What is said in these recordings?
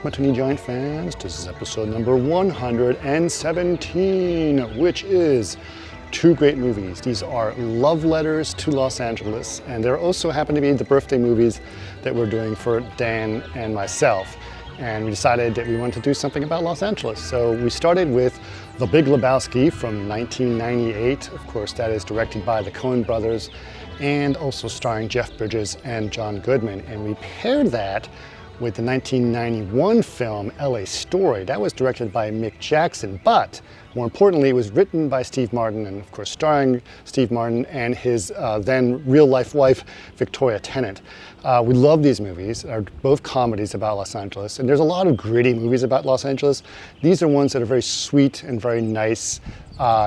Martini Giant fans. This is episode number 117, which is two great movies. These are love letters to Los Angeles, and they also happen to be the birthday movies that we're doing for Dan and myself. And we decided that we wanted to do something about Los Angeles. So we started with The Big Lebowski from 1998. Of course, that is directed by the Coen Brothers and also starring Jeff Bridges and John Goodman. And we paired that with the 1991 film LA Story. That was directed by Mick Jackson, but more importantly, it was written by Steve Martin and of course starring Steve Martin and his then real-life wife, Victoria Tennant. We love these movies. They're both comedies about Los Angeles, and there's a lot of gritty movies about Los Angeles. These are ones that are very sweet and very nice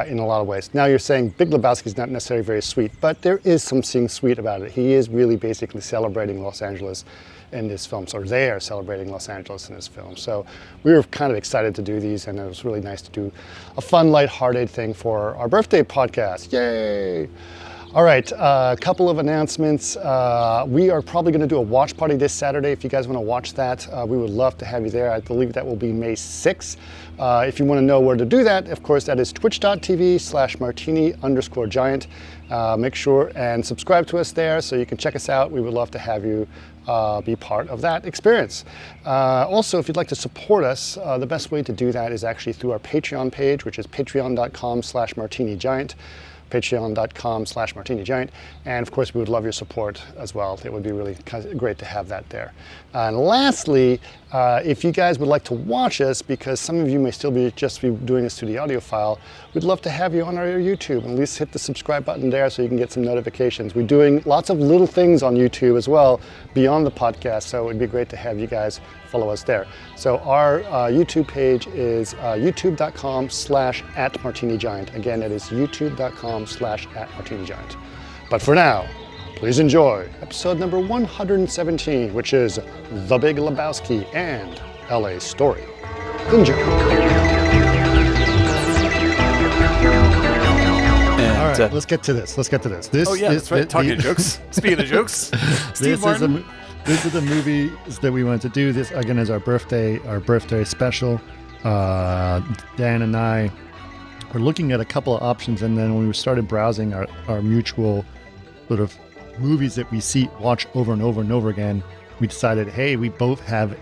in a lot of ways. Now you're saying Big Lebowski is not necessarily very sweet, but there is something sweet about it. He is really basically celebrating Los Angeles in this film, or they are celebrating Los Angeles in this film. So we were kind of excited to do these, and it was really nice to do a fun, lighthearted thing for our birthday podcast. Yay! All right, a couple of announcements. We are probably going to do a watch party this Saturday. If you guys want to watch that, we would love to have you there. I believe that will be May 6th. If you want to know where to do that, of course, that is twitch.tv/martini_giant. Make sure and subscribe to us there so you can check us out. We would love to have you be part of that experience. Also, if you'd like to support us, the best way to do that is actually through our Patreon page, which is patreon.com/martinigiant. patreon.com/martinigiant, and of course we would love your support as well. It would be really great to have that there. And lastly, if you guys would like to watch us, because some of you may still be just be doing this through the audio file, we'd love to have you on our YouTube. At least hit the subscribe button there so you can get some notifications. We're doing lots of little things on YouTube as well beyond the podcast, so it'd be great to have you guys follow us there. So our YouTube page is youtube.com/@martinigiant. Again, that is youtube.com/@martinigiant. But for now, please enjoy episode number 117, which is The Big Lebowski and LA Story. Enjoy. All right, let's get to this. That's right. Talking of jokes. Speaking of jokes, Steve Martin. These are the movies that we wanted to do. This again is our birthday special. Dan and I were looking at a couple of options, and then when we started browsing our mutual sort of movies that we watch over and over and over again, we decided, hey, we both have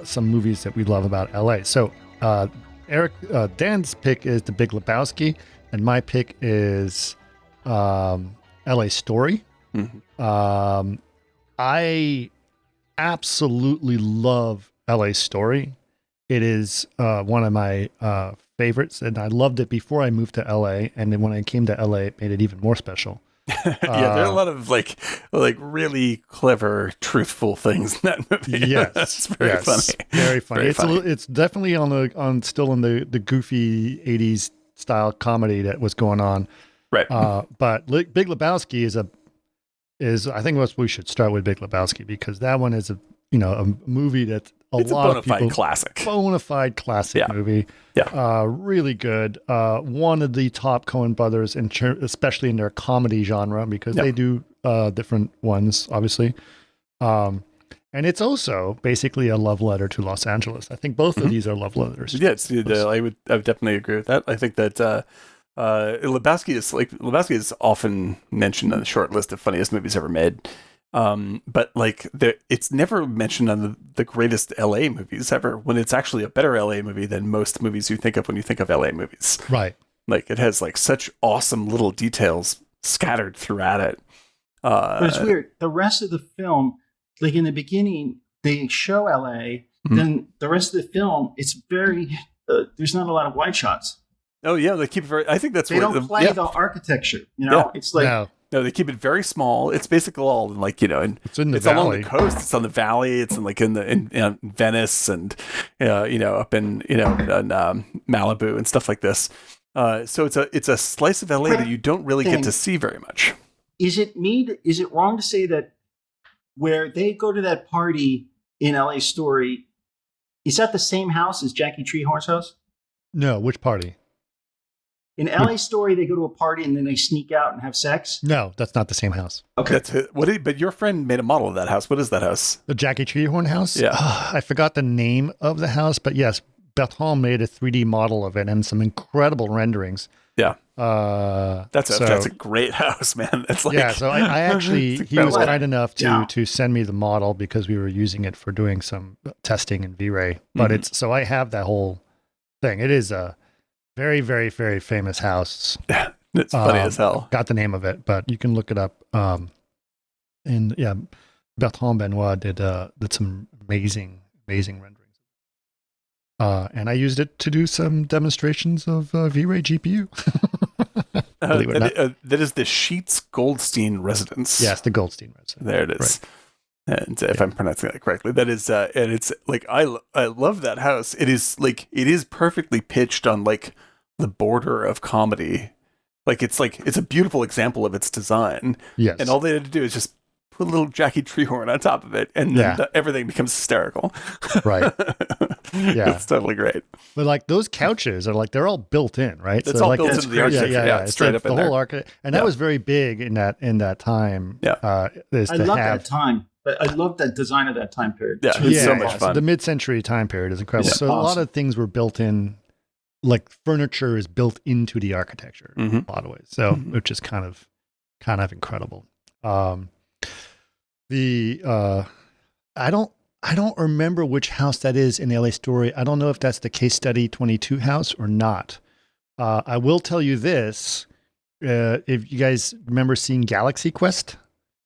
some movies that we love about LA. So Dan's pick is The Big Lebowski, and my pick is LA Story. Mm-hmm. I absolutely love LA Story. It is one of my favorites, and I loved it before I moved to LA, and then when I came to LA, it made it even more special. Yeah, there are a lot of like really clever, truthful things in that movie. Yes, it's very funny. Very funny. Very funny. It's definitely still in the goofy 80s style comedy that was going on. Right. But Big Lebowski is I think we should start with Big Lebowski, because that one is a movie that's it's lot a of people bona fide classic movie. Yeah. Really good. One of the top Coen Brothers, especially in their comedy genre, because they do different ones, obviously. And it's also basically a love letter to Los Angeles. I think both of these are love letters. Yes, I would definitely agree with that. I think that Lebowski is often mentioned on the short list of funniest movies ever made. But it's never mentioned on the greatest LA movies ever, when it's actually a better LA movie than most movies you think of when you think of LA movies. Right. Like, it has such awesome little details scattered throughout it. But it's weird. The rest of the film, like in the beginning, they show LA. Mm-hmm. Then the rest of the film, it's very, there's not a lot of wide shots. Oh yeah, they keep it very. I think that's they don't play the architecture. It's like no, they keep it very small. It's basically all it's in the valley. Along the coast. It's on the valley. It's in Venice and up in Malibu and stuff like this. So it's a slice of LA that you don't really get to see very much. Is it wrong to say that where they go to that party in LA Story, is that the same house as Jackie Treehorn's house? No, which party? In LA Story, they go to a party and then they sneak out and have sex. No, that's not the same house. Okay. That's it. But your friend made a model of that house. What is that house? The Jackie Treehorn house? Yeah. I forgot the name of the house, but yes, Bertrand made a 3D model of it and some incredible renderings. Yeah. That's a great house, man. It's like, yeah, so I actually, he was kind enough Yeah. to send me the model because we were using it for doing some testing in V-Ray. But so I have that whole thing. It is a very, very, very famous house. Yeah, it's funny as hell. Got the name of it, but you can look it up. And yeah, Bertrand Benoit did some amazing renderings. And I used it to do some demonstrations of V-Ray GPU. Believe it or not. That is the Sheets Goldstein residence. Yes, the Goldstein residence. There it is. Right. And if I'm pronouncing that correctly, that is, and it's like I love that house. It is perfectly pitched on like the border of comedy. It's a beautiful example of its design. Yes, and all they had to do is just put a little Jackie Treehorn on top of it, and then everything becomes hysterical. Right. Yeah, it's totally great. But like those couches are like they're all built in, right? It's all built into the architecture. Yeah, it's straight like up in the there. whole architecture, and that was very big in that time. Yeah, I love that time. But I love that design of that time period. Yeah, it's so much fun. The mid-century time period is incredible. Yeah. So a lot of things were built in, like furniture is built into the architecture in a lot of ways. So which is kind of incredible. I don't remember which house that is in the LA Story. I don't know if that's the Case Study 22 house or not. I will tell you this: if you guys remember seeing Galaxy Quest.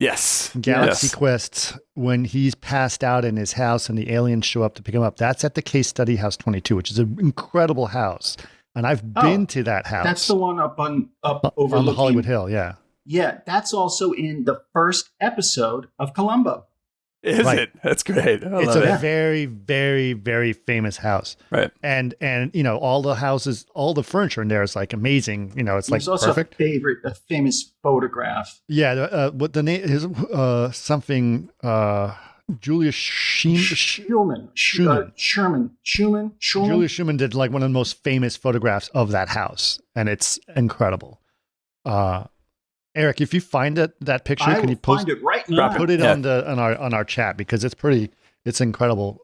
Yes. Galaxy Quest, when he's passed out in his house and the aliens show up to pick him up, that's at the Case Study House 22, which is an incredible house. And I've been to that house. That's the one up overlooking on the Hollywood Hill, yeah. Yeah, that's also in the first episode of Columbo. Is it? That's great. It's a very, very, very famous house. Right. And all the houses, all the furniture in there is like amazing. It's like also perfect. A famous photograph. Yeah. What the name is? Something. Julius Schumann. Julius Schumann did like one of the most famous photographs of that house, and it's incredible. Eric, if you find that picture, can you find it right now? Put it on our chat because it's incredible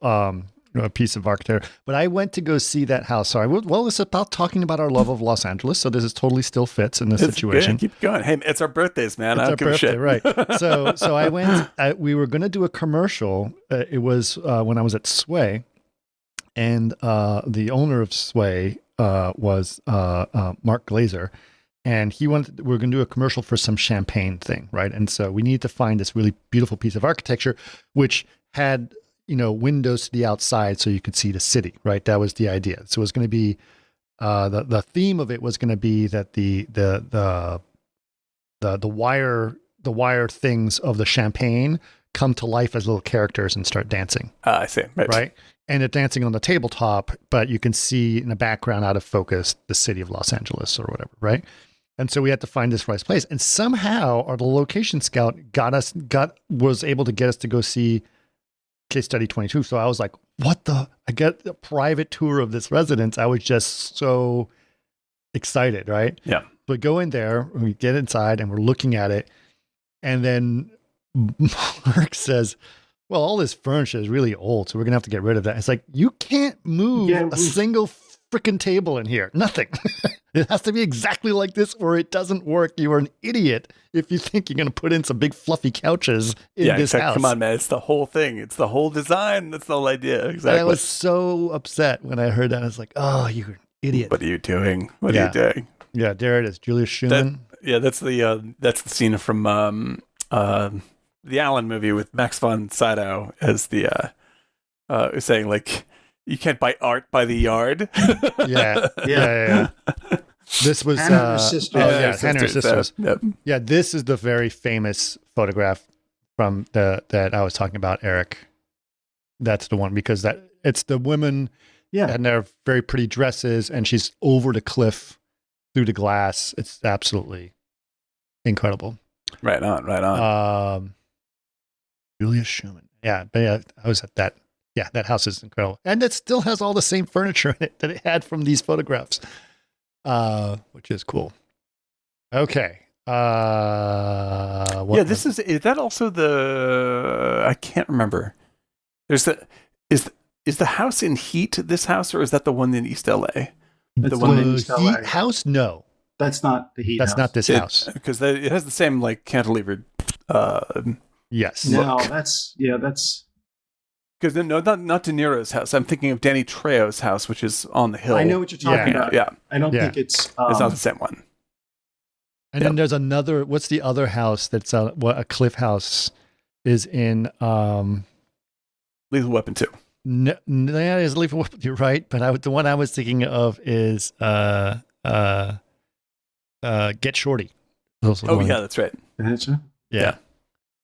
piece of architecture. But I went to go see that house. So it's about talking about our love of Los Angeles. So this is totally still fits in this situation. Good. Keep going. Hey, it's our birthdays, man. It's I don't give a shit. Right. So I went. We were going to do a commercial. It was when I was at Sway, and the owner of Sway was Mark Glazer. And we're going to do a commercial for some champagne thing, right? And so we needed to find this really beautiful piece of architecture, which had, windows to the outside so you could see the city, right? That was the idea. So it was going to be, the theme of it was going to be that the wire things of the champagne come to life as little characters and start dancing. I see. Right. And they're dancing on the tabletop, but you can see in the background out of focus, the city of Los Angeles or whatever. Right. And so we had to find this right place. And somehow the location scout was able to get us to go see Case Study 22. So I was like, I get a private tour of this residence. I was just so excited. Right. Yeah. But go in there, we get inside and we're looking at it. And then Mark says, well, all this furniture is really old, so we're going to have to get rid of that. It's like, you can't move a single freaking table in here. Nothing. It has to be exactly like this or it doesn't work. You are an idiot if you think you're going to put in some big fluffy couches in this house. Come on, man. It's the whole thing. It's the whole design. That's the whole idea. Exactly. And I was so upset when I heard that. I was like, oh, you're an idiot. What are you doing? What are you doing? Yeah, there it is. Julius Schumann. That's the scene from the Allen movie with Max von Sydow as the saying like, you can't buy art by the yard. Yeah. This was Hannah and her sisters. Hannah and her sisters. Yep. Yeah, this is the very famous photograph from that I was talking about, Eric. That's the one because it's the women and their very pretty dresses, and she's over the cliff through the glass. It's absolutely incredible. Right on. Julius Schumann. Yeah, but I was at that. Yeah, that house is incredible. And it still has all the same furniture in it that it had from these photographs. which is cool. Okay. Is that also the, I can't remember. Is the house in Heat this house, or is that the one in East LA? That's The one in in East LA. Heat house? No, That's not the Heat that's house. not this house. Because it has the same like cantilevered. Yes. No, look. that's Because no, not De Niro's house. I'm thinking of Danny Trejo's house, which is on the hill. I know what you're talking about. Yeah, I don't Yeah. think it's it's not the same one. And then there's another. What's the other house that's a cliff house is in? Lethal Weapon 2. No, is Lethal Weapon. You're right, but the one I was thinking of is Get Shorty. Oh yeah, that's right. Yeah.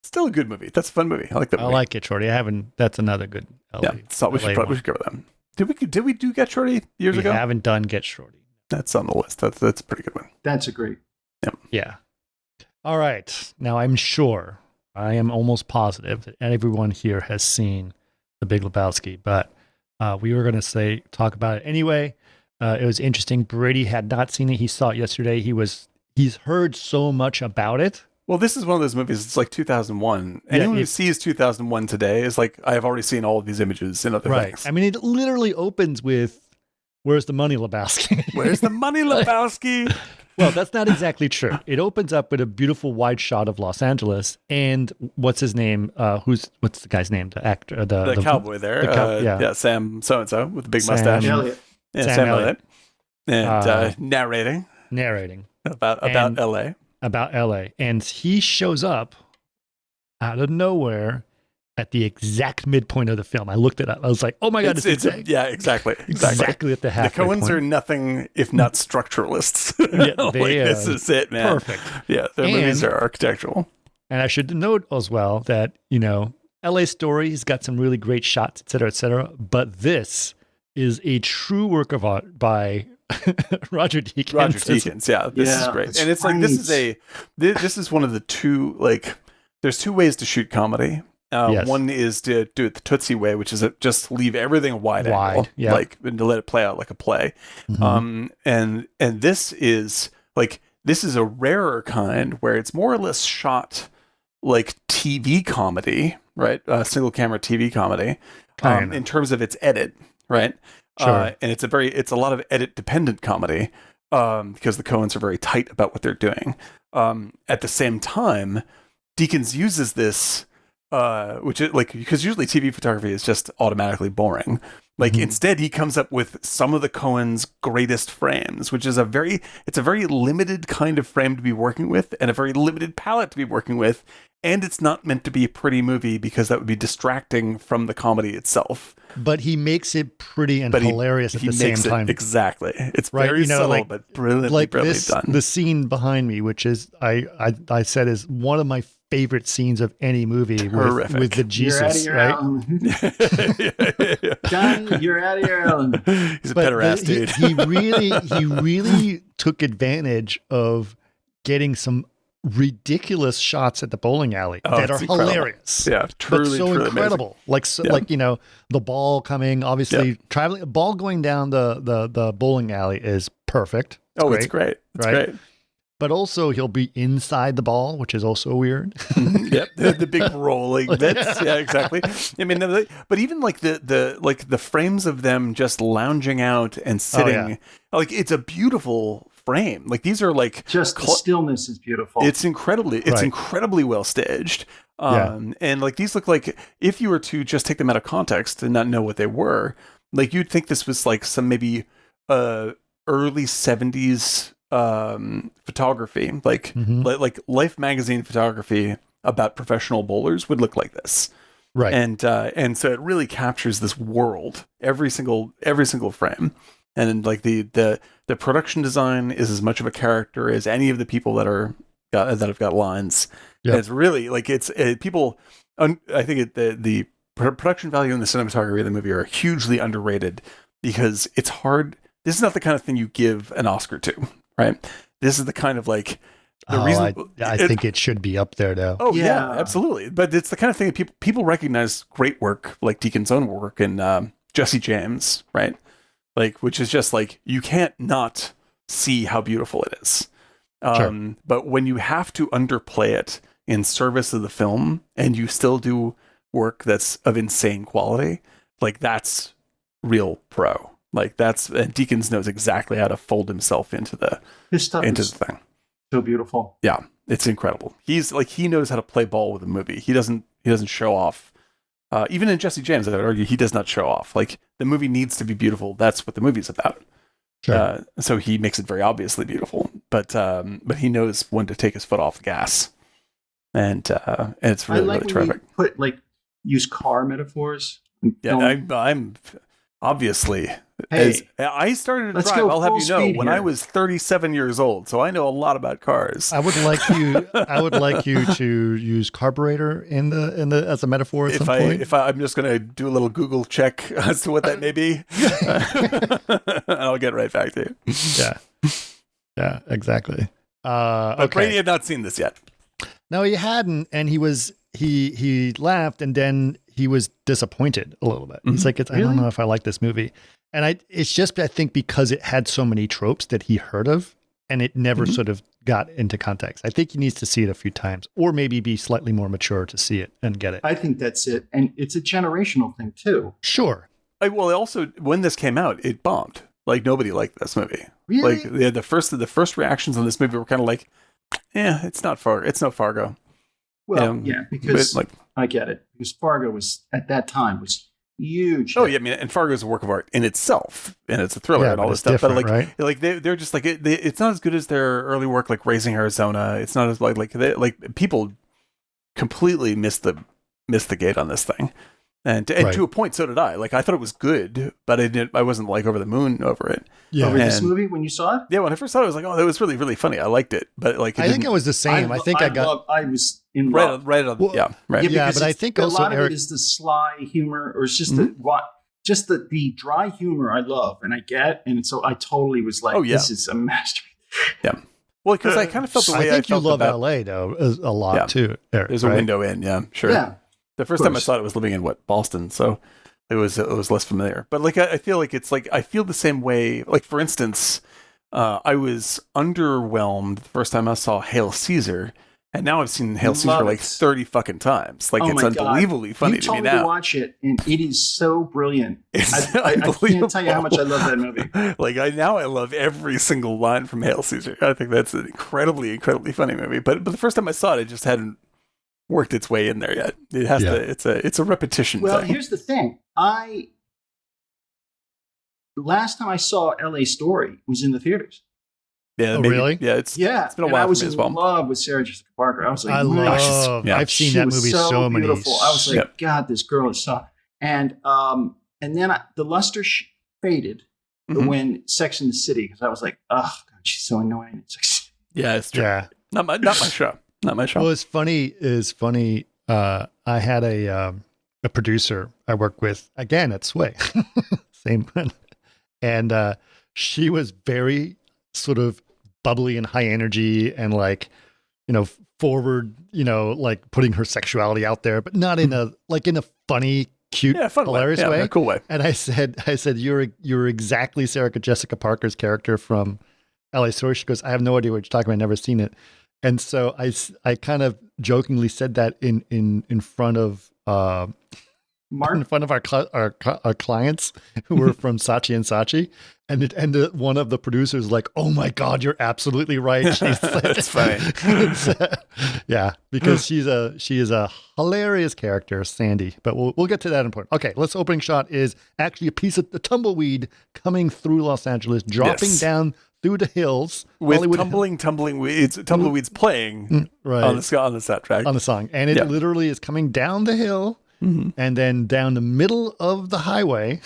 Still a good movie. That's a fun movie. I like that I movie. like Get Shorty. I haven't. That's another good. LA, Yeah, so we should go with them. Did we do Get Shorty years ago? We haven't done Get Shorty. That's on the list. That's a pretty good one. That's a great. Yeah. All right. Now I'm sure, I am almost positive that everyone here has seen The Big Lebowski, but we were going to talk about it anyway. It was interesting. Brady had not seen it. He saw it yesterday. He's heard so much about it. Well, this is one of those movies. It's like 2001. Anyone who sees 2001 today is like, I have already seen all of these images and other things. I mean, it literally opens with, "Where's the money, Lebowski?" Where's the money, Lebowski? Well, that's not exactly true. It opens up with a beautiful wide shot of Los Angeles, and what's his name? What's the guy's name? The actor, the cowboy there. Yeah, Sam so and so with the big mustache. Elliot. Yeah, Sam Sam Elliott. Elliott. And narrating about LA. About LA, and he shows up out of nowhere at the exact midpoint of the film. I looked it up. I was like, "Oh my god, exactly at the half." The Coens are nothing if not structuralists. Yeah, this is it, man. Perfect. Yeah, their movies are architectural. And I should note as well that LA Story has got some really great shots, et cetera, et cetera. But this is a true work of art by Roger Deakins. Roger Deakins, yeah, this is great. And it's like this is one of the two, like, there's two ways to shoot comedy. Yes. One is to do it the Tootsie way, which is just leave everything wide angle, and to let it play out like a play. Mm-hmm. And this is a rarer kind where it's more or less shot like TV comedy, right? Single camera TV comedy, in terms of its edit, right? Sure. And it's a lot of edit dependent comedy, because the Coens are very tight about what they're doing. At the same time, Deakins uses this, which is like, because usually TV photography is just automatically boring. Like, instead he comes up with some of the Coens' greatest frames, which is it's a very limited kind of frame to be working with and a very limited palette to be working with. And it's not meant to be a pretty movie because that would be distracting from the comedy itself. But he makes it pretty and hilarious at the same time. Exactly. It's right? very subtle, but brilliantly done. The scene behind me, which is I said is one of my favorite scenes of any movie with the Jesus, right? Johnny, you're out of your element. He's a pederast dude. He really took advantage of getting some ridiculous shots at the bowling alley that are incredible. Hilarious. Yeah, truly, truly incredible. Amazing. Like the ball coming, obviously traveling, a ball going down the bowling alley is perfect. It's great. It's great. But also he'll be inside the ball, which is also weird. Yep, the big rolling bits. Yeah, exactly. I mean, but even like the frames of them just lounging out and sitting, like, it's a beautiful frame. Like, these are like just the stillness is beautiful. It's incredibly well staged. And like, these look like, if you were to just take them out of context and not know what they were, like, you'd think this was like some maybe early 70s photography, like Life magazine photography about professional bowlers would look like this, right? And so it really captures this world, every single frame, and like the production design is as much of a character as any of the people that have got lines. And it's really like people. I think the production value and the cinematography of the movie are hugely underrated because it's hard. This is not the kind of thing you give an Oscar to. Right. This is the kind of like the reason I think it should be up there though. Oh yeah, absolutely. But it's the kind of thing that people recognize great work, like Deakins' own work and Jesse James, right? Like, which is just like, you can't not see how beautiful it is. Sure. But when you have to underplay it in service of the film and you still do work that's of insane quality, like that's real pro. Like and Deakins knows exactly how to fold himself into the thing. So beautiful. Yeah, it's incredible. He's like, he knows how to play ball with a movie. He doesn't show off. Even in Jesse James, I would argue he does not show off. Like, the movie needs to be beautiful. That's what the movie's about. Sure. So he makes it very obviously beautiful, but he knows when to take his foot off the gas, and it's really, really terrific. Use car metaphors. Yeah, I'm obviously. Hey, I started to drive, I'll have you know, when I was 37 years old, so I know a lot about cars. I would like you to use carburetor in the as a metaphor at some point. If I'm just going to do a little Google check as to what that may be, and I'll get right back to you. Yeah, exactly. But okay. Brady had not seen this yet. No, he hadn't, and he laughed, and then he was disappointed a little bit. He's like, I don't know if I like this movie. And it's just, I think, because it had so many tropes that he heard of, and it never sort of got into context. I think he needs to see it a few times, or maybe be slightly more mature to see it and get it. I think that's it. And it's a generational thing, too. Sure. Well, also, when this came out, it bombed. Like, nobody liked this movie. Really? Like, the first reactions on this movie were kind of like, it's not Fargo. It's no Fargo. Well, because I get it. Because Fargo was, at that time, was huge. Oh, yeah, I mean, and Fargo is a work of art in itself, and it's a thriller and all this stuff. But like they're just like it's not as good as their early work, like Raising Arizona. It's not as like people completely missed the gate on this thing, and to a point, so did I. Like, I thought it was good, but I wasn't like over the moon over it. Yeah, over this movie when you saw it. Yeah, when I first saw it, I was like, oh, that was really, really funny. I liked it, but like I think it was the same. I was in love. Right. Yeah, but I think a also lot of it is the sly humor, or it's just the dry humor I love and I get, and so I totally was like, this is a masterpiece. Yeah. Well, because I kind of felt the way I think you felt love about LA though a lot too. Eric, there's a window in, sure. Yeah. The first time I saw it, I was living in Boston, so it was less familiar. But like I feel like it's like I feel the same way. Like, for instance, I was underwhelmed the first time I saw Hail Caesar, and now I've seen Hail Caesar like 30 fucking times. Like, it's unbelievably funny to me now. You told me to watch it, and it is so brilliant. I can't tell you how much I love that movie. Like, I love every single line from Hail Caesar. I think that's an incredibly, incredibly funny movie. But the first time I saw it, it just hadn't worked its way in there yet. It has to. It's a repetition. Well, thing. Here's the thing. Last time I saw L.A. Story was in the theaters. Yeah, really? Yeah, it's been a while. I was for me in as well. love with Sarah Jessica Parker. I was like, I've seen that movie so many. Beautiful. I was like, God, this girl is so. And then the luster faded when Sex and the City, because I was like, oh God, she's so annoying. Yeah, it's true. Yeah, not my show. Not my show. Well, it's funny. I had a producer I worked with again at Sway, same one, and she was very sort of bubbly and high energy and like, forward, like putting her sexuality out there, but not in a funny, cute, hilarious way. A cool way. And I said, you're exactly Sarah Jessica Parker's character from LA Story. She goes, I have no idea what you're talking about. I've never seen it. And so I kind of jokingly said that in front of Mark? In front of our clients who were from Saatchi and Saatchi, and one of the producers like, oh my God, you're absolutely right. That's funny. Yeah, because she is a hilarious character, Sandy. But we'll get to that in point. Okay, opening shot is actually a piece of the tumbleweed coming through Los Angeles, dropping down through the hills with Hollywood tumbleweeds playing on the soundtrack on the song, and it literally is coming down the hill and then down the middle of the highway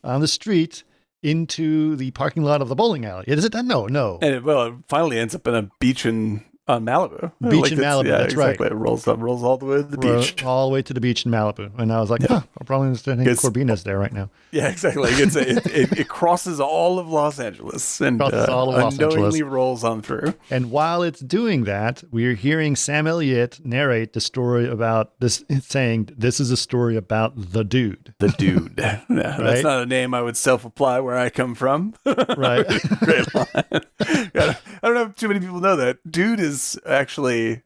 on the street into the parking lot of the bowling alley. Is it that? No. And it finally ends up in a beach in on Malibu. Beach in it's- Malibu, that's right. exactly. It rolls all the way to the beach. All the way to the beach in Malibu. And I was like, I'm probably understanding Corbina's there right now. Yeah, exactly. It crosses all of Los Angeles and unknowingly rolls on through. And while it's doing that, we're hearing Sam Elliott narrate the story about this, saying, this is a story about the dude. The dude. Yeah, Right? That's not a name I would self-apply where I come from. Right. Great line. I don't know if too many people know that. Dude is actually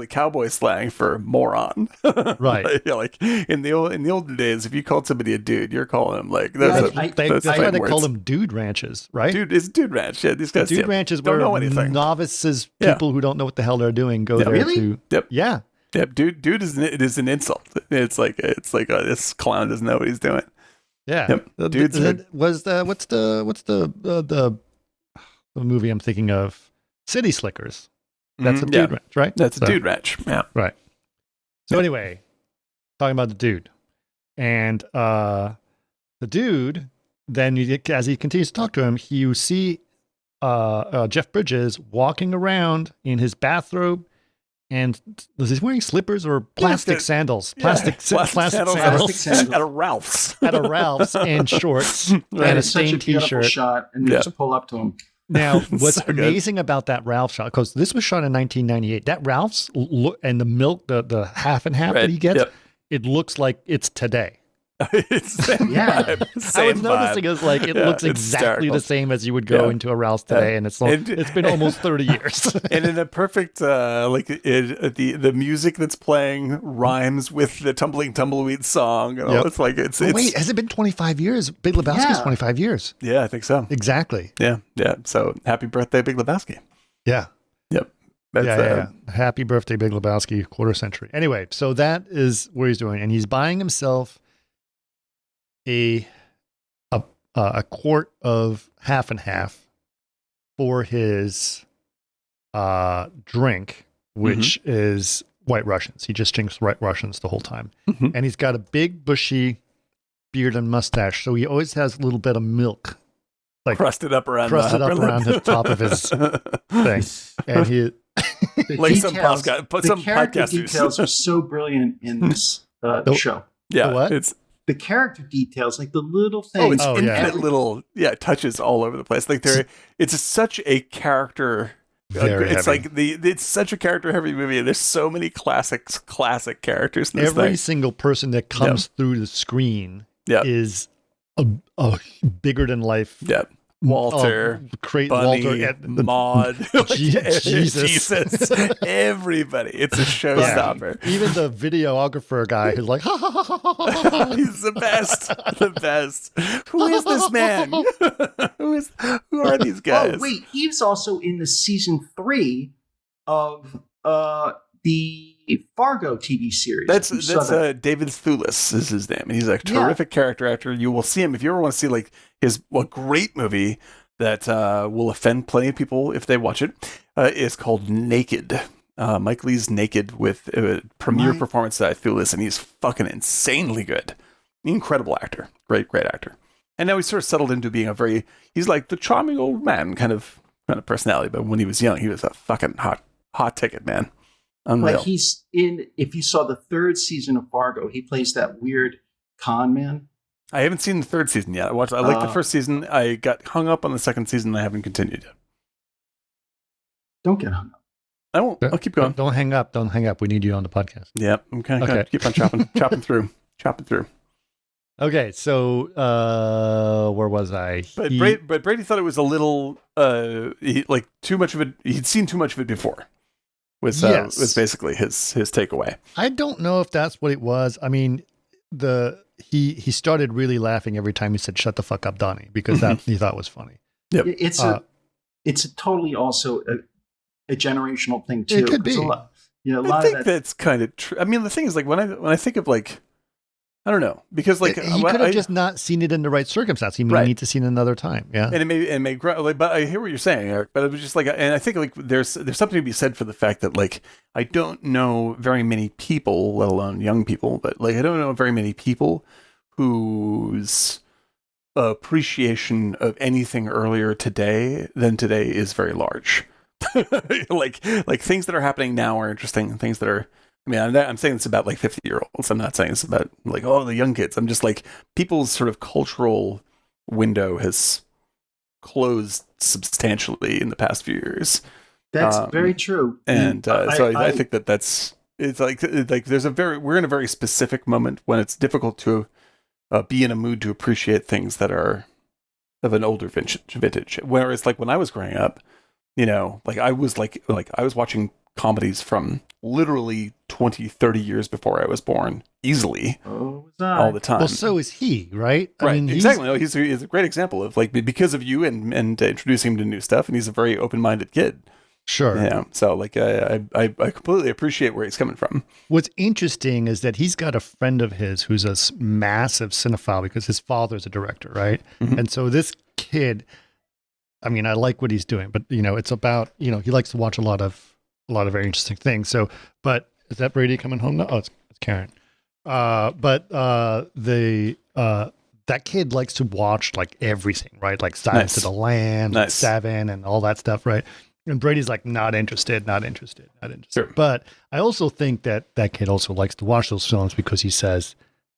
cowboy slang for moron. Right. Like in the olden days, if you called somebody a dude, you're calling him like that's That's why they call them dude ranches, right? Dude is dude ranch. Yeah, these guys dude ranches don't where know anything. Novices, people who don't know what the hell they're doing, go there Really? to. Yep. Yeah. Yep. Dude is an insult. It's like this clown doesn't know what he's doing. Yeah. Yep. Dude's what's the movie I'm thinking of? City Slickers. That's a dude ranch, right? That's a dude ranch. Yeah. Right. So anyway, talking about the dude. And the dude, then as he continues to talk to him, you see Jeff Bridges walking around in his bathrobe, and was he wearing slippers or plastic sandals? Plastic sandals at a Ralph's. At a Ralph's and shorts and a It's such a stained beautiful t-shirt. shot, and you just pull up to him. Now, what's So good. amazing about that Ralph shot, because this was shot in 1998, that Ralph's look and the milk, the half and half that he gets, it looks like it's today. It's same vibe. I was noticing is like it looks it's exactly hysterical. the same as you would go into a Ralph's today, and it's been almost 30 years. And in a perfect the music that's playing rhymes with the Tumbling Tumbleweed song. And all. It's like it's wait, has it been 25 years? Big Lebowski's 25 years. Yeah, I think so. Exactly. Yeah. So happy birthday, Big Lebowski. Yeah. Yep. That's, Happy birthday, Big Lebowski, quarter century. Anyway, so that is what he's doing, and he's buying himself a quart of half and half for his drink, which is White Russians. He just drinks White Russians the whole time, and he's got a big bushy beard and mustache, so he always has a little bit of milk, like crusted up around the top of his thing, and he. Like some character podcasters. details are so brilliant in this show. Yeah, what? It's the character details, like the little things. it's infinite little touches all over the place. Like it's such a character. It's heavy. like it's such a character heavy movie, and there's so many classic characters in this Every thing. single person that comes through the screen is a bigger than life. Yeah. Walter, Bunny, Walter, Maud, Jesus, everybody. It's a showstopper. Even the videographer guy who's like, ha ha ha ha ha ha. He's the best. Who is this man? Who are these guys? Oh wait, he's also in the season 3 of the Fargo TV series. That's David Thewlis is his name, and he's a terrific character actor. You will see him if you ever want to see like a great movie that will offend plenty of people if they watch it. Is called Naked. Mike Leigh's Naked with a premiere performance by Thewlis, and he's fucking insanely good. Incredible actor, great actor. And now he's sort of settled into being he's like the charming old man kind of personality. But when he was young, he was a fucking hot ticket, man. Unreal. Like he's in. If you saw the 3rd season of Fargo, he plays that weird con man. I haven't seen the 3rd season yet. I liked the 1st season. I got hung up on the 2nd season. And I haven't continued yet. Don't get hung up. I won't. I'll keep going. Don't hang up. We need you on the podcast. Yep. Okay. Keep on chopping through. Okay, so where was I? But Brady thought it was a little too much of it. He'd seen too much of it before. Was basically his takeaway. I don't know if that's what it was. I mean, he started really laughing every time he said "Shut the fuck up, Donnie," because that he thought was funny. Yep. It's a totally also a generational thing too. It could be. I think that's kind of true. I mean, the thing is, like when I think of like, I don't know, because like he could have just not seen it in the right circumstance. He may need to see it another time. Yeah, and it may grow. Like, but I hear what you're saying, Eric. But it was just like, and I think like there's something to be said for the fact that like I don't know very many people, let alone young people, but like I don't know very many people whose appreciation of anything earlier today than today is very large. like things that are happening now are interesting, and things that are. I mean, I'm saying this about like 50-year-olds. I'm not saying this about like the young kids. I'm just like people's sort of cultural window has closed substantially in the past few years. That's very true. And so I think that's it's like we're in a very specific moment when it's difficult to be in a mood to appreciate things that are of an older vintage. Whereas like when I was growing up, like I was watching comedies from literally 20-30 years before I was born, easily, all the time. Well, so is he, right? Right, I mean, exactly. No, he's a great example of like, because of you and introducing him to new stuff, and he's a very open-minded kid. Sure. Yeah. So like, I completely appreciate where he's coming from. What's interesting is that he's got a friend of his who's a massive cinephile because his father's a director, right? Mm-hmm. And so this kid, I mean, I like what he's doing, but it's about, he likes to watch a lot of very interesting things. So, but is that Brady coming home now? Oh, it's Karen. That kid likes to watch like everything, right? Like Silence of the Lambs, like Seven, and all that stuff, right? And Brady's like, not interested. Sure. But I also think that kid also likes to watch those films because he says,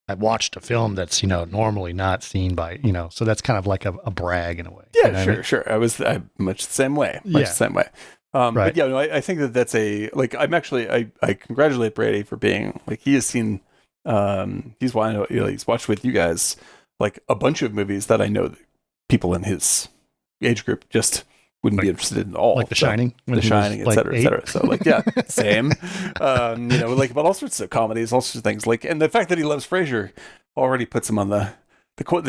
I watched a film that's, normally not seen by, so that's kind of like a brag in a way. Yeah, sure. I'm much the same way. Right. But yeah, no, I think that's I congratulate Brady for being like, he has seen, he's watched with you guys, like a bunch of movies that I know that people in his age group just wouldn't be interested in all. Like The Shining? The Shining, et cetera, et cetera. So like, yeah, same. Like about all sorts of comedies, all sorts of things. Like, and the fact that he loves Frasier already puts him on the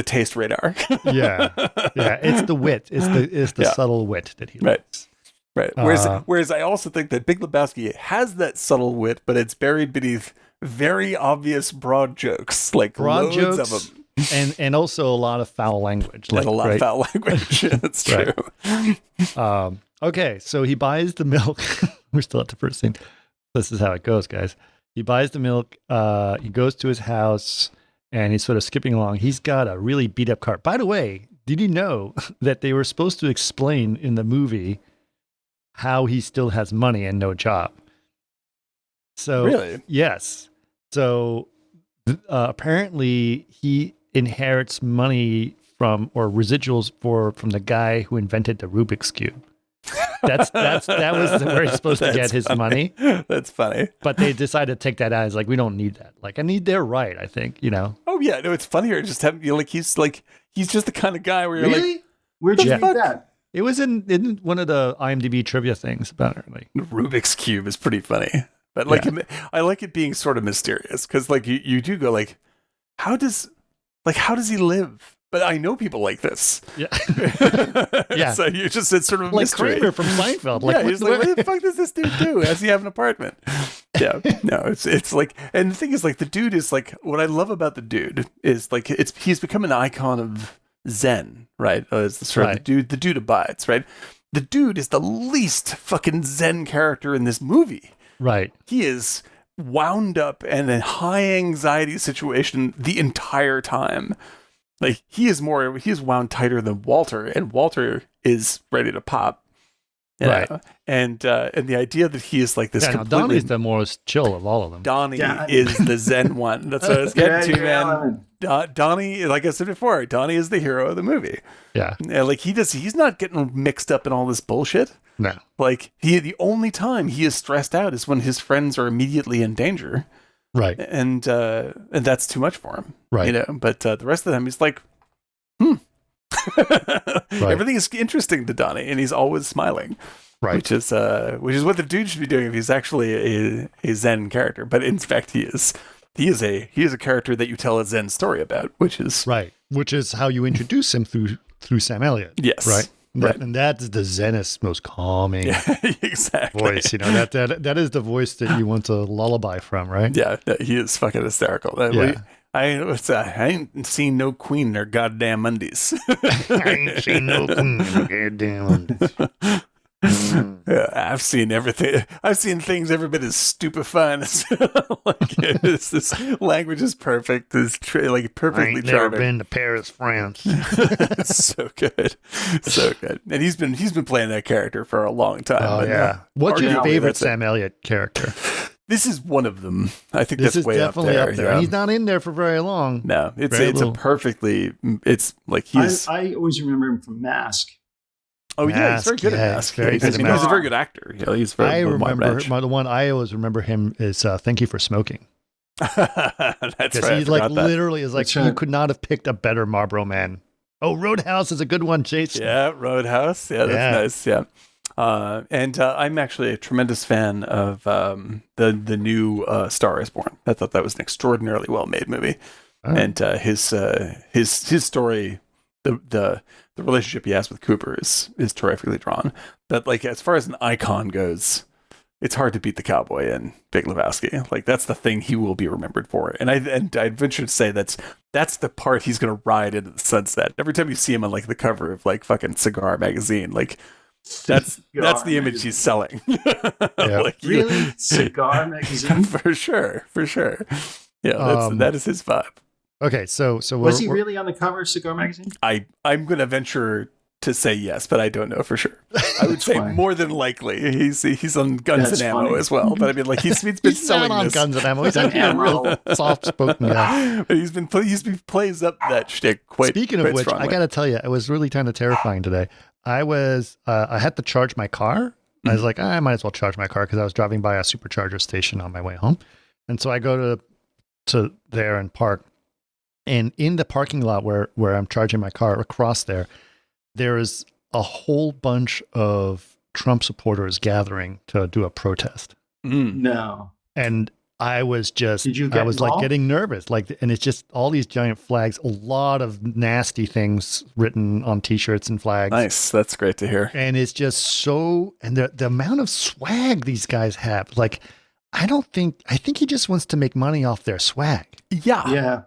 taste radar. Yeah. It's the wit. It's the subtle wit that he likes. Right. Whereas I also think that Big Lebowski has that subtle wit, but it's buried beneath very obvious broad jokes, like loads of them. And also a lot of foul language. Like, a lot of foul language. That's true. Okay, so he buys the milk. We're still at the first scene. This is how it goes, guys. He buys the milk. He goes to his house, and he's sort of skipping along. He's got a really beat up car. By the way, did you know that they were supposed to explain in the movie how he still has money and no job? So really? Yes. So apparently he inherits money from residuals from the guy who invented the Rubik's Cube. That was where he's supposed to get his money. That's funny. But they decided to take that out. It's like, we don't need that. Like, I need their right, I think, Oh yeah, no, it's funnier just having he's just the kind of guy where you're really? like, where'd you read that? It was in one of the IMDb trivia things about it. Like, Rubik's Cube is pretty funny. But like, I like it being sort of mysterious because like you do go like, how does he live? But I know people like this. Yeah. Yeah. So it's sort of a like mystery. Kramer from Seinfeld. Like, he's like, what the fuck does this dude do? Has he have an apartment? Yeah. No, it's like, and the thing is like, the dude is like, what I love about the dude is like, he's become an icon of Zen, right? It's the sort of the dude abides, right? The dude is the least fucking Zen character in this movie. Right. He is wound up in a high anxiety situation the entire time. Like he is wound tighter than Walter, and Walter is ready to pop. Right. And the idea that he is like this completely... Donnie's the most chill of all of them. Donnie is the Zen one. That's what I was getting to, man. Donnie, like I said before, Donnie is the hero of the movie. Yeah. Like he's not getting mixed up in all this bullshit. No. Like the only time he is stressed out is when his friends are immediately in danger. Right. And that's too much for him. Right. But the rest of them, he's like, Everything is interesting to Donnie, and he's always smiling. Right. Which is what the dude should be doing if he's actually a Zen character. But in fact, he is a character that you tell a Zen story about, which is right. Which is how you introduce him through Sam Elliott. Yes. Right. Right. And that's the Zenist, most calming exactly. voice. That is the voice that you want to lullaby from, right? Yeah, he is fucking hysterical. I ain't seen no queen in her goddamn undies. I ain't seen no queen in her goddamn undies. Yeah, I've seen everything. I've seen things every bit as stupefying as this language is perfect. It's like perfectly ain't never charming. been to Paris, France. It's so good, so good. And he's been playing that character for a long time. Oh but, yeah. What's your arguably, favorite that's it. Sam Elliott character? This is one of them. I think This that's is way definitely up there. Yeah. And he's not in there for very long. No, it's Very a little. perfectly. It's like he's. I always remember him from Mask. Oh yeah, he's very good at Mask. Very good at He's Mask. a very good actor. You know, he's very. I remember range. the one I always remember him is Thank You for Smoking. That's right. Because I he's like forgot that. literally is like That's you right. could not have picked a better Marlboro Man. Oh, Roadhouse is a good one, Jason. Yeah, Roadhouse. Yeah, that's nice. Yeah. And I'm actually a tremendous fan of the new Star is Born. I thought that was an extraordinarily well made movie, and his story, the relationship he has with Cooper is terrifically drawn. But like as far as an icon goes, it's hard to beat the cowboy in Big Lebowski. Like that's the thing he will be remembered for. And I'd venture to say that's the part he's gonna ride into the sunset. Every time you see him on like the cover of like fucking Cigar magazine, like that's the image he's selling. Like, Really? Cigar magazine? for sure. Yeah, that is his vibe. Okay, so Was he really on the cover of Cigar magazine? I'm gonna venture to say yes, but I don't know for sure. I would say fine. more than likely he's on Guns That's and Ammo funny. as well. But I mean, like he's been he's selling not on this. Guns and Ammo. He's actually a real soft-spoken guy. But he's been plays up that shtick quite. Speaking of quite which, strongly. I got to tell you, it was really kind of terrifying today. I had to charge my car. I was like, I might as well charge my car because I was driving by a supercharger station on my way home. And so I go to there and park. And in the parking lot where I'm charging my car across there is a whole bunch of Trump supporters gathering to do a protest. No. And I was just, Did you get I was like involved? getting nervous. Like, and it's just all these giant flags, a lot of nasty things written on t-shirts and flags. Nice, that's great to hear. And it's just so, and the amount of swag these guys have, like, I think he just wants to make money off their swag. Yeah. Yeah.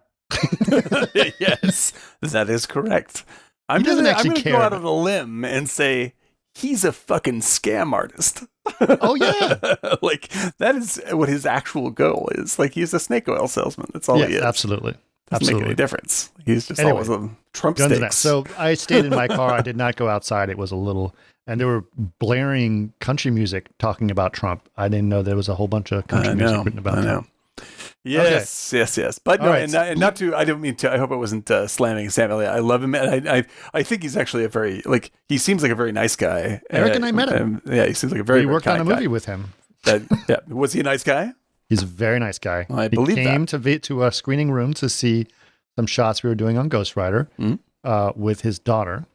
Yes, that is correct. I'm doesn't gonna, actually I'm gonna care go out about- on a limb and say he's a fucking scam artist. Oh, yeah. Like that is what his actual goal is. Like he's a snake oil salesman. That's all Yes, he is. absolutely. Doesn't make any difference. He's just Anyway, always a Trump Guns and Ammo. stakes. So I stayed in my car. I did not go outside. It was a little, and they were blaring country music talking about Trump. I didn't know there was a whole bunch of country music written about Trump. Yes. But no, All right. and not to. I don't mean to. I hope it wasn't slamming Sam Elliott. I love him, and I think he's actually a very like. He seems like a very nice guy. Eric and I met him. Yeah, he seems like a very. We worked on a kind movie guy. with him. Yeah, was he a nice guy? He's a very nice guy. I he believe came to a screening room to see some shots we were doing on Ghost Rider with his daughter,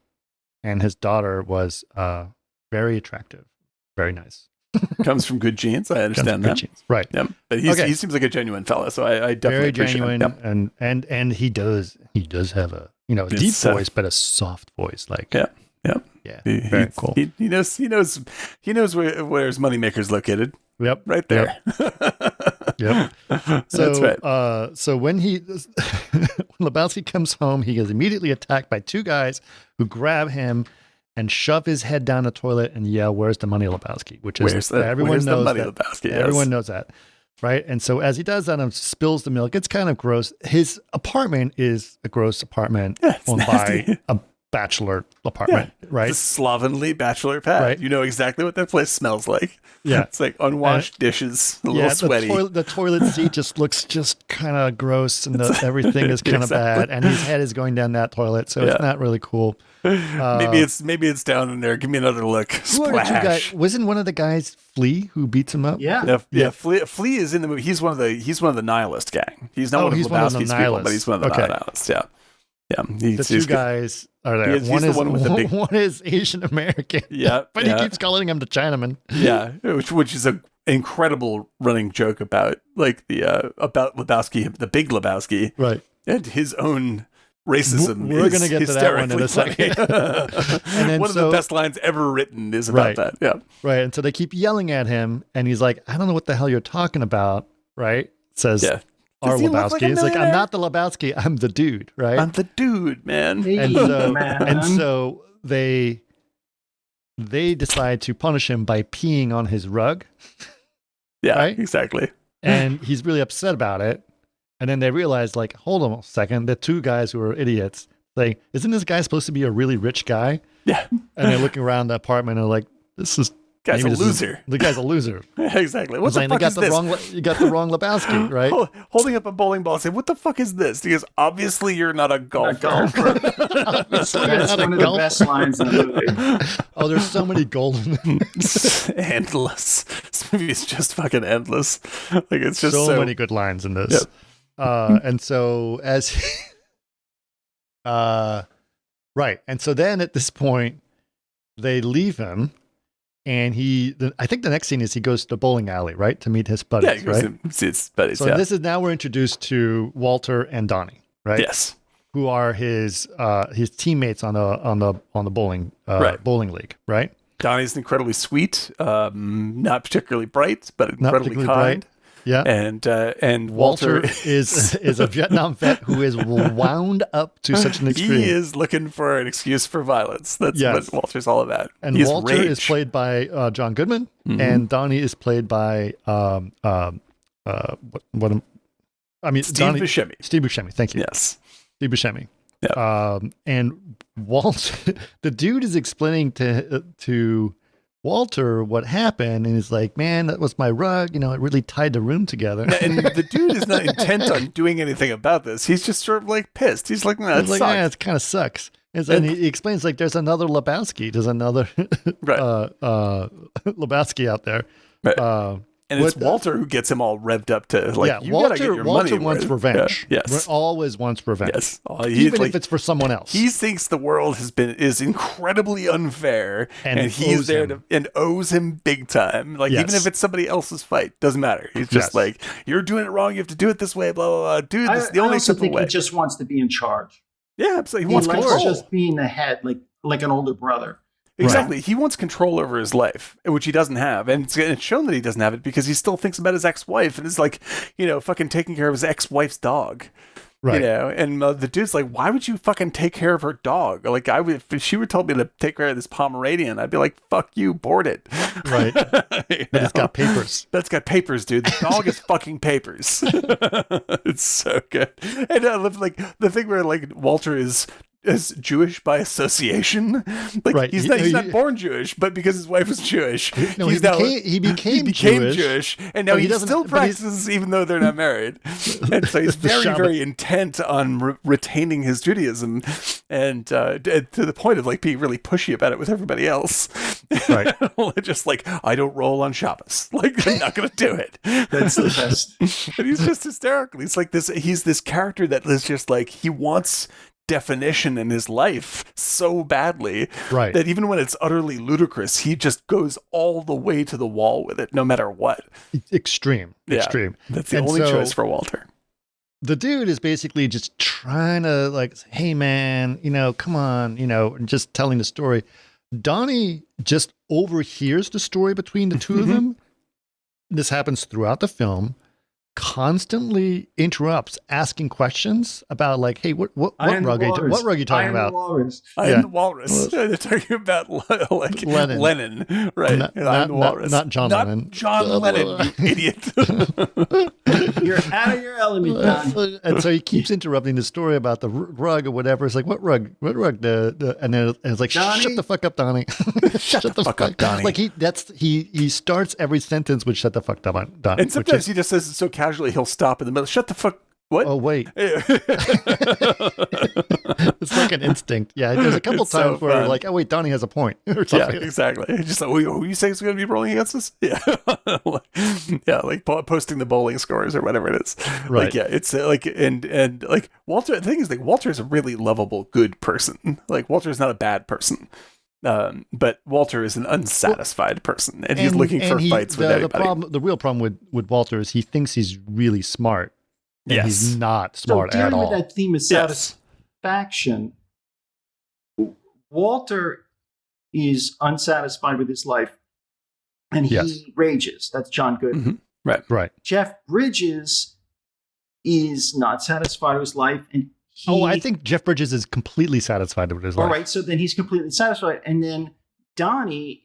and his daughter was very attractive, very nice. Comes from good genes. I understand Good that. genes. Right. Yeah, but he seems like a genuine fella. So I definitely Very appreciate genuine, him. Yep. and he does have a a deep It's, voice, but a soft voice. Like Yeah. very cool. He knows where his moneymaker's located. Yep, Right there. Yep. So, That's right. So when when Lebowski comes home, he is immediately attacked by two guys who grab him and shove his head down the toilet and yell, "Where's the money, Lebowski?" Which is everyone where's knows the money, that. Lebowski? Yes. Everyone knows that, right? And so as he does that and spills the milk, it's kind of gross. His apartment is a gross apartment it's owned nasty. by a bachelor apartment, right? The slovenly bachelor pad. Right. You know exactly what that place smells like. Yeah. It's like unwashed dishes, a little sweaty. The toilet seat just looks just kind of gross, and everything is kind of Exactly. bad. And his head is going down that toilet, so it's not really cool. Maybe it's down in there. Give me another look. Who are the two Splash. guys? Wasn't one of the guys Flea who beats him up? Yeah. Yeah. Flea is in the movie. He's one of the nihilist gang. He's not one of he's one of the Lebowski's people, but nihilists. he's one of the Okay. nihilists. Yeah. Yeah. The two guys are there. He's the one with the big- one is Asian American. Yeah, but yeah. he keeps calling him the Chinaman. Yeah, which is an incredible running joke about like the about Lebowski, the Big Lebowski, Right. and his own racism. We're is gonna get to that one in a hysterically second. funny. And then one of the best lines ever written is about Right. that. Yeah. Right. And so they keep yelling at him, and he's like, I don't know what the hell you're talking about. Right. Says Yeah. our Does he look Lebowski. like a He's like, I'm millionaire? not the Lebowski. I'm the dude. Right. I'm the dude, man. Hey, and so man. and so they decide to punish him by peeing on his rug. Yeah, right? exactly. And he's really upset about it. And then they realize, like, hold on a second, the two guys who are idiots, like, isn't this guy supposed to be a really rich guy? Yeah. And they're looking around the apartment and are like, Guy's a loser. The guy's a loser. Exactly. What the fuck is this? You got the wrong Lebowski, right? Holding up a bowling ball and saying, what the fuck is this? Because obviously you're not a golfer. That's one of the best lines in the movie. Oh, there's so many golden. Endless. This movie is just fucking endless. Like, it's just so many good lines in this. Yep. And so right. And so then at this point, they leave him. And I think the next scene is he goes to the bowling alley, right, to meet his buddies, yeah, he goes to see his buddies. So this is now we're introduced to Walter and Donnie, right? Yes, who are his teammates on the bowling bowling league, right? Donnie's incredibly sweet, not particularly bright, but incredibly kind. Bright. Yeah, and Walter is a Vietnam vet who is wound up to such an extreme. He is looking for an excuse for violence. That's what Walter's all about. And Walter is played by John Goodman, and Donnie is played by Steve Buscemi. Steve Buscemi. Thank you. Yes, Steve Buscemi. Yeah. And Walter, the dude is explaining to Walter what happened, and he's like, man, that was my rug, it really tied the room together. And the dude is not intent on doing anything about this. He's just sort of like pissed. He's like, nah, it kind of sucks. And he explains, like, there's another Lebowski. There's another Lebowski out there. Right. And it's Walter who gets him all revved up to, like, you gotta get your money. Walter wants revenge. Yeah. Yes. Always wants revenge. Yes. Even if it's for someone else. He thinks the world is incredibly unfair, and he's there and owes him big time. Like, even if it's somebody else's fight, doesn't matter. He's just like, you're doing it wrong, you have to do it this way, blah, blah, blah. Dude, this is the only simple way. He just wants to be in charge. Yeah, absolutely. He wants control. Just being the head, like an older brother. Exactly. Right. He wants control over his life, which he doesn't have. And it's shown that he doesn't have it because he still thinks about his ex-wife and is like, fucking taking care of his ex-wife's dog. Right. And the dude's like, why would you fucking take care of her dog? Like, if she were told me to take care of this Pomeranian, I'd be like, fuck you, board it. Right. But it's got papers. That's got papers, dude. The dog is fucking papers. It's so good. And I love, like, the thing where, like, Walter is Jewish by association. Like, he's not born Jewish, but because his wife was Jewish, no, he became Jewish, and now he still practices even though they're not married. And so he's very, very intent on retaining his Judaism, and to the point of, like, being really pushy about it with everybody else. Right. Just like, I don't roll on Shabbos. Like, I'm not going to do it. That's the best. And he's just hysterical. He's like this. He's this character that is just like, he wants definition in his life so badly that even when it's utterly ludicrous, he just goes all the way to the wall with it, no matter what. Extreme. That's the only choice for Walter. The dude is basically just trying to, like, hey man, come on, and just telling the story. Donnie just overhears the story between the two of them. This happens throughout the film. Constantly interrupts, asking questions about, like, hey, what rug are you talking about? I am the walrus. They're talking about, like, Lennon, right? I'm the walrus. Not John Lennon. John Lennon, you idiot. You're out of your element, Don. And so he keeps interrupting the story about the rug or whatever. It's like, what rug? And then it's like, Donnie? Shut the fuck up, Donnie. Shut the fuck up, Donnie. Like, he starts every sentence with "shut the fuck up, Donnie." And sometimes he just says it so casually, he'll stop in the middle. Shut the fuck. What? Oh, wait. It's like an instinct. Yeah, there's a couple times where like, oh, wait, Donnie has a point. Or something. Yeah, exactly. Just like, who you saying is going to be rolling against us? Yeah. Like posting the bowling scores or whatever it is. Right. Like, yeah, it's like, and like, Walter, the thing is, like, Walter is a really lovable, good person. Like, Walter is not a bad person. But Walter is an unsatisfied person, and he's looking for fights with everybody. The real problem with Walter is he thinks he's really smart. And he's not smart at all. With that theme of satisfaction, Walter is unsatisfied with his life, and he rages. That's John Goodman. Mm-hmm. Right. Jeff Bridges is not satisfied with his life, and I think Jeff Bridges is completely satisfied with his life. All right, so then he's completely satisfied, and then Donnie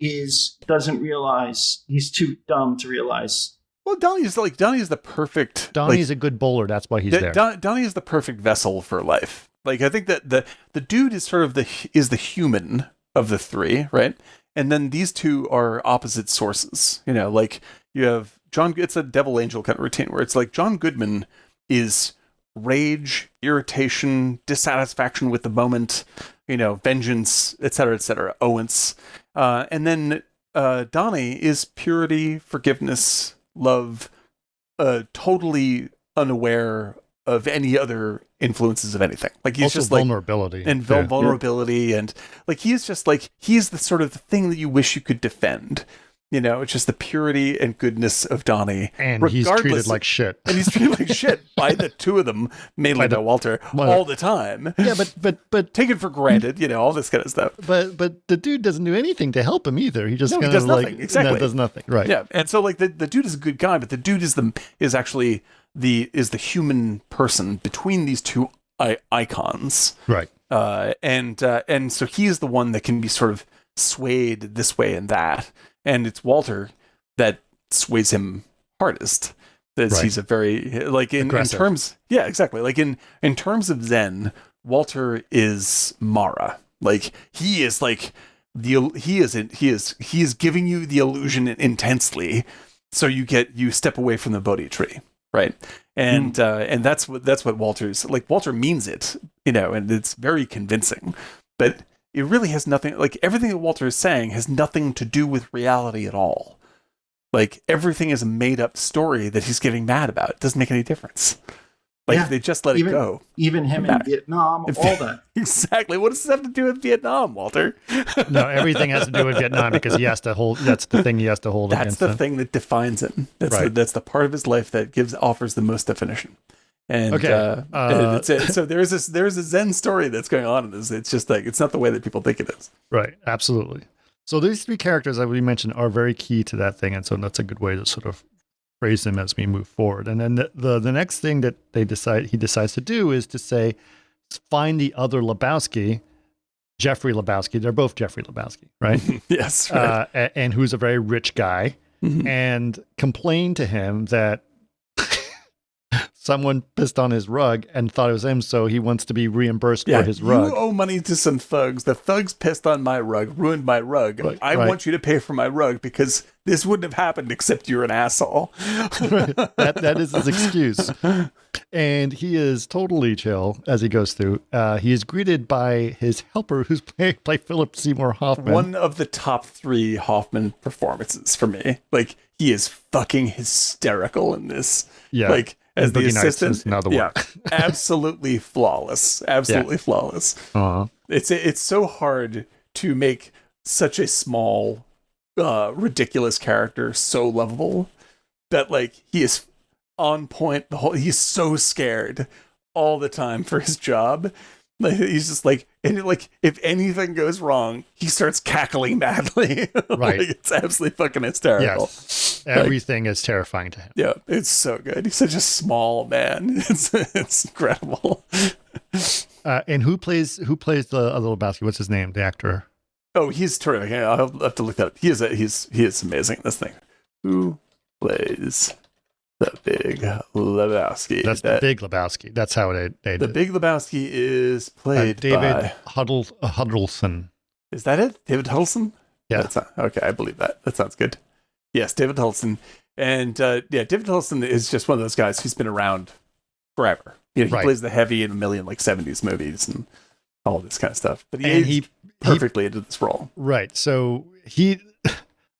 doesn't realize, he's too dumb to realize. Well, Donnie is the perfect. Donnie's a good bowler. That's why he's there. Donnie is the perfect vessel for life. Like, I think that the dude is sort of the human of the three, right? And then these two are opposite sources. You know, like you have John. It's a devil angel kind of routine where it's like John Goodman is rage, irritation, dissatisfaction with the moment, you know, vengeance, etc., owens. And then Donnie is purity, forgiveness, love, totally unaware of any other influences of anything. Like, he's also just vulnerability. And vulnerability. And like, he's just like, he's the sort of thing that you wish you could defend. You know, it's just the purity and goodness of Donnie. And he's treated like shit. And he's treated like shit by the two of them, mainly by Walter, all the time. Yeah, but taken for granted, you know, all this kind of stuff. But the dude doesn't do anything to help him either. He just kind does of nothing. Exactly. does nothing. Right. Yeah. And so like the dude is a good guy, but the dude is actually the human person between these two icons. Right. And so he's the one that can be sort of swayed this way and that. And it's Walter that sways him hardest. Right. He's a very, like, in terms, yeah, exactly. Like in terms of Zen, Walter is Mara. Like, he is like he is giving you the illusion intensely, so you step away from the Bodhi tree, right? And that's what Walter's like. Walter means it, you know, and it's very convincing, but it really has nothing, like, everything that Walter is saying has nothing to do with reality at all. Like, everything is a made-up story that he's getting mad about. It doesn't make any difference. Like, they just let it go. Even him in Vietnam, all that. Exactly. What does this have to do with Vietnam, Walter? No, everything has to do with Vietnam because he has to hold. That's the thing he has to hold. That's the thing that defines him. That's the part of his life that offers the most definition. And it's it. So there's a Zen story that's going on in this. It's just like, it's not the way that people think it is. Right. Absolutely. So these three characters that we mentioned are very key to that thing, and so that's a good way to sort of phrase them as we move forward. And then the next thing that he decides to do is to say, find the other Lebowski, Jeffrey Lebowski. They're both Jeffrey Lebowski, right? Yes. Right. And who's a very rich guy, and complain to him that someone pissed on his rug and thought it was him, so he wants to be reimbursed for his rug. You owe money to some thugs. The thugs pissed on my rug, ruined my rug. Right, I want you to pay for my rug because this wouldn't have happened except you're an asshole. That is his excuse. And he is totally chill as he goes through. He is greeted by his helper, who's played by Philip Seymour Hoffman. One of the top 3 Hoffman performances for me. Like, he is fucking hysterical in this. Yeah. Like, as the assistant, another one. absolutely flawless. Absolutely flawless. Uh-huh. It's so hard to make such a small, ridiculous character so lovable that, like, he is on point. He's so scared all the time for his job. Like, he's just like, and like, if anything goes wrong, he starts cackling madly. Right. Like, it's absolutely fucking hysterical. Yes. Everything is terrifying to him. Yeah, it's so good. He's such a small man. It's incredible. And who plays the other Lebowski? What's his name? The actor? Oh, he's terrific. I'll have to look that up. He is amazing. This thing. Who plays the Big Lebowski? That's the Big Lebowski. That's how they did. The Big Lebowski is played David by Huddleston. Is that it? David Huddleston? Yeah. Okay, I believe that. That sounds good. Yes, David Huddleston. And David Huddleston is just one of those guys who's been around forever. You know, he plays the heavy in a million like 70s movies and all this kind of stuff. But he aged perfectly into this role. Right. So he,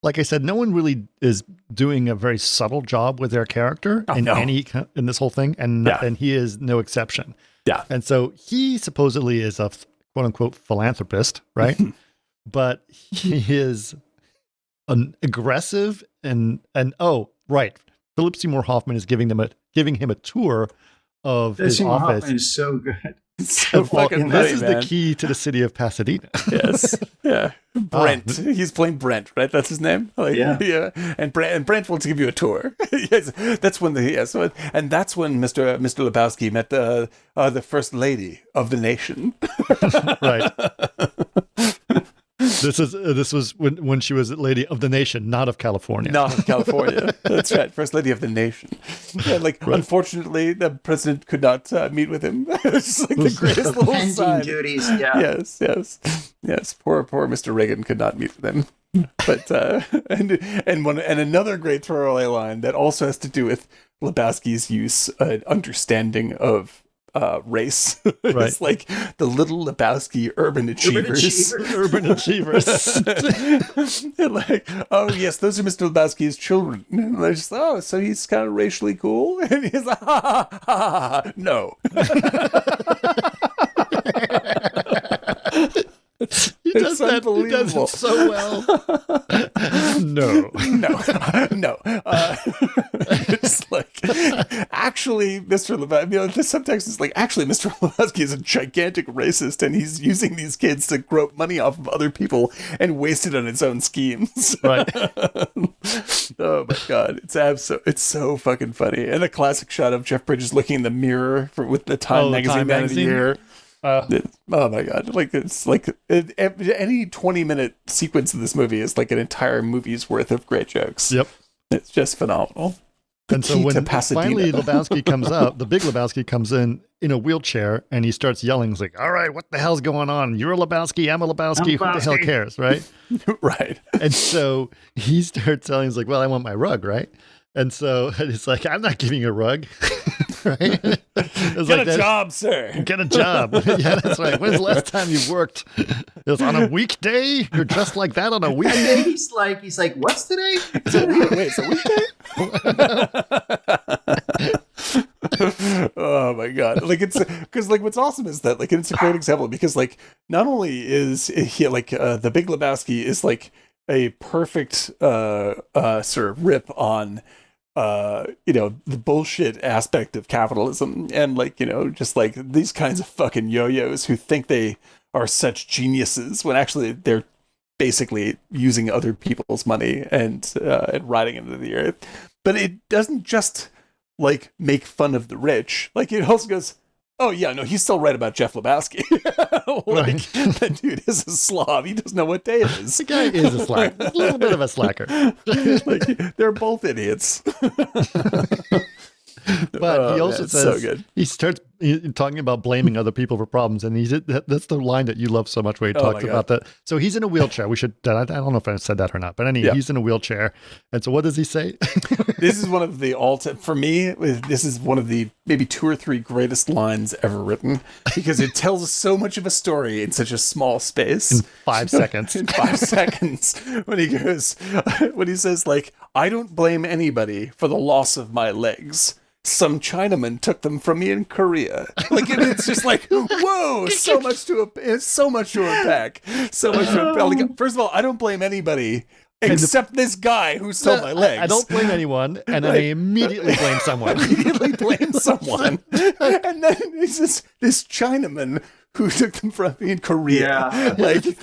like I said, no one really is doing a very subtle job with their character in this whole thing, and he is no exception. Yeah. And so he supposedly is a quote unquote philanthropist, right? But he is an aggressive and Philip Seymour Hoffman is giving him a tour of his office. Hoffman is so good. So fucking this funny, is man. the key to the city of Pasadena. Yes. Yeah. Brent. He's playing Brent, right? That's his name? Like, yeah. And Brent wants to give you a tour. Yes. That's when and that's when Mr. Lebowski met the first lady of the nation. Right. This was when she was lady of the nation, not of California. Not of California. That's right. First lady of the nation. Yeah, like, unfortunately, the president could not meet with him. It's just like the greatest little Pending sign. duties, yeah. Yes. Poor Mr. Reagan could not meet with him. But and another great throwaway line that also has to do with Lebowski's use understanding of race. Right. It's like the little Lebowski urban achievers. Urban achievers. They're like, oh yes, those are Mr. Lebowski's children. And they're just, oh, so he's kind of racially cool, and he's like, ha ha ha ha, no. He does it so well. No. It's like, actually, Mr. Lebowski, the subtext is like, actually, Mr. Lebowski is a gigantic racist, and he's using these kids to grope money off of other people and waste it on his own schemes. Right. Oh my God. It's so fucking funny. And a classic shot of Jeff Bridges looking in the mirror with the Time magazine Man of the Year. Oh my God. Like, it's like any 20-minute sequence of this movie is like an entire movie's worth of great jokes. Yep. It's just phenomenal. And so when finally Lebowski comes up, the big Lebowski comes in a wheelchair, and he starts yelling. He's like, all right, what the hell's going on? You're a Lebowski, I'm a Lebowski. Who the hell cares, right? Right. And so he starts telling, he's like, well, I want my rug, right? And so it's like, I'm not giving you a rug. Right? Get a job, sir. Get a job. Yeah, that's right. When's the last time you worked? It was on a weekday? You're dressed like that on a weekday? And then he's like, what's today? It's a weekday? Oh my God. Like, it's because like what's awesome is that like it's a great example, because like not only is he like the Big Lebowski is like a perfect sort of rip on the bullshit aspect of capitalism, and like, just like these kinds of fucking yo-yos who think they are such geniuses when actually they're basically using other people's money and riding into the earth. But it doesn't just like make fun of the rich. Like, it also goes, oh yeah, no, he's still right about Jeff Lebowski. Like, that dude is a slob. He doesn't know what day it is. The guy is a slacker. A little bit of a slacker. Like, they're both idiots. But he also says, so good. He starts talking about blaming other people for problems, and that's the line that you love so much, where he talks about that. So he's in a wheelchair. I don't know if I said that or not, but anyway, he's in a wheelchair. And so what does he say? This is one of the for me, this is one of the maybe 2 or 3 greatest lines ever written, because it tells so much of a story in such a small space. In 5 seconds. In 5 seconds. When he says, like, I don't blame anybody for the loss of my legs. Some Chinaman took them from me in Korea. Like, it's just like, whoa, so much to unpack. So much to unpack. Like, first of all, I don't blame anybody except this guy who stole my legs. I don't blame anyone, and then I immediately blame someone. And then it's this Chinaman who took them from me in Korea. Yeah. Like, like,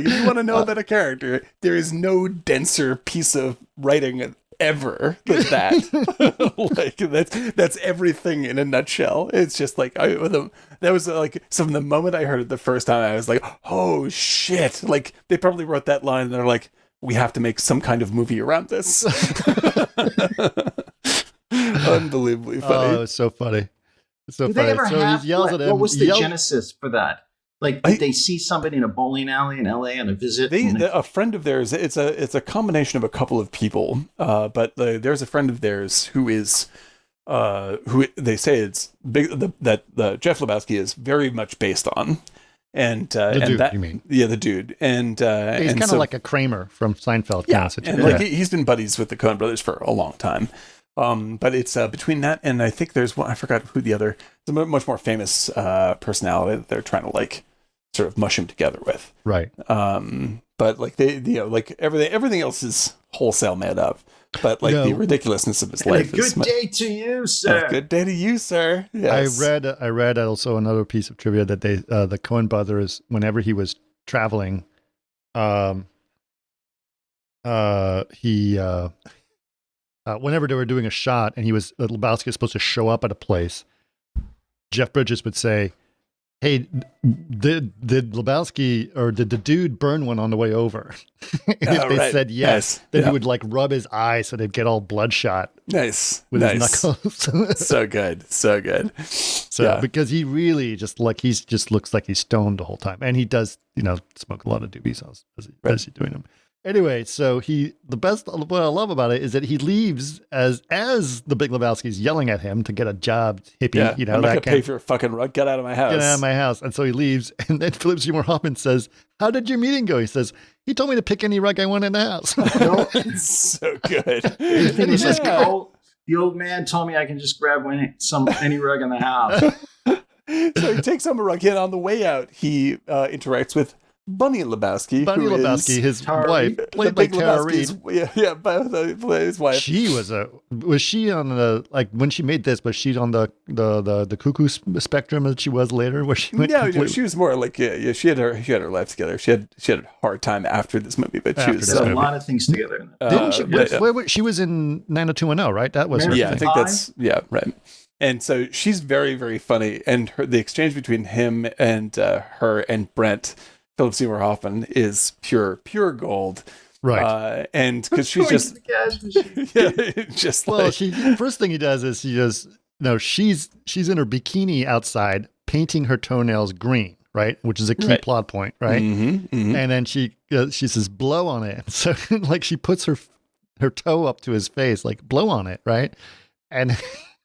if you want to know about a character, there is no denser piece of writing ever than that. Like, that's everything in a nutshell. It's just like, that was like, so from the moment I heard it the first time, I was like, oh shit. Like, they probably wrote that line and they're like, we have to make some kind of movie around this. Unbelievably funny. Oh, it's so funny. It's so Did funny. they ever have, he yells at him. what was the genesis for that? Like, did they see somebody in a bowling alley in LA on a visit? A friend of theirs, it's a combination of a couple of people, but there's a friend of theirs who is, who they say it's big, that Jeff Lebowski is very much based on. And the dude, that, you mean? Yeah, the dude. And he's kind of like a Kramer from Seinfeld. Yeah, kind of and like he's been buddies with the Coen Brothers for a long time. But it's between that and I think there's one, I forgot who the other, it's a much more famous personality that they're trying to like sort of mush him together with. Right. But like like everything else is wholesale made up. But like the ridiculousness of his life. Good day to you, sir. Good day to you, sir. Yes. I read also another piece of trivia that they the Coen Brothers, whenever he was traveling, whenever they were doing a shot and Lebowski was supposed to show up at a place, Jeff Bridges would say, hey, did Lebowski or did the dude burn one on the way over? And if they said yes, then he would like rub his eye so they'd get all bloodshot. Nice. With his knuckles. So good. So because he really just looks like he's stoned the whole time. And he does, smoke a lot of doobies as he's doing them. Anyway, so what I love about it is that he leaves as the Big Lebowski's yelling at him to get a job, hippie. Yeah, I'm not gonna pay for a fucking rug. Get out of my house. Get out of my house. And so he leaves, and then Philip Seymour Hoffman says, "How did your meeting go?" He says, "He told me to pick any rug I want in the house." It's so good. And he's just the old man told me I can just grab any rug in the house. So he takes him a rug. And on the way out, he interacts with Bunny Lebowski. Bunny Lebowski, his wife, played by Tara Reid. By his wife. She was she on the, like, when she made this, was she on the cuckoo spectrum that she was later? Where she went she was more like, she had her life together. She had a hard time after this movie, but she was a lot of things together. Didn't she? She was in 90210, right? That was her thing. I think that's, right. And so she's very, very funny. And the exchange between him and her and Brent, Philip Seymour Hoffman, is pure gold. Right. And because she's just, first thing he does is she's in her bikini outside painting her toenails green, right? Which is a key plot point, right? Mm-hmm. And then she says, blow on it. So like she puts her toe up to his face, like blow on it, right? And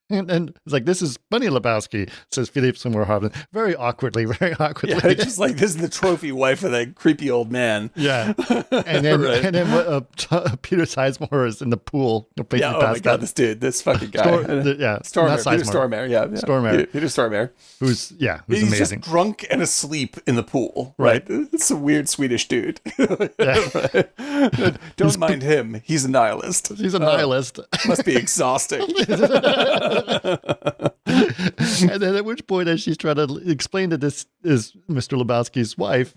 it's like, this is Bunny Lebowski, says Philip Seymour Hoffman, very awkwardly. Yeah, it's just like, this is the trophy wife of that creepy old man. Yeah. And then Peter Sizemore is in the pool. Oh my God, this fucking guy. Stormare. Peter Stormare, yeah. Stormare. Peter Stormare. Who's He's amazing. Just drunk and asleep in the pool, right? It's a weird Swedish dude. Don't mind him. He's a nihilist. He's a nihilist. Must be exhausting. And then at which point, as she's trying to explain that this is Mr. Lebowski's wife,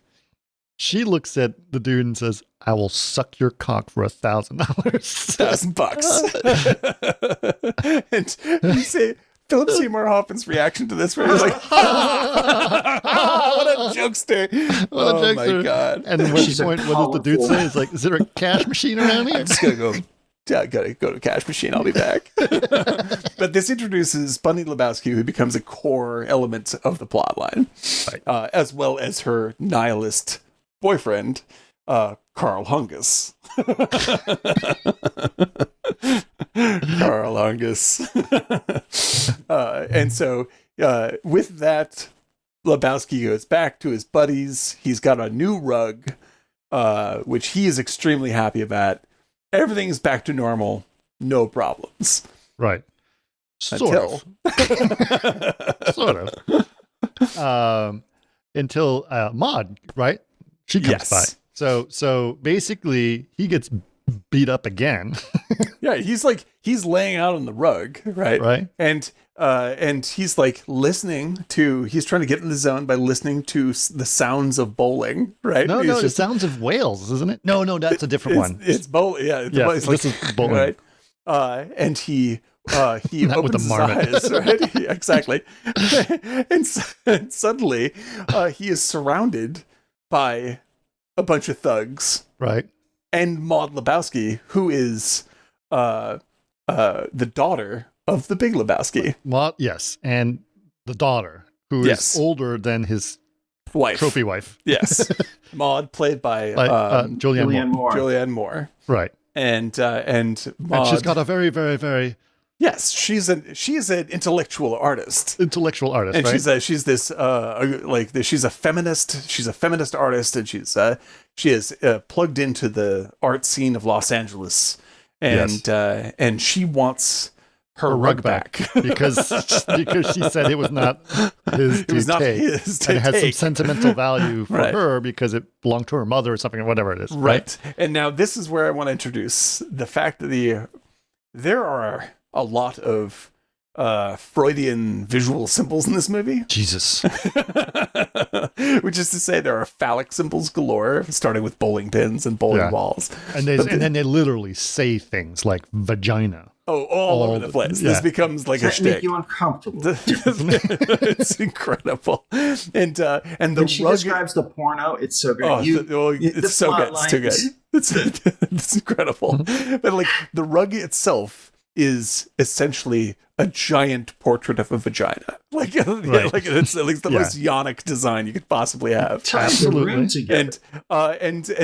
she looks at the dude and says, "I will suck your cock for $1,000." $1,000. And you say Philip Seymour Hoffman's reaction to this, where he's like, what a jokester. Oh my God. And at which point, what does the dude say? It's like, is there a cash machine around here? I'm just going to go. Yeah, gotta go to a cash machine. I'll be back. But this introduces Bunny Lebowski, who becomes a core element of the plot line, as well as her nihilist boyfriend, Carl Hungus. Carl Hungus. And so with that, Lebowski goes back to his buddies. He's got a new rug, which he is extremely happy about. Everything's back to normal, no problems. Right. Sort of. Until Maud, right? She comes by. So basically, he gets beat up again. Yeah, he's laying out on the rug, right? Right. And he's like he's trying to get in the zone by listening to the sounds of bowling, right? No, the sounds of whales, isn't it? No, that's a different one. It's bowling, yeah. This is bowling. Right? And he opens his eyes, right? Yeah, exactly. and suddenly, he is surrounded by a bunch of thugs. Right. And Maud Lebowski, who is the daughter of the Big Lebowski. Yes, and the daughter, who is older than his trophy wife. Yes. Maud, played by Julianne Moore. Right. And Maud, and she's got a very, very, very... Yes, she is an intellectual artist. And right? she's a feminist. She's a feminist artist, and she is plugged into the art scene of Los Angeles, and she wants her rug back because she said it was not his to take, and it has some sentimental value for her because it belonged to her mother or something, or whatever it is. Right. And now this is where I want to introduce the fact that there are a lot of Freudian visual symbols in this movie. Jesus. Which is to say, there are phallic symbols galore, starting with bowling pins and bowling balls. And then they literally say things like vagina. all over the place. Yeah. This becomes like a Does that make shtick. you uncomfortable? It's incredible, and the When she rug. describes the porno, it's so great. It's so good. It's too good. It's incredible. But like the rug itself is essentially a giant portrait of a vagina. Like, like it's at least the most yonic design you could possibly have. Absolutely. And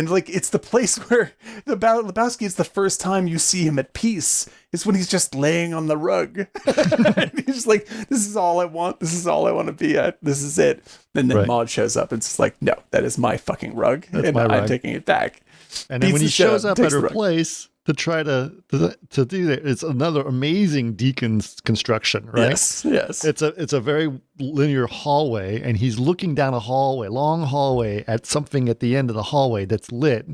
like it's the place where the Lebowski is the first time you see him at peace is when he's just laying on the rug. And he's like, this is all I want. This is all I want to be at. This is it. And then Maude shows up and it's like, no, that is my fucking rug. That's and my I'm rug. taking it back. And then when he Beats the shit shows out, up at takes her the rug. place to try to do that, it's another amazing deconstruction, right? Yes. It's a very linear hallway, and he's looking down a hallway, long hallway, at something at the end of the hallway that's lit.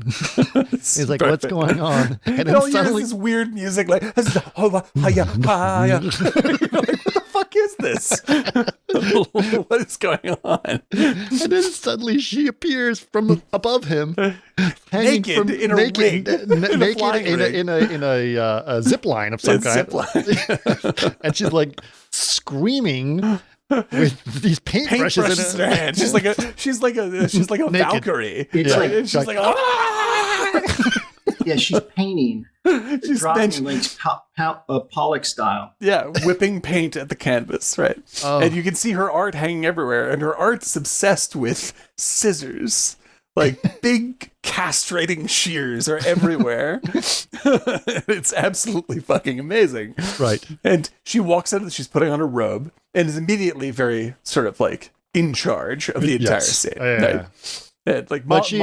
He's like, "What's going on?" And then suddenly this weird music, like, you're like, what the fuck is this? What is going on? And then suddenly she appears from above him, hanging Naked from in a ring, in a zip line of some kind. And she's like screaming with these paintbrushes in her hand. She's like a Valkyrie. It's like, and she's like, yeah, she's painting. She's dropping links, Pollock style. Yeah, whipping paint at the canvas, right? Oh. And you can see her art hanging everywhere, and her art's obsessed with scissors. Like big castrating shears are everywhere. It's absolutely fucking amazing. Right. And she walks out, she's putting on her robe, and is immediately very sort of like in charge of the entire scene. Yeah. Right? And like, But she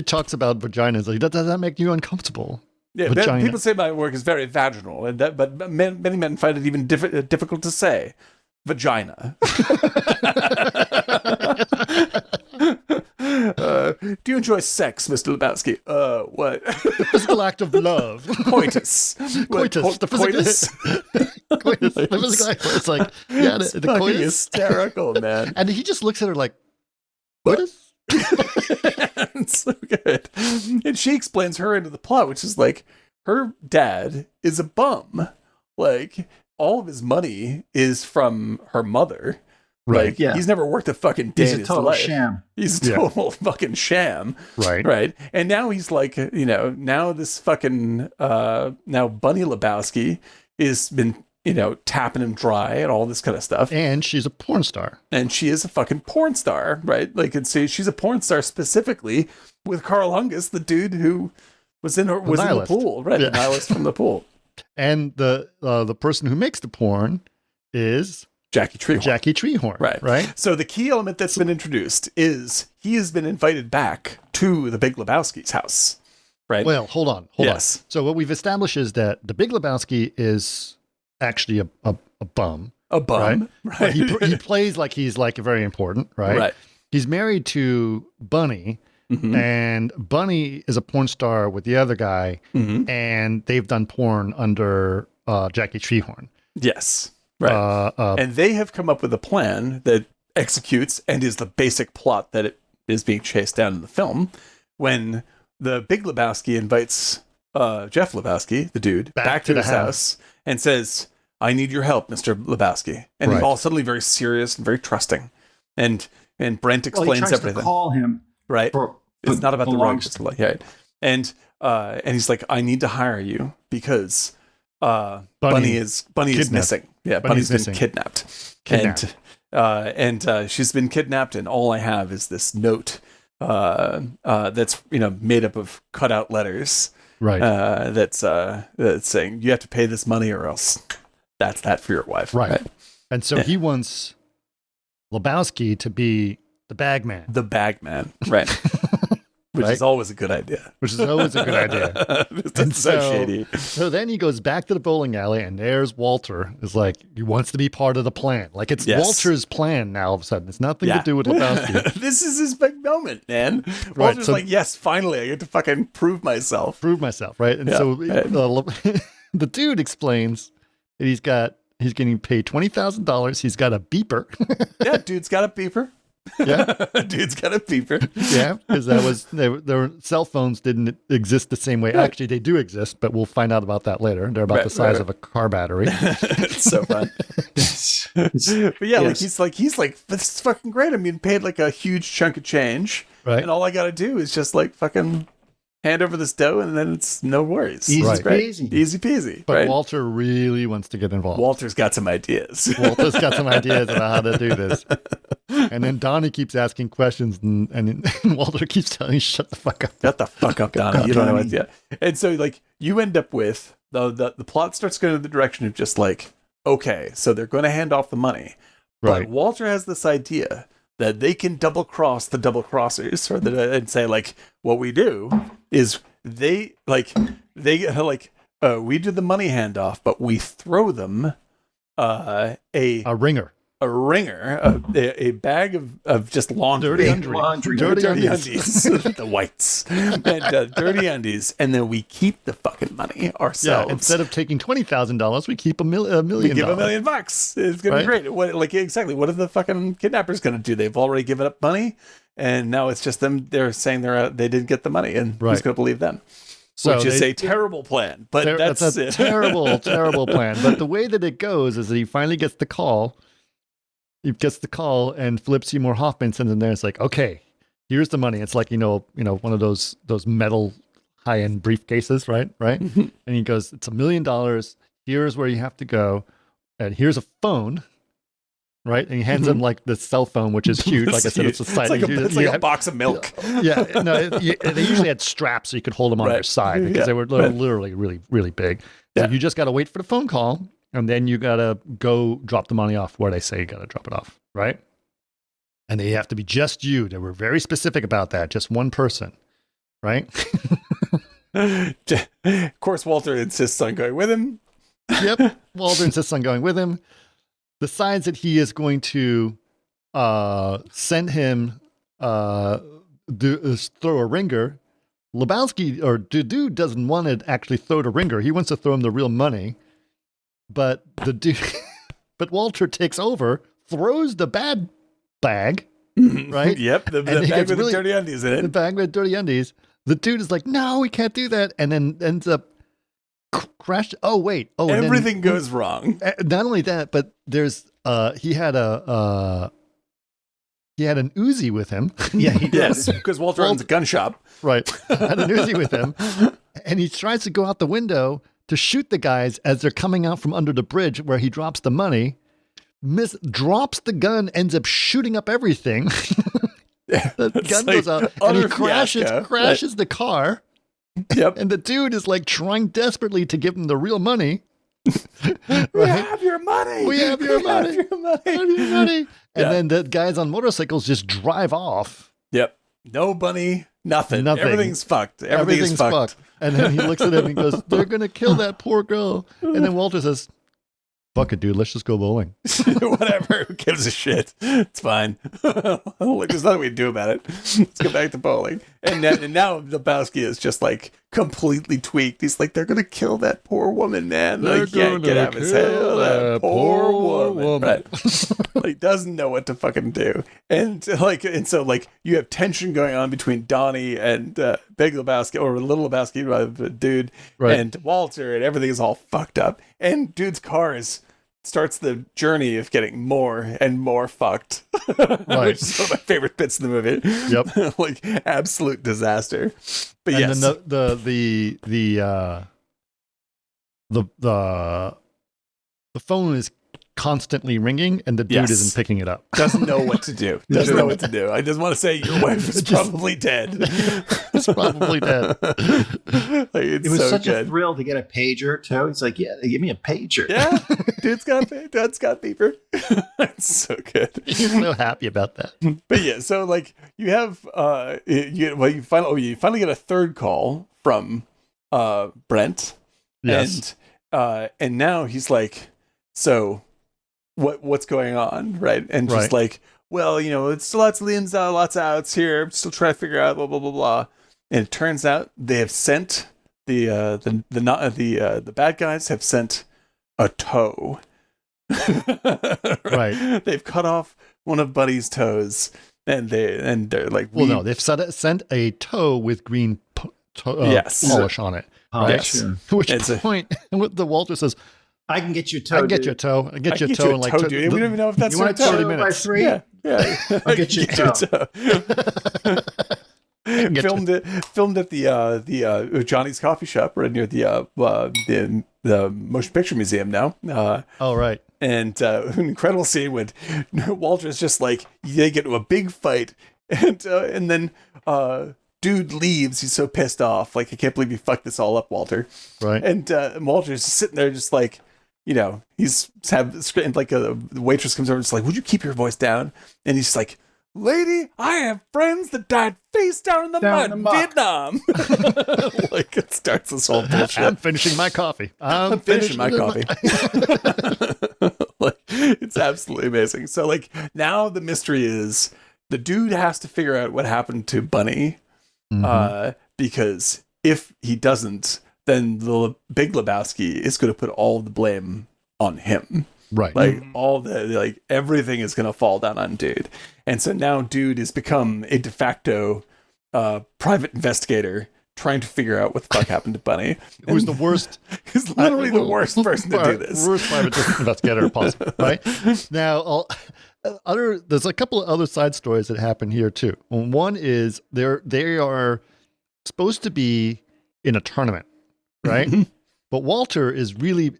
talks about vaginas. Like, does that make you uncomfortable? Yeah, people say my work is very vaginal, and but many men find it even difficult to say. Vagina. Do you enjoy sex, Mr. Lebowski? What? The physical act of love. Coitus. Coitus. The physical coitus. The physical act. It's like, yeah, it's the fucking coitus. hysterical, man. And he just looks at her like, coitus? It's so good. And she explains her into the plot, which is like, her dad is a bum. Like, all of his money is from her mother. Right. Like, he's never worked a fucking day in his life. He's a total sham. He's a total fucking sham. Right. Right. And now he's like, now this fucking, now Bunny Lebowski has been, tapping him dry and all this kind of stuff. And she's a porn star. And she is a fucking porn star, right? Like, and so she's a porn star specifically with Carl Hungus, the dude who was in the pool, right? Yeah. The nihilist from the pool. And the person who makes the porn is Jackie Treehorn. Right. So the key element that's been introduced is he has been invited back to the Big Lebowski's house, right? Well, hold on. So what we've established is that the Big Lebowski is actually a bum. A bum, right? He plays like he's like very important, right? Right. He's married to Bunny, and Bunny is a porn star with the other guy, and they've done porn under Jackie Treehorn. Yes. Right. And they have come up with a plan that executes and is the basic plot that it is being chased down in the film when the Big Lebowski invites Jeff Lebowski, the dude, back to his house and says, "I need your help, Mr. Lebowski." And he's all suddenly very serious and very trusting. And Brent explains he tries everything. To call him. Right. It's not about the wrong. And he's like, "I need to hire you because Bunny is missing. Yeah, Bunny's been kidnapped. And she's been kidnapped, and all I have is this note that's made up of cutout letters. Right. That's saying you have to pay this money or else that's that for your wife. Right. And so he wants Lebowski to be the bag man. The bag man. Right. Which is always a good idea. And so shady. So then he goes back to the bowling alley, and there's Walter. Is like, he wants to be part of the plan. Like, it's Walter's plan now all of a sudden. It's nothing to do with Lebowski. This is his big moment, man. Walter's like, yes, finally, I get to fucking prove myself. Right? And so the dude explains that he's getting paid $20,000. He's got a beeper. Yeah, dude's got a beeper. Yeah. Dude's got a beeper. Yeah, because their cell phones didn't exist the same way. Actually, they do exist, but we'll find out about that later. They're about the size of a car battery. It's so fun. But yeah, Yes. he's like, this is fucking great. I'm getting paid like a huge chunk of change, Right. and all I got to do is just like fucking hand over this dough, and then it's no worries. Easy It's great. peasy. Easy peasy. But right? Walter really wants to get involved. Walter's got some ideas. Walter's got some ideas about how to do this. And then Donnie keeps asking questions, and Walter keeps telling him, shut the fuck up. Shut the fuck up, Donnie. You don't know what. Yeah. And so like you end up with the plot starts going in the direction of just like, okay, so they're going to hand off the money, Right. but Walter has this idea that they can double cross the double crossers, and say like, what we do is we do the money handoff, but we throw them a ringer. a bag of just laundry. Dirty undies. Laundry. Dirty Dirty undies. undies, the whites, and dirty undies, and then we keep the fucking money ourselves. Yeah, instead of taking $20,000, we keep $1 million. we give $1 million. It's gonna be Right. great. What are the fucking kidnappers gonna do? They've already given up money, and now it's just them. They're saying they didn't get the money, and who's Right. gonna believe them? So Which is a terrible plan, but that's a terrible, terrible plan. But the way that it goes is that he finally gets the call. He gets the call, and Philip Seymour Hoffman sends him there. It's like, okay, here's the money. It's like one of those metal high-end briefcases, right? Mhm. And he goes, it's $1 million. Here's where you have to go, and here's a phone, right? And he hands him like the cell phone, which is huge. Like I said, it's a It's like yeah. a box of milk. Yeah, no, they usually had straps so you could hold them on Right. their side because Yeah. they were literally really, really big. So Yeah. you just got to wait for the phone call, and then you got to go drop the money off where they say you got to drop it off, right? And they have to be just you. They were very specific about that, just one person, right? Of course, Walter insists on going with him. Yep. Walter insists on going with him. Decides that he is going to send him throw a ringer. Lebowski or dude doesn't want to actually throw the ringer. He wants to throw him the real money. But but Walter takes over, throws the bad bag, right? Yep, the And bag he gets with really- the dirty undies in The it. bag with dirty undies. The dude is like, no, we can't do that, and then ends up crash. Oh wait, and then- Everything goes wrong. Not only that, but there's he had an Uzi with him. Yeah, he Yes, does. because Walter owns a gun shop. Right. Had an Uzi with him. And he tries to go out the window to shoot the guys as they're coming out from under the bridge where he drops the money. Drops the gun, ends up shooting up everything. The It's gun like goes out and he utter fiasco. crashes the car. Yep. And the dude is like trying desperately to give him the real money. We have your money. We have your money. Have your money. Have your money. And Yeah. then the guys on motorcycles just drive off. Yep. No money. Nothing. Nothing. Everything's fucked. Everything's fucked. And then he looks at him and goes, they're going to kill that poor girl. And then Walter says, fuck it, dude. Let's just go bowling. Whatever. Who gives a shit? It's fine. Look, there's nothing we can do about it. Let's go back to bowling. And now Lebowski is just like completely tweaked. He's like, they're gonna kill that poor woman, man. They're Like, yeah, get gonna out of his head. kill That poor poor woman. woman. Right. Like, doesn't know what to fucking do. And so you have tension going on between Donnie and Big Lebowski or Little Lebowski, dude, Right. and Walter, and everything is all fucked up. And dude's car starts the journey of getting more and more fucked, Right. which is one of my favorite bits in the movie. Yep. Like absolute disaster. But And yes, then the phone is constantly ringing and the dude Yes. isn't picking it up. doesn't know what to do. Doesn't know what to do. I just want to say your wife is Just- probably dead. It's probably dead. Like, it's It was so such a good. thrill to get a pager too. He's like, "Yeah, give me a pager." Yeah, Dad's got beeper. It's so good. He's so happy about that. But yeah, so like you have you finally get a third call from Brent. Yes. And now he's like, so what's going on, right? And just Right. like, well, it's lots of ins, lots of outs here. I'm still trying to figure out blah blah blah blah. And it turns out they have sent the bad guys have sent a toe. Right. They've cut off one of Buddy's toes, and they're like, well, no, they've sent a toe with green polish on it. Yes. Which point, the Walter says, I can get your toe. I can get your toe. I get your toe. And like, dude. We don't even know if that's you want a toe by free? Yeah. I'll get your toe. Filmed at the Johnny's coffee shop right near the Motion Picture Museum now. Oh, right. And an incredible scene when Walter's just like, they get into a big fight, and then dude leaves. He's so pissed off. Like, I can't believe you fucked this all up, Walter. Right. And Walter's sitting there just like, he's like the waitress comes over and is like, would you keep your voice down? And he's like, lady, I have friends that died face down in the mud in Vietnam. Like, it starts this whole bullshit. I'm finishing my coffee. I'm finishing my coffee. Like, it's absolutely amazing. So, like, now the mystery is the dude has to figure out what happened to Bunny. Because if he doesn't, then the Big Lebowski is going to put all the blame on him. Right. Like, everything is going to fall down on dude. And so now dude has become a de facto private investigator trying to figure out what the fuck happened to Bunny. Who's the worst? He's literally the worst person to do this. Worst private investigator possible, right? Now, there's a couple of other side stories that happen here too. One is they are supposed to be in a tournament, right? But Walter is really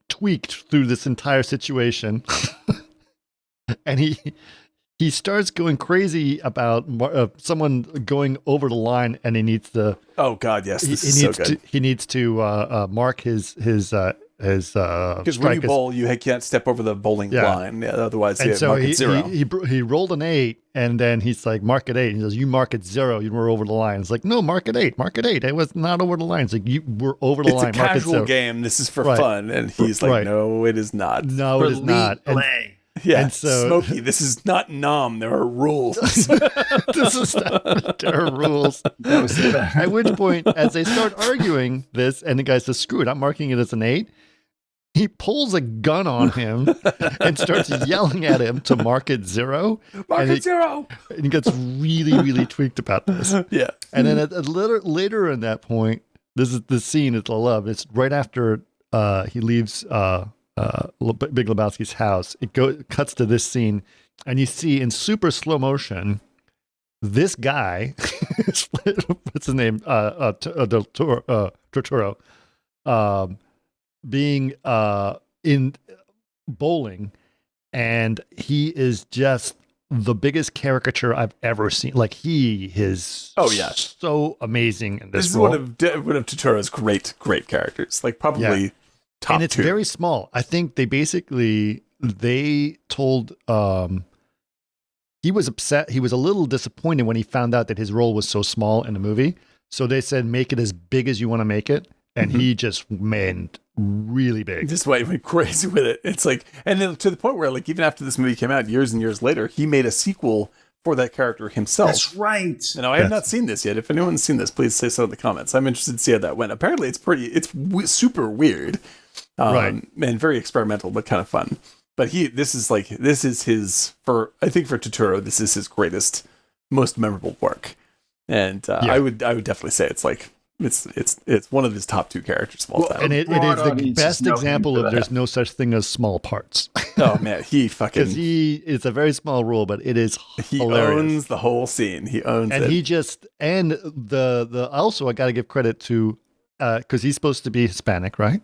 tweaked through this entire situation, and he starts going crazy about someone going over the line, and he needs to. Oh God, yes, this is so good. He needs to mark his because when you bowl, you can't step over the bowling line. Yeah, otherwise, and so mark it 0. He rolled an 8, and then he's like, mark it 8. And he says, you mark it 0. You were over the line. It's like, no, mark it 8. Mark it 8. It was not over the line. It's like, you were over the line. It's a casual game. This is for fun. And he's like, no, it is not. No, it is not. Yeah, and so, Smokey, this is not Nom. There are rules. There are rules. At which point, as they start arguing this, and the guy says, screw it, I'm marking it as an 8. He pulls a gun on him and starts yelling at him to mark it 0. Mark it 0. And he gets really, really tweaked about this. Yeah. And then later in that point, this is the scene that I love. It's right after he leaves Big Lebowski's house. It cuts to this scene, and you see in super slow motion this guy, what's his name, Torturo, being in bowling, and he is just the biggest caricature I've ever seen. Like, he is so amazing in this role. This is one of Torturo's great characters. Like, probably top 2. And it's very small. I think they told he was upset. He was a little disappointed when he found out that his role was so small in the movie. So they said, make it as big as you want to make it. And he just went really big. Just went crazy with it. It's like, and then to the point where, like, even after this movie came out years and years later, he made a sequel for that character himself. That's right. I have not seen this yet. If anyone's seen this, please say so in the comments. I'm interested to see how that went. Apparently, it's super weird, right, and very experimental, but kind of fun. But this is his, I think for Turturro, this is his greatest, most memorable work. And I would definitely say it's like, it's one of his top 2 characters of all time. And it is the best example of there's no such thing as small parts. Oh man, because it's a very small role, but it is he hilarious. Owns the whole scene. He owns it. And he just, and the also I got to give credit to, because he's supposed to be Hispanic, right?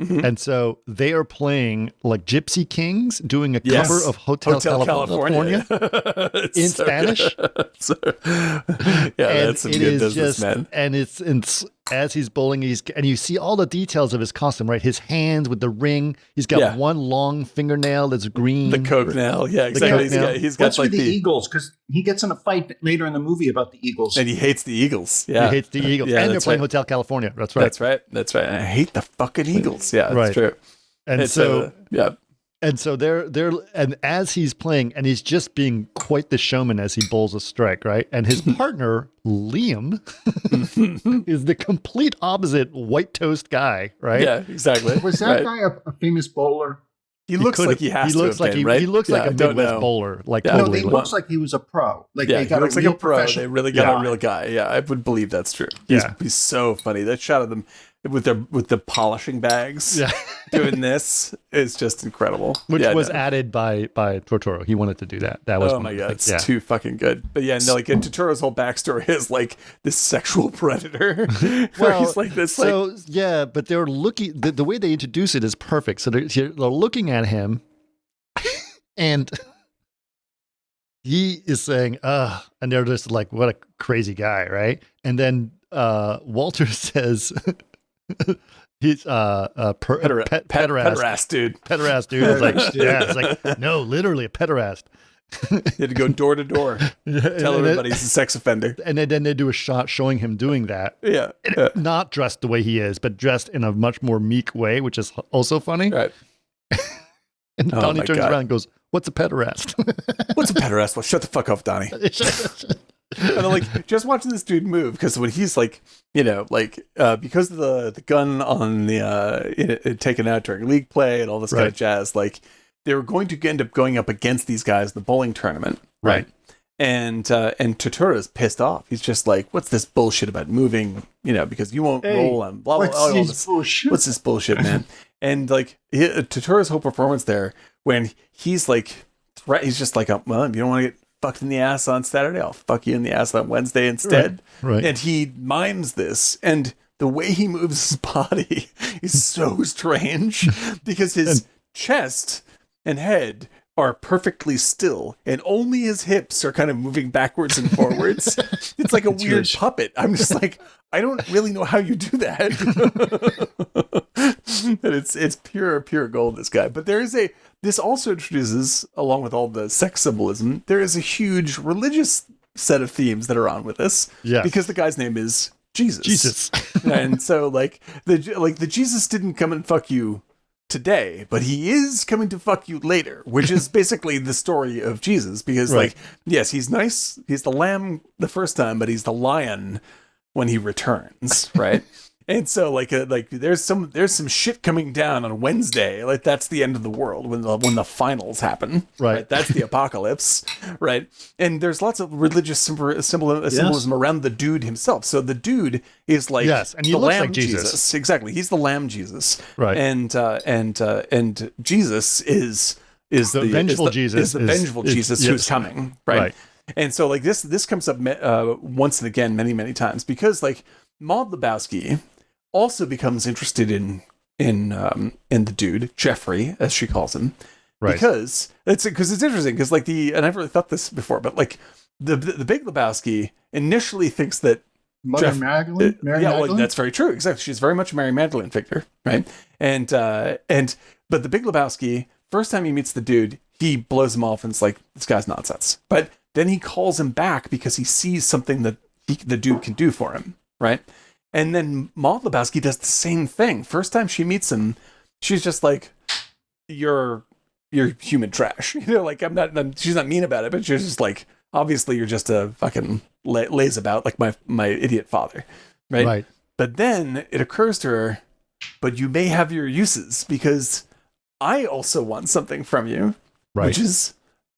Mm-hmm. And so they are playing like Gypsy Kings, doing a cover of Hotel California in so Spanish. That's some good business, man. And it's as he's bowling, and you see all the details of his costume, right? His hands with the ring. He's got one long fingernail that's green. The coke nail, yeah, exactly. He's got what's like with the Eagles, because he gets in a fight later in the movie about the Eagles, and he hates the Eagles. Yeah, he hates the Eagles, and they're playing Hotel California. That's right. That's right. I hate the fucking Eagles. Yeah, that's true. And so And so they're and as he's playing, and he's just being quite the showman as he bowls a strike, right? And his partner, Liam, is the complete opposite white toast guy, right? Yeah, exactly. Was that guy a famous bowler? He looks like he has to have been, right? He looks like a Midwest bowler. Like totally. He looks like he was a pro. Like yeah, they got he looks like a pro. They really got guy. a real guy. Yeah, I would believe that's true. Yeah. He's so funny. That shot of them with the polishing bags doing this is just incredible. Which was added by Tortoro. He wanted to do that. That was my god, it's too fucking good. But yeah, no, like Totoro's whole backstory is like this sexual predator. Where he's like this. So yeah, but they're looking. The way they introduce it is perfect. So they're looking at him, and he is saying, and they're just like, what a crazy guy, right? And then Walter says. He's pederast dude. Pederast dude. It's like, it's like, no, literally a pederast. You had to go door to door, tell everybody he's a sex offender. And then they do a shot showing him doing that. Yeah. Not dressed the way he is, but dressed in a much more meek way, which is also funny. Right. And Donnie turns around and goes, "What's a pederast?" What's a pederast? Well, shut the fuck up, Donnie. And I'm like, just watching this dude move, because when he's like, because of the gun on the taken out during league play and all this kind of jazz, like they were going to end up going up against these guys in the bowling tournament, right? And Totoro's pissed off. He's just like, "What's this bullshit about moving? Because you won't roll on blah blah blah. What's this bullshit, man?" And like Totoro's whole performance there, when he's like, he's just like, "Well, if you don't want to get fucked in the ass on Saturday, I'll fuck you in the ass on Wednesday instead." Right. And he mimes this, and the way he moves his body is so strange because his chest and head are perfectly still, and only his hips are kind of moving backwards and forwards. It's like a weird puppet. I'm just like, I don't really know how you do that. And it's pure gold, this guy. But this also introduces, along with all the sex symbolism, there is a huge religious set of themes that are on with this. Yeah. Because the guy's name is Jesus. And so the Jesus didn't come and fuck you today, but he is coming to fuck you later, which is basically the story of Jesus. Because yes, he's nice. He's the lamb the first time, but he's the lion when he returns, right? And so there's some shit coming down on Wednesday. Like that's the end of the world when the finals happen. Right. That's the apocalypse. Right. And there's lots of religious symbolism around the dude himself. So the dude is like, and he the looks lamb like Jesus. Exactly. He's the lamb Jesus. Right. And Jesus is the vengeful Jesus who's coming. Right. And so this comes up once and again many times, because like Maud Lebowski also becomes interested in the dude Jeffrey, as she calls him, because it's interesting, because and I've really thought this before, but like the Big Lebowski initially thinks that Mary Magdalene. Well, that's very true. Exactly, she's very much a Mary Magdalene figure, right? But the Big Lebowski, first time he meets the dude, he blows him off and it's like, this guy's nonsense. But then he calls him back because he sees something that the dude can do for him, right? And then Maud Lebowski does the same thing. First time she meets him, she's just like, "You're human trash." She's not mean about it, but she's just like, obviously you're just a fucking lays about like my idiot father, right? But then it occurs to her, but you may have your uses, because I also want something from you, which is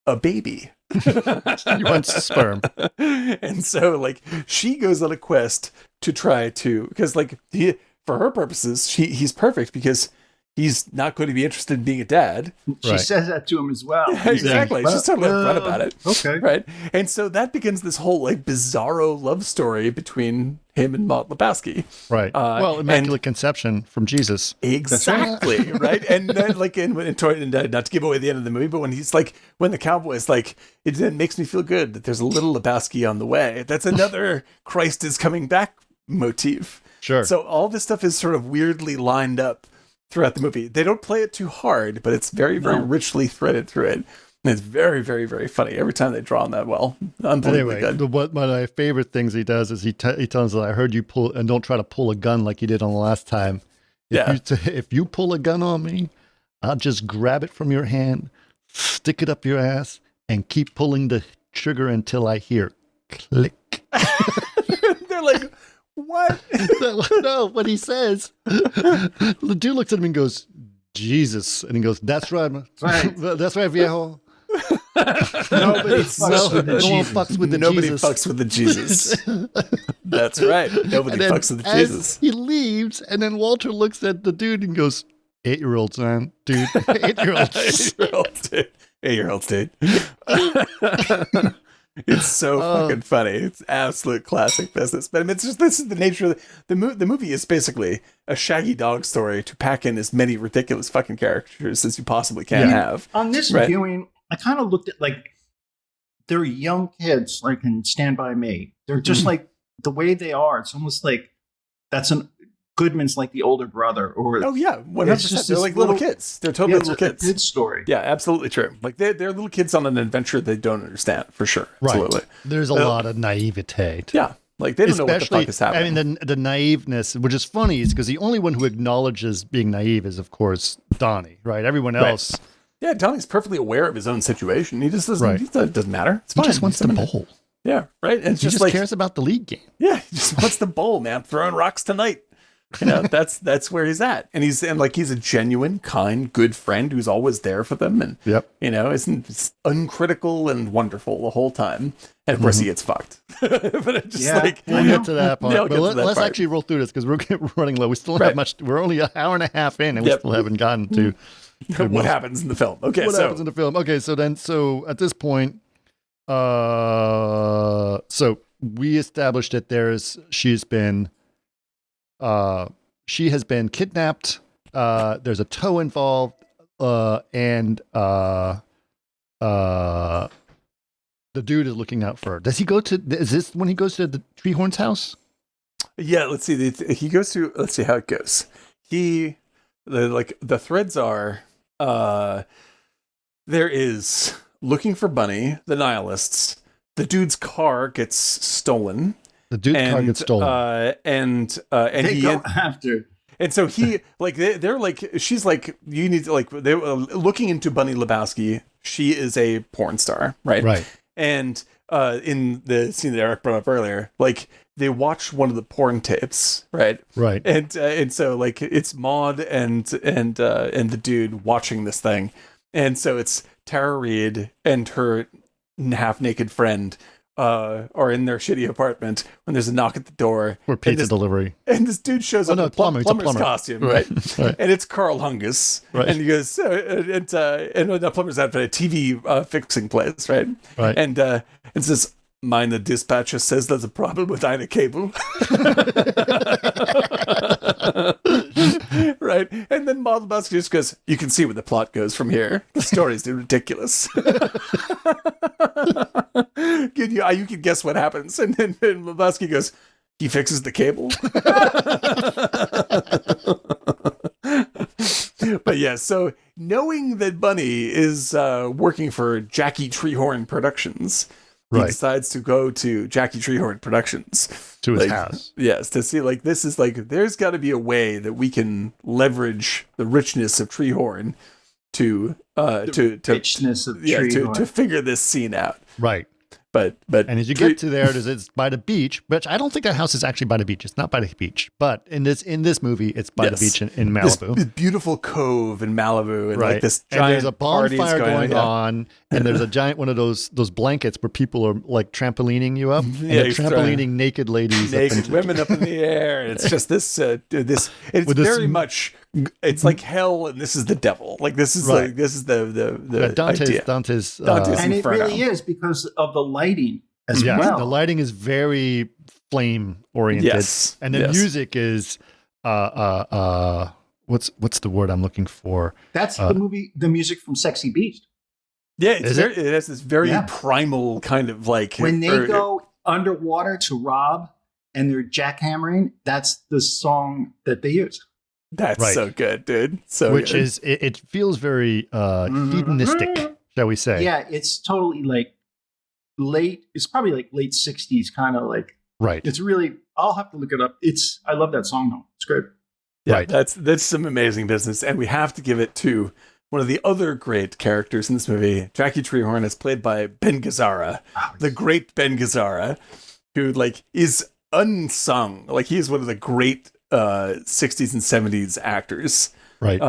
a baby. He wants sperm. And so she goes on a quest to try to, because for her purposes, he's perfect because he's not going to be interested in being a dad. She says that to him as well. Exactly. She's totally upfront about it. Okay. Right. And so that begins this whole bizarro love story between him and Maud Lebowski. Right. Immaculate Conception from Jesus. Exactly. Right. And then not to give away the end of the movie, but when when the cowboy's like, it then makes me feel good that there's a little Lebowski on the way. That's another Christ is coming back motif. Sure. So all this stuff is sort of weirdly lined up throughout the movie. They don't play it too hard, but it's very, very richly threaded through it. And it's very, very, very funny every time they draw on that well. Unbelievably good. One of my favorite things he does is he tells us, "I heard you pull, and don't try to pull a gun like you did on the last time. If you pull a gun on me, I'll just grab it from your hand, stick it up your ass, and keep pulling the trigger until I hear click." They're like, "What?" No, what he says. The dude looks at him and goes, Jesus. And he goes, that's right. Right. That's right, viejo. Nobody fucks with the No one Jesus. fucks with the Nobody Jesus. fucks with the Jesus. That's right. Nobody And then fucks with the as Jesus. he leaves, and then Walter looks at the dude and goes, 8-year-old son, dude. 8-year-old. 8-year-old dude. 8-year-old dude. It's so fucking funny. It's absolute classic business. But I mean, it's just, this is the nature of the movie is basically a Shaggy Dog story to pack in as many ridiculous fucking characters as you possibly can have. On this viewing, I kind of looked at like they're young kids, like in Stand By Me. They're just like the way they are. It's almost like Goodman's like the older brother, or Oh yeah, 100%. They're like little kids. They're totally little kids. A good story. Yeah, absolutely true. Like they're little kids on an adventure they don't understand for sure. Right. Absolutely. There's a lot of naivete. Yeah, like they don't know what the fuck is happening. I mean, the naiveness, which is funny, is because the only one who acknowledges being naive is, of course, Donnie. Right? Everyone else. Right. Yeah, Donnie's perfectly aware of his own situation. He just doesn't. Right. It doesn't matter. It's He fine. just wants the bowl. Yeah, right. And it's He just just like cares about the league game. yeah, he just wants the bowl, man. Throwing rocks tonight. You know, that's where he's at, and he's a genuine, kind, good friend who's always there for them, and you know, isn't uncritical and wonderful the whole time. And of course, he gets fucked. But it's just like we'll get to that part. Yeah, but let's actually roll through this because we're running low. We still have much. We're only an hour and a half in, and we still haven't gotten to what happens in the film. Okay, what happens in the film? Okay, so at this point, so we established that she has been kidnapped. There's a tow involved, and the dude is looking out for her. Does he go to? Is this when he goes to the Treehorn's house? Yeah, let's see. He goes to. Let's see how it goes. The threads are. There is looking for Bunny, the nihilists. The dude's car gets stolen. The dude's car gets stolen. And they go after. And so he they're like, she's like, you need to like, they're looking into Bunny Lebowski. She is a porn star, right? Right. And in the scene that Eric brought up earlier, like they watch one of the porn tapes, right? Right. And so like it's Maud and the dude watching this thing, and so it's Tara Reid and her half naked friend are in their shitty apartment when there's a knock at the door for pizza delivery, and this dude shows up in a plumber's costume, right? Right. And it's Carl Hungus, right? And he goes, and the plumber's outfit, a TV fixing place, right? Right. And says, "Mind the dispatcher says there's a problem with Ina Cable." Right. And then Maud Lebowski just goes, "You can see where the plot goes from here. The story's ridiculous." You can guess what happens. And then Lebowski goes, "He fixes the cable." But yeah, so knowing that Bunny is working for Jackie Treehorn Productions, he decides to go to Jackie Treehorn Productions. To his house. Yes, to see, like, this is like, there's got to be a way that we can leverage the richness of Treehorn to figure this scene out. Right. But and as you get to there, it's by the beach, which I don't think that house is actually by the beach. It's not by the beach, but in this movie, it's by the beach in Malibu. This beautiful cove in Malibu, and like this giant, and there's a bonfire going on, on, and there's a giant one of those blankets where people are like trampolining you up, and they're trampolining naked ladies, naked women up in the air, and it's just this. It's very much. It's like hell, and this is the devil. Like this is like this is the Dante's and it really is because of the lighting as well. The lighting is very flame oriented, and the music is what's the word I'm looking for? That's the music from Sexy Beast. Yeah, it has this very primal kind of like when they go underwater to rob and they're jackhammering. That's the song that they use. That's so good, dude. Which is it feels very hedonistic, shall we say? Yeah, it's totally like it's probably like late 60s, kind of like. Right. It's really. I'll have to look it up. I love that song though. It's great. Yeah, right. That's some amazing business, and we have to give it to one of the other great characters in this movie. Jackie Treehorn is played by Ben Gazzara, the great Ben Gazzara, who like is unsung. Like he is one of the great 60s and 70s actors. Right.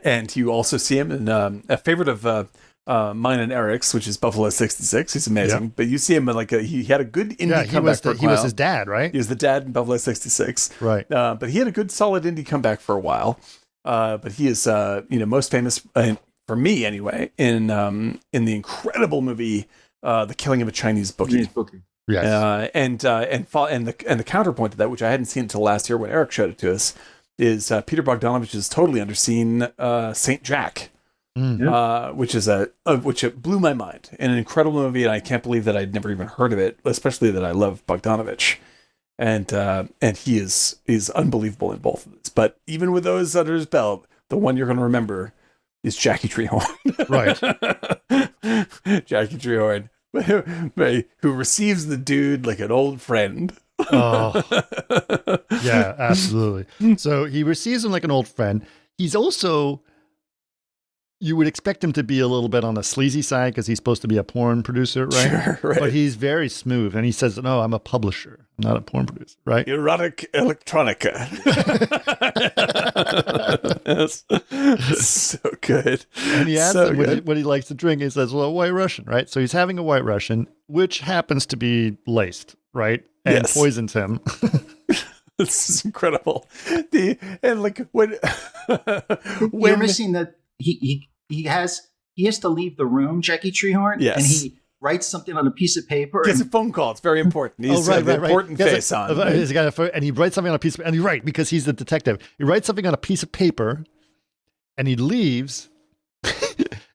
And you also see him in a favorite of mine and Eric's, which is Buffalo 66. He's amazing. Yep. But you see him in he had a good indie comeback for a he while. was his dad, right? He was the dad in Buffalo 66. Right. But he had a good solid indie comeback for a while. But he is most famous for me anyway in the incredible movie The Killing of a Chinese Bookie. Yes. And the counterpoint to that, which I hadn't seen until last year when Eric showed it to us, is Peter Bogdanovich's totally underseen Saint Jack. Which it blew my mind. And an incredible movie, and I can't believe that I'd never even heard of it, especially that I love Bogdanovich. And he is unbelievable in both of these. But even with those under his belt, the one you're going to remember is Jackie Treehorn. Right. Jackie Treehorn, who receives the dude like an old friend. Oh, yeah, absolutely. So he receives him like an old friend. He's also, you would expect him to be a little bit on the sleazy side because he's supposed to be a porn producer, right? Sure, right. But he's very smooth, and he says, "No, I'm a publisher, I'm not a porn producer." Right? Erotic electronica. Yes. So good. And he asks So him what he likes to drink. He says, "Well, a White Russian," right? So he's having a White Russian, which happens to be laced, right? And Yes. poisons him. This is incredible. When You're missing that he has to leave the room, Jackie Treehorn, Yes. and he writes something on a piece of paper. gets a And phone call. It's very important. He's the important face on. He's got and he writes something on a piece of, and you're right, because he's the detective. He writes something on a piece of paper, and he leaves.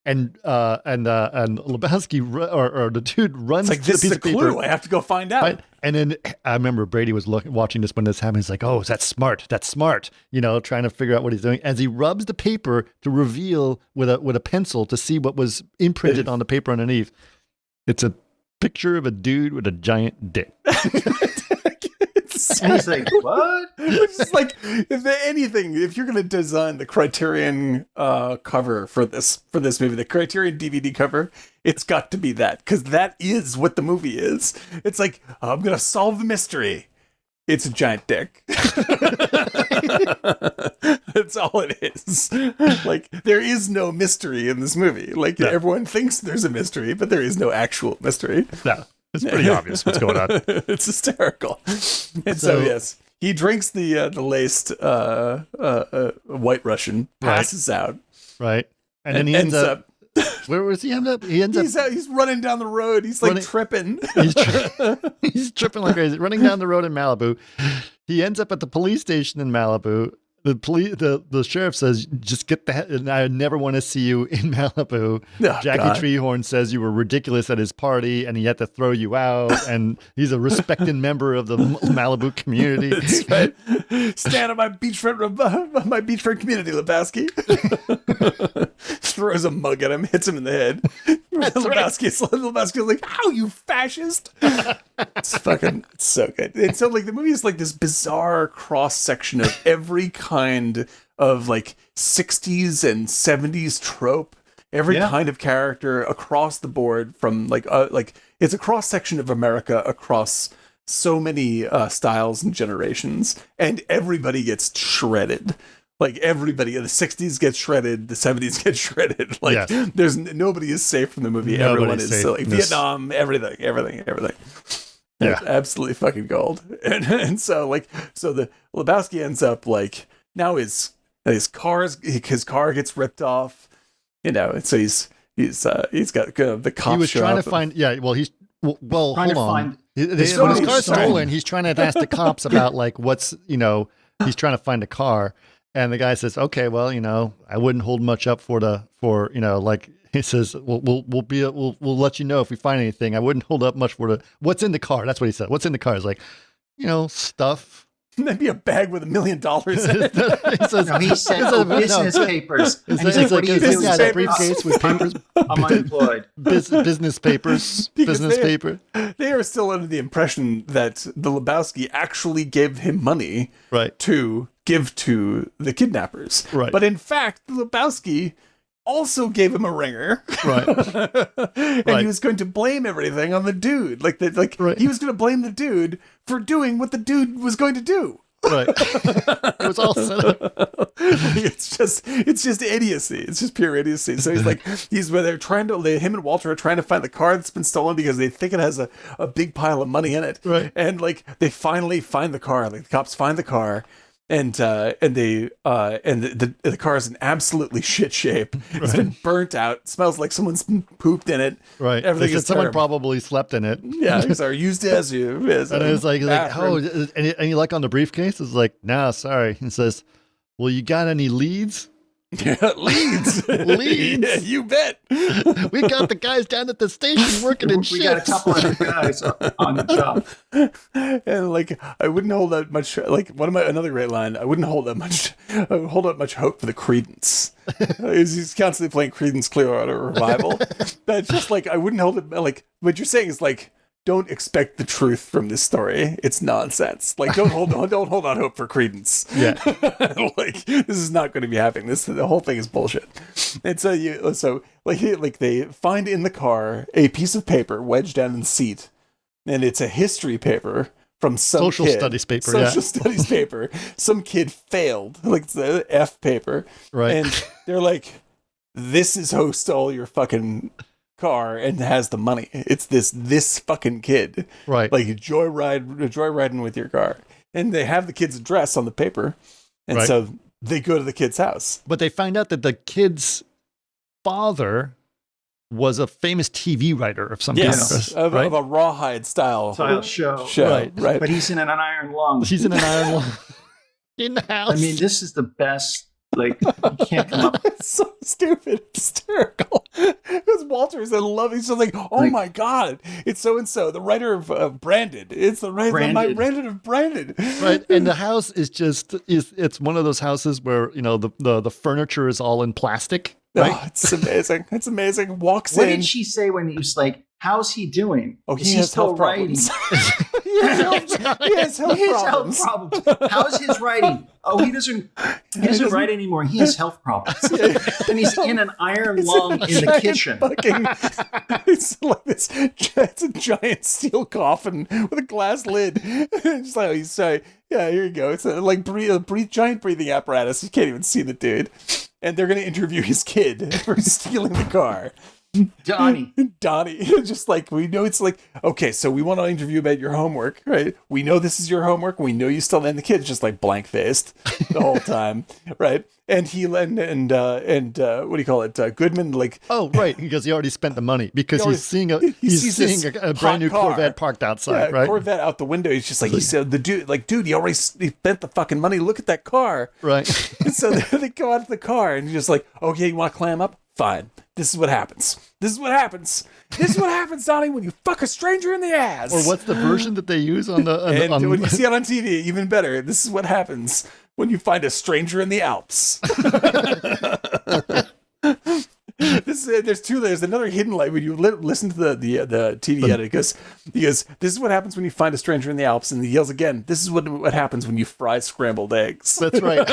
And Lebowski or the dude runs It's like, to this the is piece a of clue. paper. I have to go find out. Right? And then I remember Brady was watching this when this happened. He's like, "Oh, that's smart. That's smart." Trying to figure out what he's doing as he rubs the paper to reveal with a pencil to see what was imprinted on the paper underneath. It's a picture of a dude with a giant dick. and he's like, "What?" It's just like, if you're going to design the Criterion cover for this movie, the Criterion DVD cover, it's got to be that, because that is what the movie is. It's like, I'm going to solve the mystery. It's a giant dick. That's all it is. Like, there is no mystery in this movie. Like, everyone thinks there's a mystery, but there is no actual mystery. No, it's pretty obvious what's going on. It's hysterical. And so yes, he drinks the laced White Russian, passes out, right, and then he ends up. Where was he end up? He's running down the road. He's like tripping. He's tripping like crazy, running down the road in Malibu. He ends up at the police station in Malibu. The sheriff says, "Just get the hell, I never want to see you in Malibu." Oh, Jackie God. Treehorn says you were ridiculous at his party and he had to throw you out, and he's a respected member of the Malibu community. That's right. Stand on my beachfront community, Lebowski. Throws a mug at him, hits him in the head. Lebowski's like, "How, you fascist?" It's so good. And so like the movie is like this bizarre cross section of every kind of like 60s and 70s trope, every kind of character across the board, from like it's a cross section of America across so many styles and generations, and everybody gets shredded. Like everybody in the 60s gets shredded, the 70s get shredded. Like there's nobody is safe from the movie. Everyone is so, like Vietnam, everything. Yeah, it's absolutely fucking gold. And so the Lebowski ends up like, now his car gets ripped off, and so he's got the cop. He was trying to up. find he's hold Trying to on. find- When his car's stolen, he's trying to ask the cops about like what's he's trying to find a car, and the guy says, "Okay, well, I wouldn't hold much up for like." He says, "We'll let you know if we find anything. I wouldn't hold up much for what's in the car." That's what he said. What's in the car is like, stuff. Maybe a bag with $1 million in it. He says, No, he said business papers. And he's it's like, "What are you it's doing?" like a briefcase with papers. I'm unemployed. Business papers. Business paper. They are still under the impression that the Lebowski actually gave him money to give to the kidnappers. Right. But in fact, the Lebowski also gave him a ringer. Right. And he was going to blame everything on the dude. He was going to blame the dude for doing what the dude was going to do. Right. It was all set up. it's just idiocy. It's just pure idiocy. So they're trying to, him and Walter are trying to find the car that's been stolen because they think it has a big pile of money in it. Right. And like they finally find the car. Like the cops find the car. And the car is in absolutely shit shape. Right. It's been burnt out. It smells like someone's pooped in it. Right. Everything is someone terrible. probably slept in it. Yeah. Because they're used as you. And it's like oh, and you like on the briefcase? It's like, no, sorry. He says, well, you got any leads? Yeah, leads. Leads. Yeah, you bet. We got the guys down at the station working in We got a couple of guys on the job. And like, I wouldn't hold that much. Like, another great line. I wouldn't hold that much. I would hold out much hope for the Creedence. He's constantly playing Creedence Clearwater Revival. But just like, I wouldn't hold it. Like, what you're saying is like, don't expect the truth from this story. It's nonsense. Like, don't hold out hope for Credence. Yeah. Like, this is not going to be happening. The whole thing is bullshit. And so they find in the car a piece of paper wedged down in the seat, and it's a history paper from some social kid. studies paper. Social studies paper. Some kid failed. Like, it's the F paper. Right. And they're like, this is who stole your fucking car and has the money. It's this fucking kid, right? Like joyriding with your car, and they have the kid's address on the paper, and right. So they go to the kid's house. But they find out that the kid's father was a famous TV writer of some kind, of a rawhide style show. Right. But he's in an iron lung. She's in an iron lung in the house. I mean, this is the best. Like, you can't come up. It's so stupid. It's hysterical. Because Walter's in love. He's just like, oh my God, it's so and so, the writer of Branded. It's the writer of Branded. Right, and the house is it's one of those houses where the furniture is all in plastic. Right? Oh, it's amazing. It's amazing. Walks what in. What did she say when he was like, how's he doing? Oh, he has still health writing? He has health problems. How's his writing? Oh, he doesn't write anymore. He has health problems. And he's in an iron lung in the kitchen. It's like this. It's a giant steel coffin with a glass lid. Just like he's saying, yeah, here you go. It's like giant breathing apparatus. You can't even see the dude. And they're going to interview his kid for stealing the car. Donnie. Just like, we know it's like, okay, so we want to interview about your homework, right? We know this is your homework. We know you still, and the kid's just like blank faced the whole time, right? And he what do you call it? Goodman, like, oh right, because he already spent the money because he's seeing a brand new Corvette parked outside, right? Corvette out the window. He's just like, he said, dude, you already spent the fucking money. Look at that car, right? And so they go out of the car, and he's just like, okay, you want to clam up? Fine. This is what happens. This is what happens, Donnie, when you fuck a stranger in the ass. Or what's the version that they use on the? When you see it on TV, even better. This is what happens when you find a stranger in the Alps. There's another hidden light when you listen to the TV edit. Because this is what happens when you find a stranger in the Alps, and he yells again. This is what happens when you fry scrambled eggs. That's right.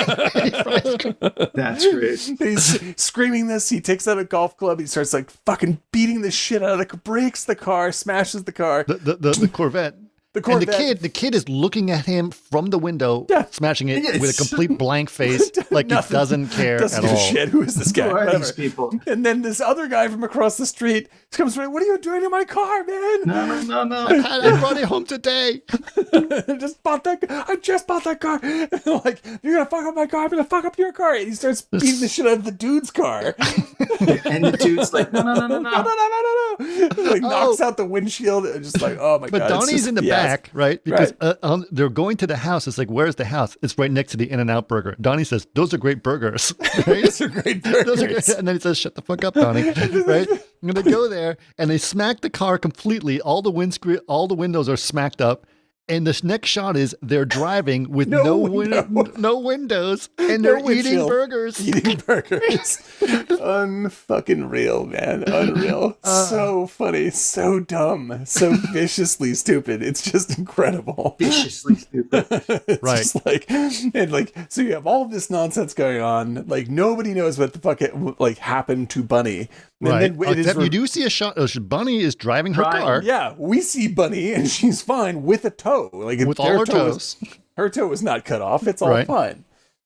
That's great. He's screaming this. He takes out a golf club. He starts like fucking beating the shit out of the, breaks the car, smashes the car. The Corvette. And the kid is looking at him from the window, smashing it with a complete blank face, like he doesn't care at all. Shit. Who is this guy? Who are these people? And then this other guy from across the street comes right. What are you doing to my car, man? No. I brought it home today. I just bought that car. Like, you're gonna fuck up my car. I'm gonna fuck up your car. And he starts beating the shit out of the dude's car. And the dude's like, no. Like knocks out the windshield. And just like, oh my god. But Donnie's in the back, right? Because they're going to the house. It's like, where's the house? It's right next to the In-N-Out burger. Donnie says, those are great burgers. Right? Those are great burgers. And then he says, shut the fuck up, Donnie. Right? I'm going to go there. And they smack the car completely. All the windows are smacked up. And this next shot is they're driving with no windows, and they're eating burgers. Unfucking real, man. Unreal. So funny. So dumb. So viciously stupid. It's just incredible. Viciously stupid. Right. Just so you have all of this nonsense going on. Like, nobody knows what the fuck happened to Bunny. Right. Except you do see a shot. Bunny is driving her car. Yeah, we see Bunny, and she's fine with a toe. Like, with all her toes. Her toe was not cut off. It's all Right. fine.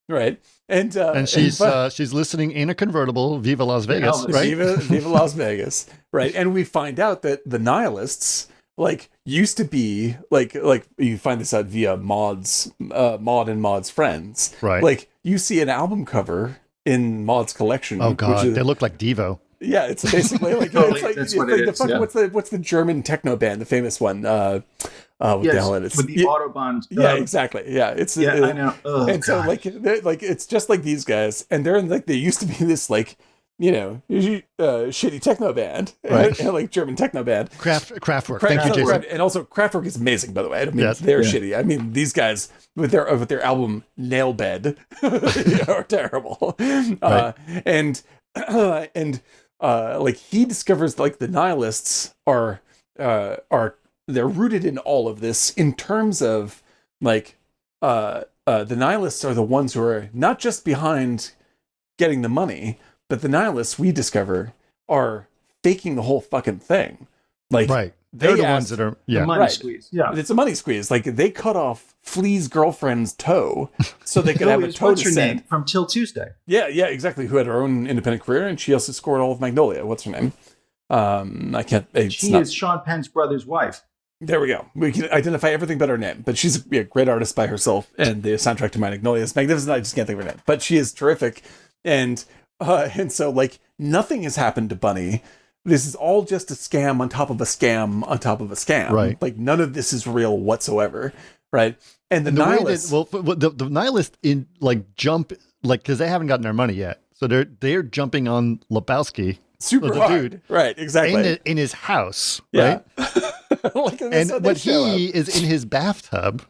Right. And she's but- she's listening in a convertible, Viva Las Vegas, Elvis. right? Viva Las Vegas, right? And we find out that the nihilists like used to be like you find this out via Maud and Maud's friends, Right. Like you see an album cover in Maud's collection. Oh God, which is, they look like Devo. yeah, it's basically like Totally, it's like, that's it's what like it the is, fucking, yeah. what's the German techno band, the famous one? What the hell it is? with the Autobahn. Yeah, exactly. Yeah, it's Yeah, I know. Oh, and so God. like it's just like these guys, and they're in like they used to be this like shitty techno band, Right. like German techno band. Kraftwerk. Thank you, Jason. And also Kraftwerk is amazing, by the way. I mean, Yes. they're Yeah. shitty. I mean, these guys with their album Nailbed are terrible. And like he discovers like the nihilists are they're rooted in all of this in terms of like the nihilists are the ones who are not just behind getting the money, but the nihilists we discover are faking the whole fucking thing. Like Right. They're the ones that are the money right. squeeze. Yeah. it's a money squeeze. Like they cut off Flea's girlfri's toe so they could have a toe What's to her send. name from Till Tuesday? Yeah, exactly. Who had her own independent career, and she also scored all of Magnolia. What's her name? I can't. She is Sean Penn's brother's wife. There we go. We can identify everything but her name. But she's a great artist by herself, and the soundtrack to Magnolia is magnificent. I just can't think of her name, but she is terrific. And so like nothing has happened to Bunny. This is all just a scam on top of a scam on top of a scam. Right. Like none of this is real whatsoever. Right. And the And the way nihilists. that the nihilists in like jump like because they haven't gotten their money yet, so they're jumping on Lebowski super the hard. dude. Right. Exactly. in his house, Yeah. right? Like, that's how And they but show he is in his bathtub,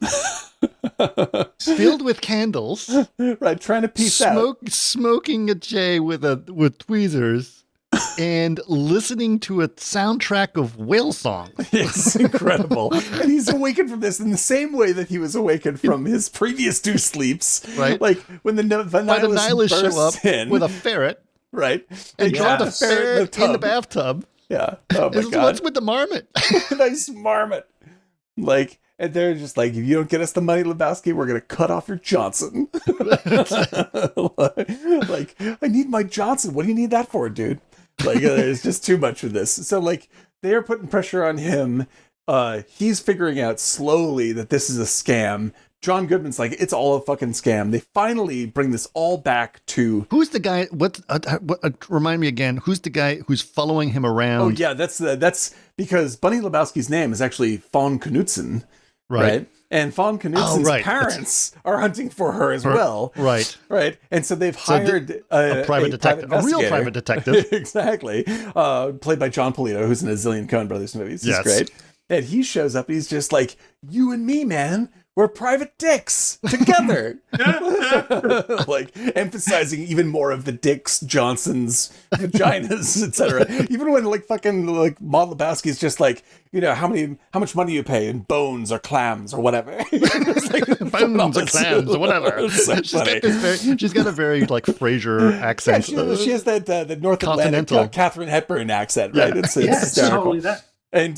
filled with candles, up. Right. Trying to piece out. smoking a J with tweezers, and listening to a soundtrack of whale songs. It's incredible. And he's awakened from this in the same way that he was awakened from his previous two sleeps. Right. Like when the By the nihilists show up bursts in, with a ferret right. and They drop drop the ferret in the tub. bathtub. Yeah. Oh my What's God. with the marmot? Nice marmot. Like, and they're just like, if you don't get us the money, Lebowski, we're going to cut off your Johnson. Like, I need my Johnson. What do you need that for, dude? Like, there's just too much of this. So, like, they are putting pressure on him. He's figuring out slowly that this is a scam. John Goodman's like, it's all a fucking scam. They finally bring this all back to. Who's the guy? Remind me again. Who's the guy who's following him around? Oh, yeah, that's because Bunny Lebowski's name is actually Fawn Knutson. Right. And Fawn Knutson's parents are hunting for her as well. Right. Right. And so they've hired a private detective, a real investigator. private detective. Exactly. Played by John Polito, who's in a zillion Coen Brothers movies. He's Yes. great. And he shows up and he's just like, you and me, man, we're private dicks together. Like emphasizing even more of the dicks, Johnsons, vaginas, etc. Even when like fucking like Maud Lebowski's just like, you know, how much money you pay in bones or clams or whatever. It's like, Bones or clams or whatever. It's so funny. She's got a very like Frasier Yeah, accent. she has that the North Continental. Atlantic Katharine Hepburn accent, right? Yeah. It's Yeah, it's hysterical. totally that. And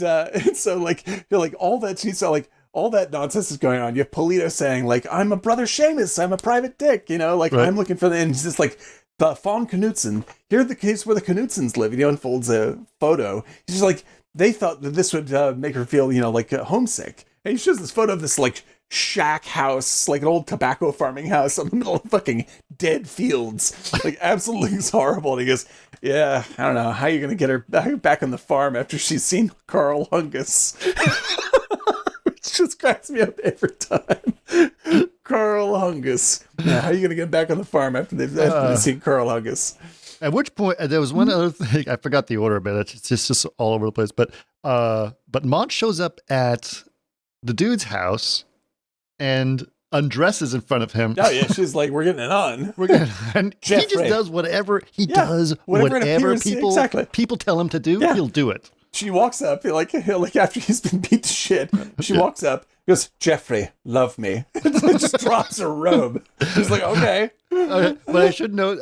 so like you're like all that she's like all that nonsense is going on. You have Polito saying like, I'm a brother Seamus, I'm a private dick, you know, like Right. I'm looking for the and it's just like the Fawn Knutson. Here's the case where the Knutsons live. He unfolds a photo. He's just like they thought that this would make her feel, you know, like homesick. And he shows this photo of this like shack house, like an old tobacco farming house in the middle of fucking dead fields. Like absolutely horrible. And he goes, yeah, I don't know. How are you going to get her back on the farm after she's seen Carl Hungus? Which just cracks me up every time. Carl Hungus. Yeah, how are you going to get back on the farm after they've seen Carl Hungus? At which point there was one other thing. I forgot the order, but it's just all over the place. But Maud shows up at the dude's house and undresses in front of him. Oh yeah, she's like, we're getting it on. And he Jeffrey. just does whatever Whatever it appears- people exactly. people tell him to do. Yeah. He'll do it. She walks up, like after he's been beat to shit, she walks up, goes, Jeffrey, love me. Just drops her robe. She's like, okay. But I should note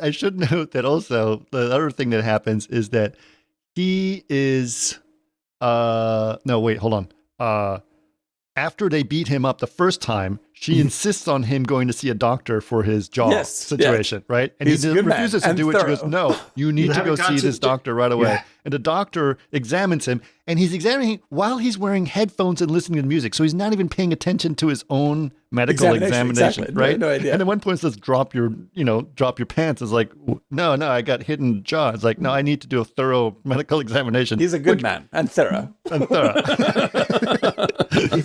that also the other thing that happens is that he is no wait, hold on. after they beat him up the first time, she insists on him going to see a doctor for his jaw situation, right? And He's a he good man refuses to and do it. She goes, thorough. no, you need to go see this doctor right away. Yeah. And the doctor examines him, and he's examining while he's wearing headphones and listening to music. So he's not even paying attention to his own medical examination, exactly. right? No idea. And at one point it says, drop your pants. It's like, no, I got hit in the jaw. It's like, no, I need to do a thorough medical examination. He's a good man and thorough.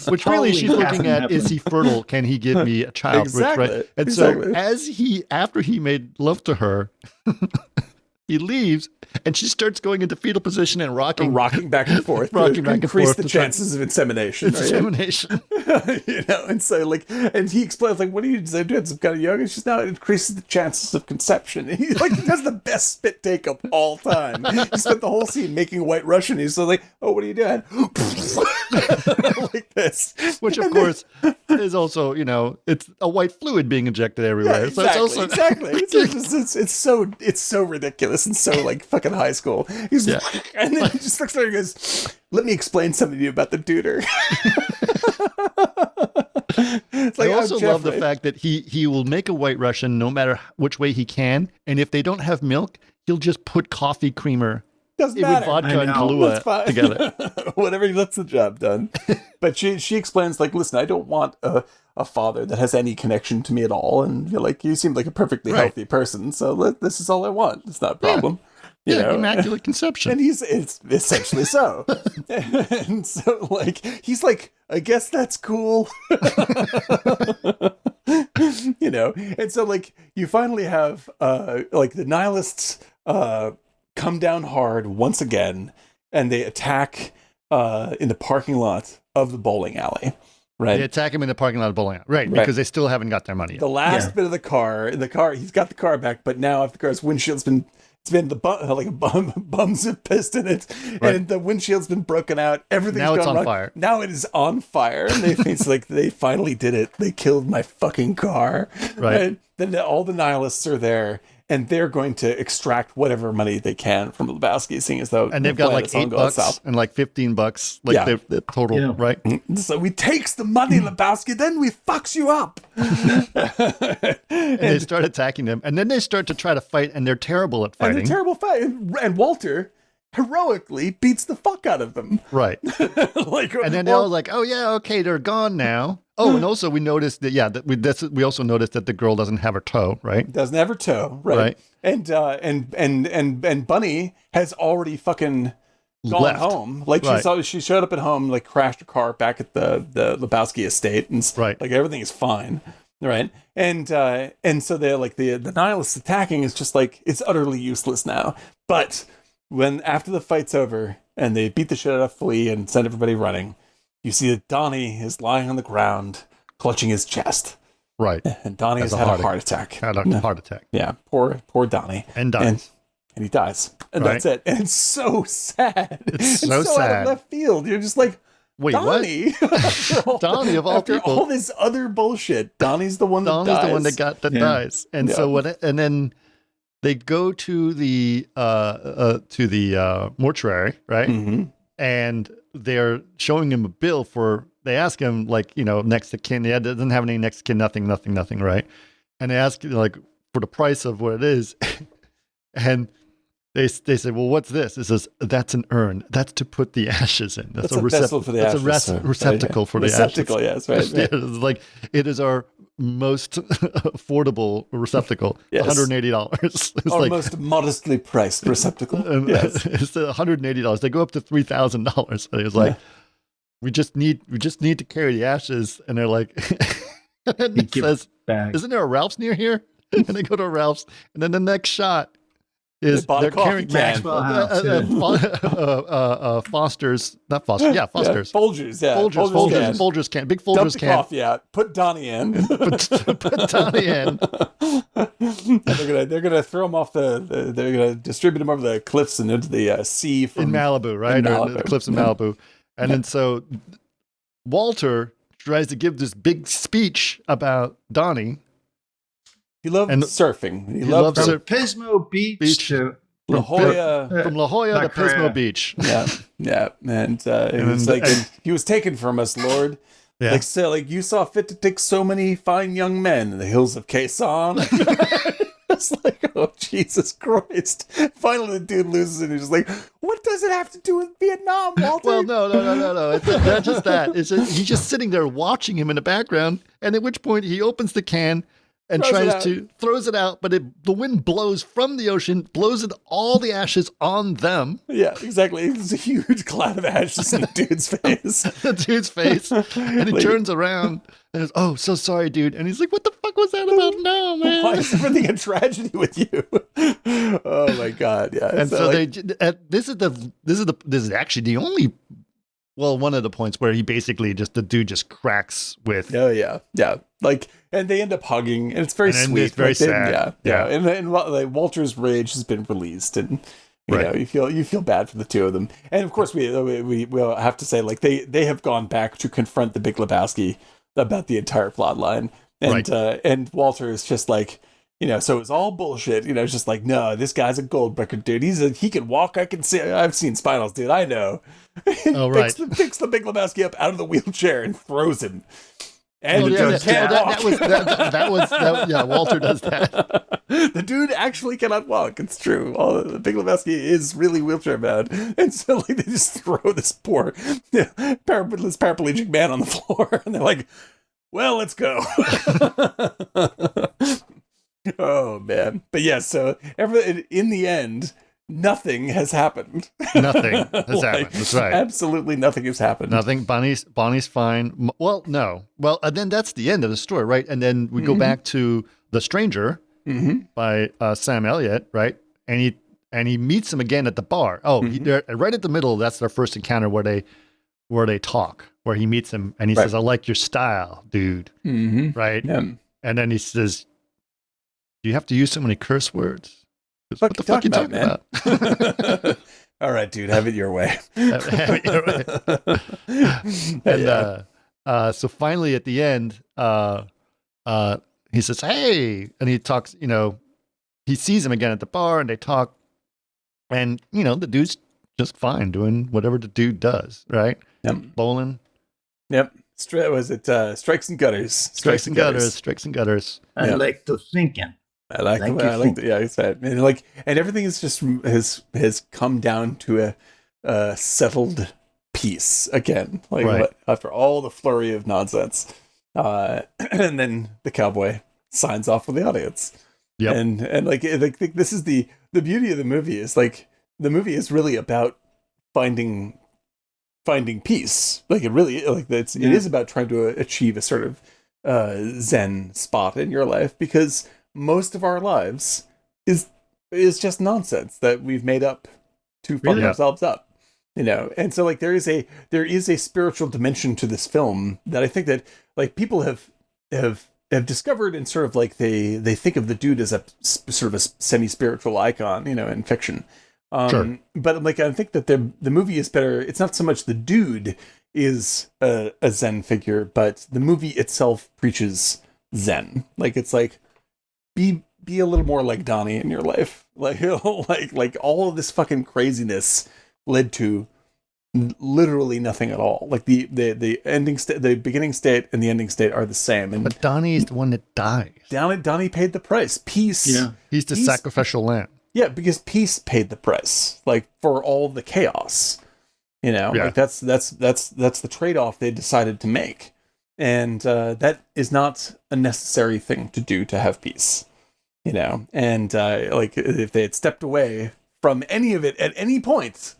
Which really she's looking at, is he fertile? Can he give me a child? Exactly. Right? And Exactly. so after he made love to her, he leaves and she starts going into fetal position and rocking Back and forth. Rocking back and increase forth the to try- chances of insemination. Right? Insemination. And so and he explains what are you doing? Some kind of yoga? And she's now, it increases the chances of conception. And he does the best spit take of all time. He spent the whole scene making White Russian. He's so like, oh, what are you doing? Like this. Which of course is also, it's a white fluid being injected everywhere. Yeah, So it's also exactly. It's so ridiculous and so fucking high school. He's and then he just looks there and goes, "Let me explain something to you about the duder." It's I also love the Jeffrey. fact that he will make a White Russian no matter which way he can, and if they don't have milk, he'll just put coffee creamer Doesn't with matter. vodka and I know. That's Kahlua fine. together. Whatever gets the job done. But she explains listen, I don't want a father that has any connection to me at all, and you seem like a perfectly Right. healthy person, so this is all I want. It's not a problem. You Yeah, know? immaculate conception. And it's essentially so. And so he's like, I guess that's cool. And so you finally have the nihilists come down hard once again, and they attack in the parking lot of the bowling alley. Right. They attack him in the parking lot of bowling alley. Right, because they still haven't got their money yet. The last bit of the car, he's got the car back, but now if the car's windshield's been bums have pissed in it, and the windshield's been broken out. Everything's Now it's gone on wrong. fire. Now it is on fire, and it's like they finally did it. They killed my fucking car. Right. And then all the nihilists are there, and they're going to extract whatever money they can from Lebowski, seeing as though And they've got $8 and $15, the total, right? So we takes the money, Lebowski, then we fucks you up. And they start attacking them, and then they start to try to fight, and they're terrible at fighting. And a terrible fight. And Walter heroically beats the fuck out of them. Right. And then they're all like, oh yeah, okay, they're gone now. Oh, and also we noticed that, we also noticed that the girl doesn't have her toe, right? Doesn't have her toe, right? And Bunny has already fucking gone Left. home. She showed up at home, crashed her car back at the Lebowski estate, and everything is fine, right? And so they're the nihilists attacking is just it's utterly useless now. But after the fight's over and they beat the shit out of Flea and send everybody running, you see that Donnie is lying on the ground, clutching his chest. Right. And Donnie has had a heart attack. Had a heart attack. Yeah, poor Donnie. And dies. And he dies. And that's it. And it's so sad. It's so sad. Out of left field. You're just like, wait, Donnie? what? Donnie of all people. All this other bullshit. Donnie's the one that dies. Donnie's the one that dies. And so and then they go to the mortuary, right? Mm-hmm. And they're showing him a bill they ask him next of kin. Yeah, doesn't have any next of kin, nothing, right? And they ask for the price of what it is. And they say, well, what's this? It says, that's an urn. That's to put the ashes in. That's a vessel for the ashes. That's a receptacle for the ashes. Receptacle, yes, right. It's it is our most affordable receptacle. Yes. $180. It's our most modestly priced receptacle. Yes. It's $180. They go up to $3,000. And it's like, we just need to carry the ashes. And they're like, and it says, isn't there a Ralph's near here? And they go to a Ralph's, and then the next shot is they're carrying Foster's, not Foster, Foster's. Folgers, Folgers can, big Folgers Dump the can. coffee out, put Donnie in. put Donnie in. And they're gonna throw him off they're gonna distribute him over the cliffs and into the sea in Malibu, right? Or the cliffs in Malibu. And then so Walter tries to give this big speech about Donnie. He loved surfing. He loved from Pismo Beach to La Jolla. From La Jolla to Pismo Beach. Yeah. And he was taken from us, Lord. Yeah. Like, so, like, you saw fit to take so many fine young men in the hills of Quezon. It's like, oh, Jesus Christ. Finally, the dude loses and he's just like, what does it have to do with Vietnam, Walter? Well, no. It's not just that. It's just, he's just sitting there watching him in the background, and at which point he opens the can and throws it out, but the wind blows from the ocean, blows all the ashes on them. Yeah, exactly. It's a huge cloud of ashes in the dude's face. The dude's face. And he turns around and goes, oh, so sorry, dude. And he's like, what the fuck was that about? No, man. Why is everything a tragedy with you? Oh my God. Yeah. And so like, this is actually the only, well, one of the points where he basically the dude just cracks with. Oh yeah. Yeah. Like, and they end up hugging, and it's very sweet. It's very sad. Yeah. And like, Walter's rage has been released, and you know, you feel bad for the two of them. And of course, we'll have to say, like, they have gone back to confront the Big Lebowski about the entire plot line, and and Walter is just like, you know, so it's all bullshit. You know, it's just like, no, this guy's a gold-breaker, dude. He can walk. I can see. I've seen Spinals, dude. I know. Oh, right. Picks the Big Lebowski up out of the wheelchair and throws him. And Walter does that. The dude actually cannot walk. It's true. The Big Lebowski is really wheelchair bound, and so like they just throw this poor paraplegic man on the floor, and they're like, "Well, let's go." Oh man, but yeah. So in the end, nothing has happened. Nothing has happened. That's right. Absolutely nothing has happened. Nothing. Bonnie's fine. Well, no. Well, and then that's the end of the story, right? And then we go back to The Stranger by Sam Elliott, right? And he meets him again at the bar. Oh, they're right at the middle. That's their first encounter where they talk, where he meets him and he says, "I like your style, dude." Right? Yeah. And then he says, "Do you have to use so many curse words? What the fuck you talking about? All right, dude, have it your way." And so finally at the end, he says, "Hey," and he talks, you know, he sees him again at the bar and they talk, and, you know, the dude's just fine doing whatever the dude does, right? Yep. Bowling. Yep. Was it Strikes and Gutters? Strikes and Gutters. I like the thinking. I like the, yeah, it's that. And like, and everything is just has come down to a settled peace again. Like after all the flurry of nonsense, and then the cowboy signs off with the audience. Yeah, and like this is the beauty of the movie is like the movie is really about finding peace. Like it really it is about trying to achieve a sort of Zen spot in your life, because most of our lives is just nonsense that we've made up to fuck ourselves up, you know. And so like there is a spiritual dimension to this film that I think that like people have discovered, and sort of like they think of the dude as a sort of a semi-spiritual icon, you know, in fiction. Sure. But like I think that the movie is better. It's not so much the dude is a Zen figure, but the movie itself preaches Zen. Like it's like, be a little more like Donnie in your life. Like like all of this fucking craziness led to literally nothing at all. Like the ending the beginning state and the ending state are the same. And but Donnie's the one that dies. Donnie paid the price. Peace. Yeah. He's the sacrificial lamb. Yeah, because peace paid the price. Like for all the chaos. You know, like that's the trade-off they decided to make. And that is not a necessary thing to do to have peace, you know. And like if they had stepped away from any of it at any point,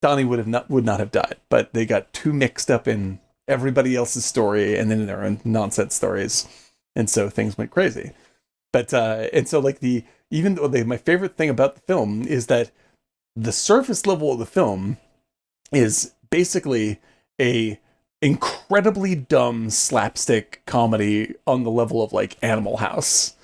Donnie would not have died. But they got too mixed up in everybody else's story and then in their own nonsense stories, and so things went crazy. But and so like my favorite thing about the film is that the surface level of the film is basically a incredibly dumb slapstick comedy on the level of like Animal House,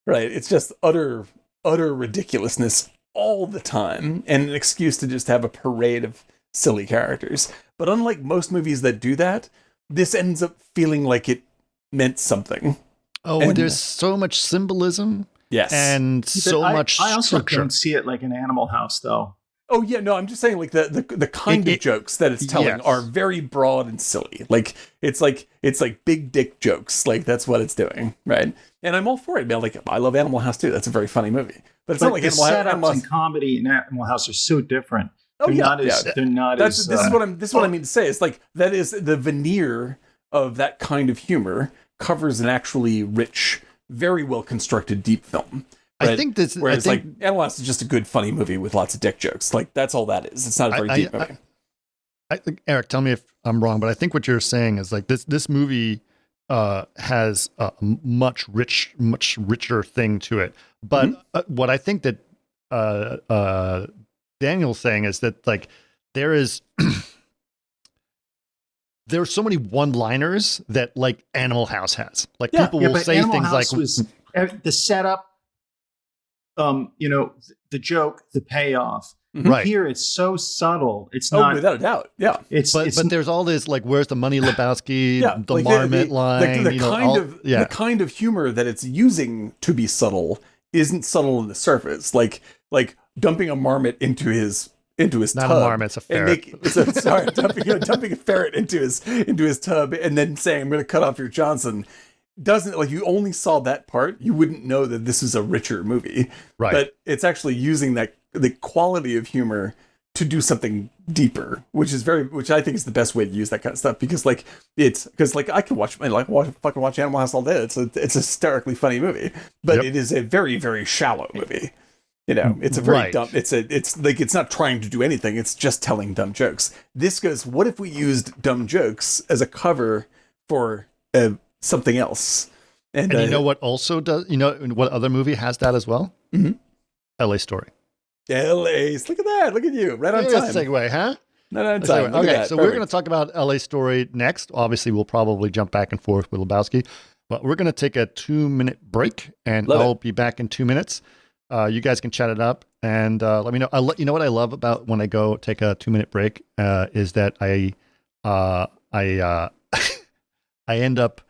right? It's just utter ridiculousness all the time, and an excuse to just have a parade of silly characters. But unlike most movies that do that, this ends up feeling like it meant something. Oh, and there's so much symbolism. Yes. And so much I also structure. don't see it like an Animal House, though. Oh yeah, no, I'm just saying like the kind of jokes that it's telling yes. are very broad and silly. Like it's like big dick jokes. Like that's what it's doing, right? And I'm all for it, man. Like I love Animal House too. That's a very funny movie. But it's not like the Animal setups House. in comedy and Animal House are so different. Oh They're yeah, not as, yeah. They're not That's as. this is what I mean to say. It's like that is the veneer of that kind of humor covers an actually rich, very well constructed deep film. Right? I think this. Whereas I think, like Animal House is just a good funny movie with lots of dick jokes. Like that's all that is. It's not a very deep movie. I think, Eric, tell me if I'm wrong, but I think what you're saying is like this movie has a much richer thing to it. But what I think that Daniel's saying is that like there's so many one-liners that like Animal House has. Like people will say Animal things House like was, the setup, the joke, the payoff. Right. Here it's so subtle. It's not, without a doubt. Yeah. But there's all this like, where's the money, Lebowski, the like marmot line, the kind of humor that it's using to be subtle isn't subtle in the surface. Like dumping a marmot into his tub. Not a marmot, it's a ferret. Dumping a ferret into his tub and then saying, I'm going to cut off your Johnson. Doesn't, like, you only saw that part, you wouldn't know that this is a richer movie. Right. But it's actually using the quality of humor to do something deeper, which I think is the best way to use that kind of stuff, because like I can watch Animal House all day. It's a hysterically funny movie, but it is a very, very shallow movie. You know, it's a very dumb. It's not trying to do anything. It's just telling dumb jokes. This goes, what if we used dumb jokes as a cover for something else? And you know what also does? You know what other movie has that as well? Mm-hmm. L.A. Story. L.A. Look at that. Look at you. Right on time. That's a segue, huh? Right on time. Okay, so we're going to talk about L.A. Story next. Obviously, we'll probably jump back and forth with Lebowski, but we're going to take a 2-minute break, and I'll be back in 2 minutes. You guys can chat it up and let me know. You know what I love about when I go take a 2-minute break is that I end up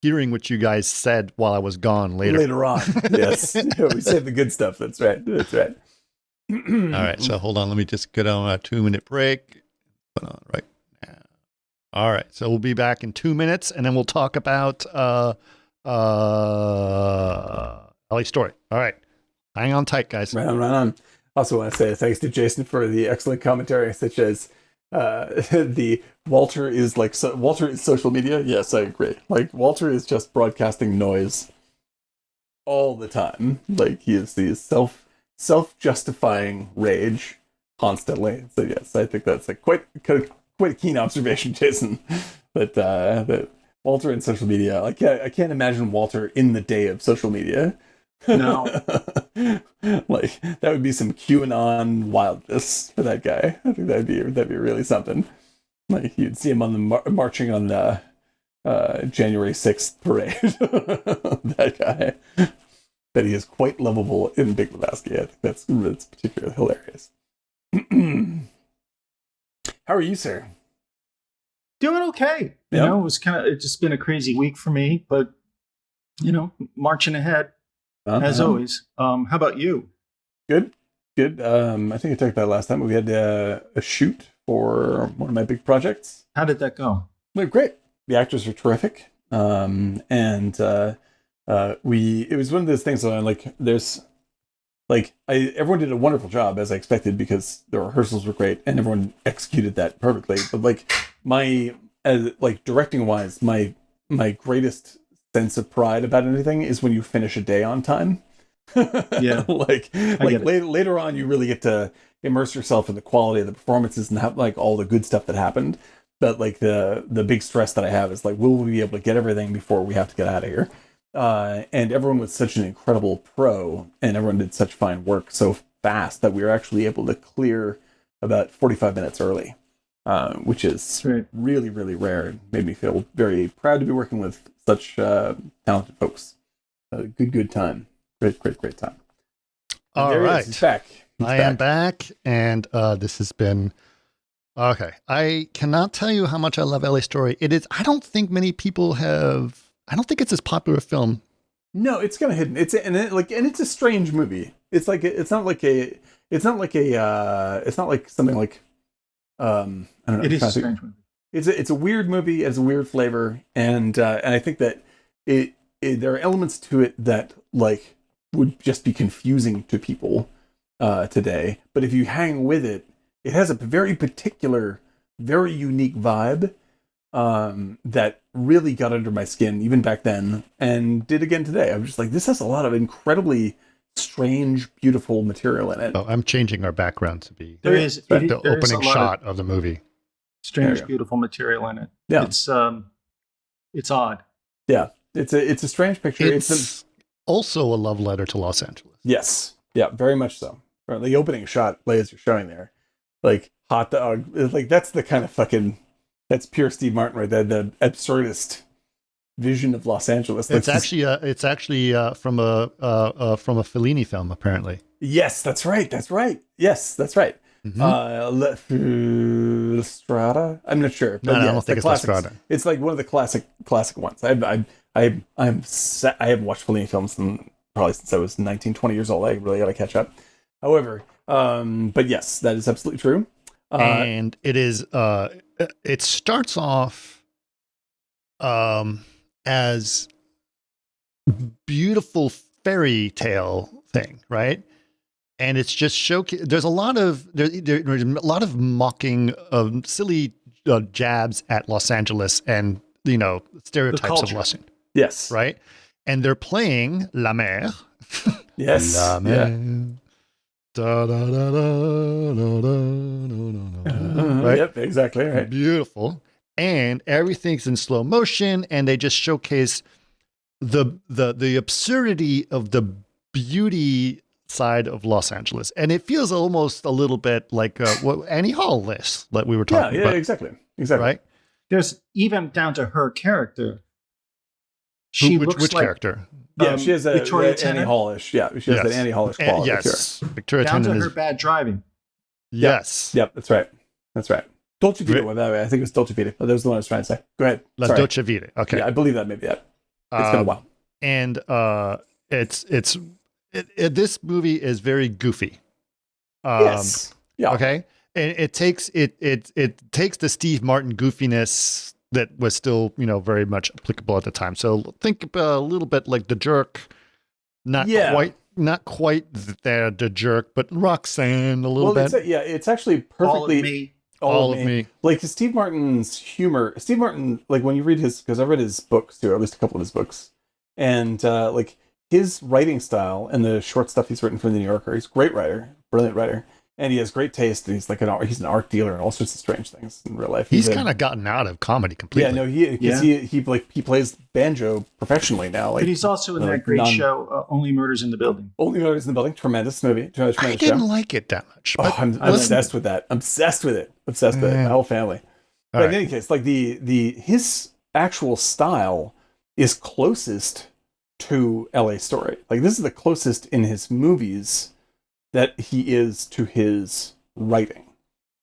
hearing what you guys said while I was gone later on. Yes, we saved the good stuff. That's right. All right, so hold on. Let me just get on a 2-minute break. Put on right now. All right, so we'll be back in 2 minutes, and then we'll talk about LA Story. All right, hang on tight, guys. Right on. Also want to say thanks to Jason for the excellent commentary, such as the Walter is social media. Yes, I agree. Like Walter is just broadcasting noise all the time. Like he is the self-justifying rage constantly. So yes, I think that's like quite a keen observation, Jason. That Walter in social media. I can't imagine Walter in the day of social media. No. Like that would be some QAnon wildness for that guy. I think that'd be really something. Like you'd see him on the marching on the January 6th parade. That guy. That he is quite lovable in Big Lebowski. I think that's particularly hilarious. How are you, sir? Doing okay. You know, it's just been a crazy week for me, but you know, marching ahead as always. How about you? Good. I think I talked about it last time. We had a shoot for one of my big projects. How did that go? Went great. The actors are terrific. And it was one of those things that I'm like, everyone did a wonderful job as I expected because the rehearsals were great and everyone executed that perfectly. But directing wise, my greatest sense of pride about anything is when you finish a day on time. Yeah. Later on, you really get to immerse yourself in the quality of the performances and have like all the good stuff that happened. But like the big stress that I have is like, will we be able to get everything before we have to get out of here? And everyone was such an incredible pro and everyone did such fine work so fast that we were actually able to clear about 45 minutes early, which is really, really rare. It made me feel very proud to be working with such talented folks. Good time. Great time. All right. He's back. I am back, and this has been... Okay. I cannot tell you how much I love LA Story. It is... I don't think many people have... I don't think it's as popular a film. No, it's kind of hidden. It's a strange movie. It's not like a it's not like it's not like something like I don't know. It is a strange movie. It's a weird movie. It has a weird flavor, and I think that there are elements to it that like would just be confusing to people today. But if you hang with it, it has a very particular, very unique vibe that really got under my skin even back then, and did again today. I'm just like, this has a lot of incredibly strange, beautiful material in it. Oh, I'm changing our background to be There is the opening shot of the movie. Strange, beautiful material in it. Yeah, it's odd. Yeah, it's a strange picture. It's also a love letter to Los Angeles. Yes, yeah, very much so. The opening shot, as you're showing there, like hot dog, like that's the kind of fucking, that's pure Steve Martin right there. The absurdist vision of Los Angeles. It's actually from a Fellini film, apparently. Yes, that's right. Yes, that's right. Mm-hmm. Strata. I'm not sure. But no, I don't think it's La Strada. It's like one of the classic ones. I haven't watched Fellini films probably since I was 19, 20 years old. I really got to catch up. However, but yes, that is absolutely true. And it is. It starts off as beautiful fairy tale thing, right? And it's just there's a lot of mocking of silly jabs at Los Angeles and stereotypes of Los Angeles. Yes, right. And they're playing La Mer. Yes, La Mer. Yeah. Da, da, da, da, da, da, da, right? Yep, exactly right. Beautiful, and everything's in slow motion, and they just showcase the absurdity of the beauty side of Los Angeles, and it feels almost a little bit like what Annie Hall list that we were talking about. Yeah, exactly, right. There's even down to her character. Which character? Yeah, she has a Victoria Annie Hallish. Yeah, she has an Annie Hallish quality. Yes, Victoria down Tennant to her bad driving. Yes. Yep, that's right. Dolce Vita, by the way. I think it was Dolce Vita. That was the one I was trying to say. Go ahead. La Dolce Vita. Okay. Yeah, I believe that maybe that. It's been a while. And this movie is very goofy. Yes. Yeah. Okay. And it takes the Steve Martin goofiness that was still, very much applicable at the time. So think about a little bit like The Jerk, not quite the Jerk, but Roxanne a little bit. It's actually perfectly all of me. Like Steve Martin's humor. Steve Martin, like when you read because I read his books too, or at least a couple of his books, and like his writing style and the short stuff he's written for the New Yorker. He's a great writer, brilliant writer. And he has great taste. And he's like he's an art dealer and all sorts of strange things in real life. He's kind of gotten out of comedy completely. Yeah, no, he plays banjo professionally now. Like, but he's also in that great show, Only Murders in the Building. Only Murders in the Building, tremendous movie. Tremendous I didn't like it that much. I'm obsessed with that. Obsessed with it. My whole family. But in any case, like his actual style is closest to L.A. Story. Like this is the closest in his movies that he is to his writing.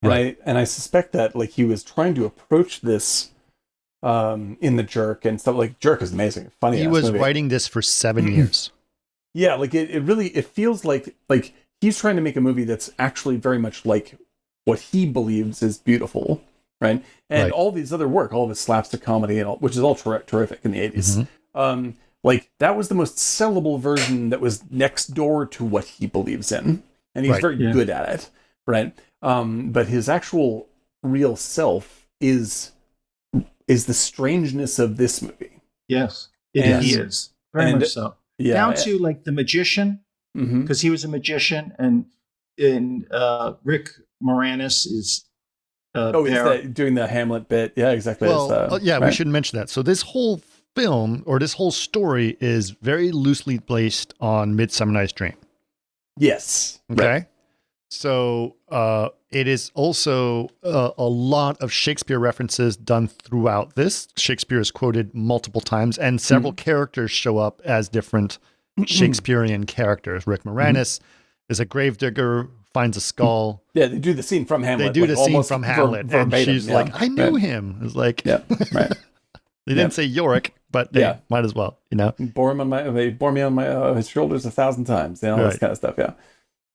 And I suspect that like he was trying to approach this in The Jerk and stuff. Like Jerk is amazing, funny. He was movie. writing this for 7 years. Yeah, like it really feels like he's trying to make a movie that's actually very much like what he believes is beautiful, right? And all these other work, all of his slapstick comedy and all, which is all terrific in the 80s. Mm-hmm. Like that was the most sellable version that was next door to what he believes in, and he's very good at it, right? But his actual real self is the strangeness of this movie. Yes, he is very much so. Yeah, down to like the magician, because he was a magician, and Rick Moranis is. He's doing the Hamlet bit. Yeah, exactly. Well, we should mention that. So this whole film or this whole story is very loosely based on Midsummer Night's Dream. Yes. Okay. Right. So it is also a lot of Shakespeare references done throughout this. Shakespeare is quoted multiple times, and several characters show up as different Shakespearean characters. Rick Moranis is a gravedigger, finds a skull. Yeah, they do the scene from Hamlet. They do the scene from Hamlet, and she's like, "I knew him." It's like, right. They didn't say Yorick, but they might as well, They bore me on his shoulders 1,000 times, all this kind of stuff. Yeah.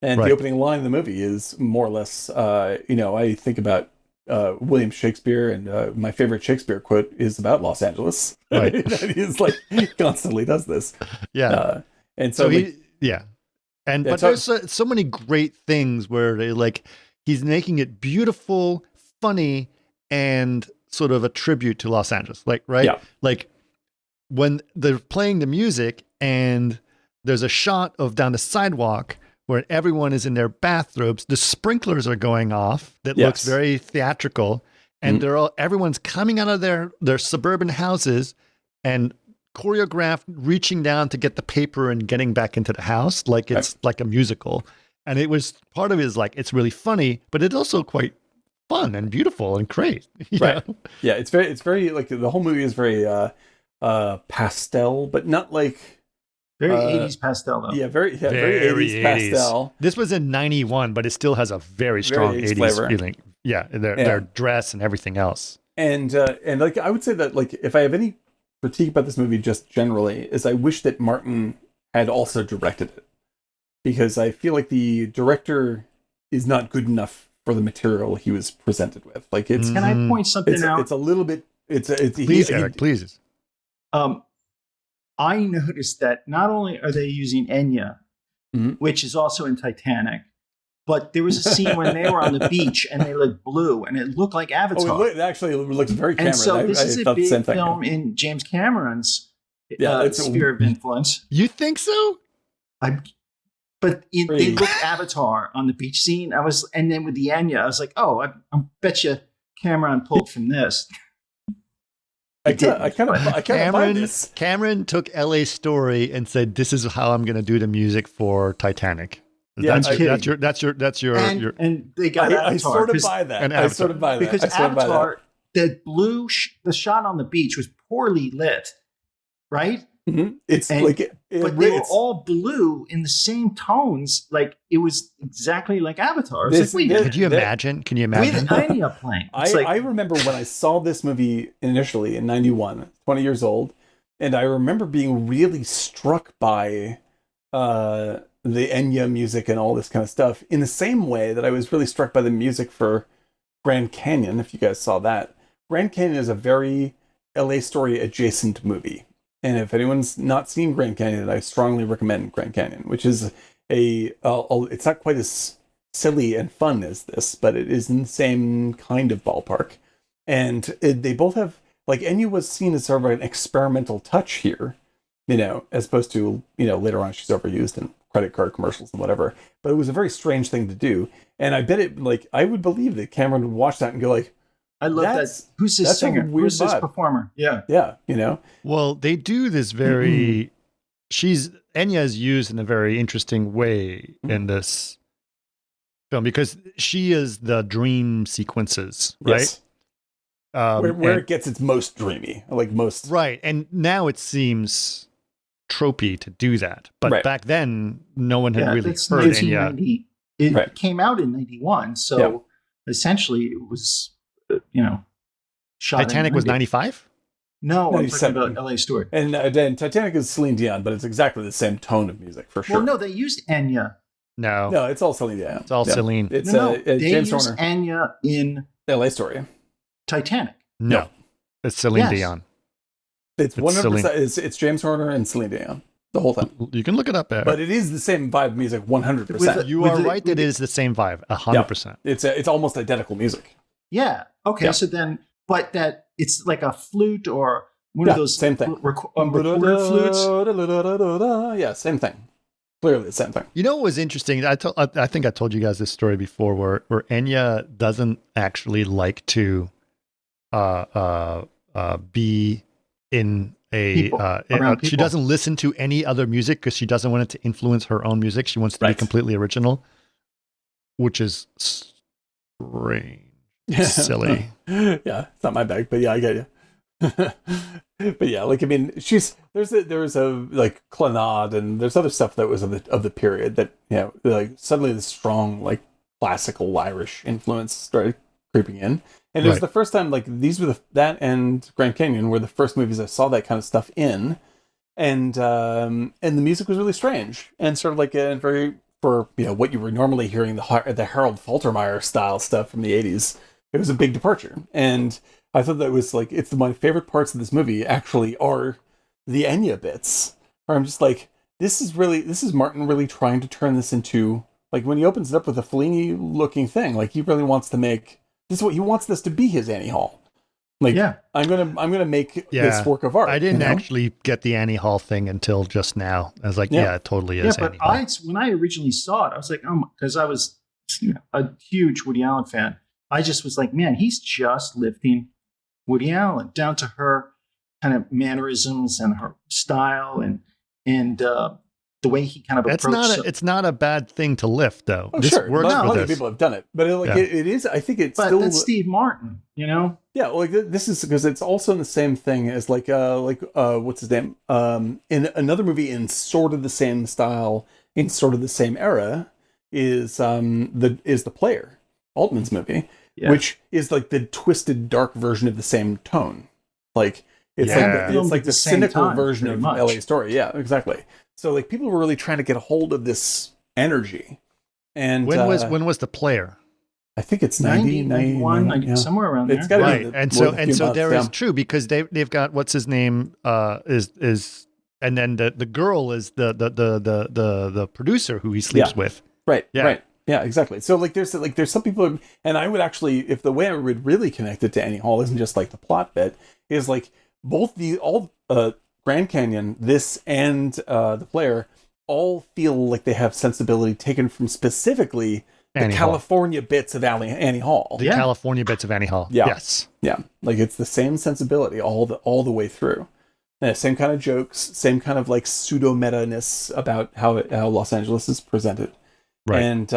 And Right. the opening line of the movie is more or less, I think about William Shakespeare, and my favorite Shakespeare quote is about Los Angeles. Right. He's like, he constantly does this. Yeah. And so, yeah. And Yeah, but there's so many great things where they like he's making it beautiful, funny, and sort of a tribute to Los Angeles. Like, right? Yeah. Like when they're playing the music and there's a shot of down the sidewalk where everyone is in their bathrobes, the sprinklers are going off that looks very theatrical, and everyone's coming out of their suburban houses and choreographed reaching down to get the paper and getting back into the house like it's like a musical. And it was part of it is like it's really funny, but it's also quite fun and beautiful and great. Right. Yeah, it's very like the whole movie is very pastel, but not like very 80s pastel though. Yeah, very 80s pastel. This was in 91, but it still has a very strong 80s flavor. feeling. Yeah, their dress and everything else. And like I would say that like if I have any critique about this movie just generally is I wish that Martin had also directed it, because I feel like the director is not good enough for the material he was presented with. Like it's Can I point something out? It's a little bit Please, Eric, please. I noticed that not only are they using Enya, which is also in Titanic, but there was a scene when they were on the beach and they looked blue and it looked like Avatar. It actually looks very Cameron. And so this is a big film film in James Cameron's it's sphere of influence. You think so? But they looked Avatar on the beach scene. And then with the Enya, I was like, oh, I bet you Cameron pulled from this. I kind of buy this. Cameron took LA Story and said, "This is how I'm going to do the music for Titanic." Yeah, that's your. And they got Avatar. I sort of buy that. I sort of buy that because Avatar, the blue, the shot on the beach was poorly lit, right? Mm-hmm. It's but they were all blue in the same tones. Like it was exactly like Avatar. Could you imagine? With Enya playing. I remember when I saw this movie initially in 91, 20 years old, and I remember being really struck by the Enya music and all this kind of stuff in the same way that I was really struck by the music for Grand Canyon, if you guys saw that. Grand Canyon is a very LA Story adjacent movie. And if anyone's not seen Grand Canyon, I strongly recommend Grand Canyon, which is it's not quite as silly and fun as this, but it is in the same kind of ballpark. And they both have, like, Enya was seen as sort of an experimental touch here, as opposed to, later on she's overused in credit card commercials and whatever. But it was a very strange thing to do. And I bet I would believe that Cameron would watch that and go like, I love that. Who's this singer? Who's this performer? Yeah. Yeah, Well, they do this very... Enya is used in a very interesting way in this film because she is the dream sequences, right? Yes. Where it gets its most dreamy, like most... Right, and now it seems tropey to do that. But back then, no one had really heard Enya. It came out in 91, so essentially it was... shot. Titanic was 95? No, I'm talking about LA Story. And then Titanic is Celine Dion, but it's exactly the same tone of music for sure. Well, no, they used Enya. No, it's all Celine Dion. It's all Celine. It's they James used Horner. Enya in LA Story. Titanic. No, it's Celine Dion. It's 100%. It's James Horner and Celine Dion. The whole thing. You can look it up there. But it is the same vibe music 100%. You are right that it is the same vibe 100%. It's almost identical music. Yeah. Okay. So then, but that it's like a flute or one of those same thing. recorded flutes. Yeah, same thing. Clearly the same thing. You know what was interesting? I think I told you guys this story before, where Enya doesn't actually like to be in a. She doesn't listen to any other music because she doesn't want it to influence her own music. She wants to be completely original, which is strange. Silly. Yeah, it's not my bag, but yeah, I get you. But yeah, like I mean, there's a like Clannad and there's other stuff that was of the period that like suddenly the strong like classical Irish influence started creeping in, and it was the first time like these were that and Grand Canyon were the first movies I saw that kind of stuff in, and the music was really strange and sort of like very for what you were normally hearing, the Harold Faltermeyer style stuff from the 80s. It was a big departure, and I thought that was like, it's my favorite parts of this movie actually are the Enya bits, where I'm just like, this is Martin really trying to turn this into, like, when he opens it up with a Fellini looking thing, like, he really wants to make this is what he wants this to be, his Annie Hall. Like, I'm gonna make this work of art. I didn't actually get the Annie Hall thing until just now. I was like, it totally is. Yeah, but when I originally saw it, I was like, because I was a huge Woody Allen fan. I just was like, man, he's just lifting Woody Allen down to her kind of mannerisms and her style and the way he kind of approached. It's not a bad thing to lift, though. Oh, this sure. works Not for many this. people have done it, but it is. I think it's still. That's Steve Martin, Yeah, like this is because it's also in the same thing as what's his name? In another movie in sort of the same style, in sort of the same era, is the Player, Altman's movie. Yeah. Which is like the twisted, dark version of the same tone. Like it's like the cynical version of LA Story. Yeah, exactly. So like people were really trying to get a hold of this energy. And when was the Player? I think it's 90, 91, somewhere around there. It's gotta right. be And so there is true, because they've got, what's his name is and then the girl is the producer who he sleeps with. Right. Yeah. Right. Yeah, exactly. So like there's some people, and I would actually, if the way I would really connect it to Annie Hall isn't just like the plot bit, is like both Grand Canyon, this and the Player all feel like they have sensibility taken from specifically the California bits of Annie Hall. The California bits of Annie Hall. Yeah. Yes. Yeah. Like it's the same sensibility all the way through. Same kind of jokes, same kind of like pseudo meta-ness about how Los Angeles is presented. Right. And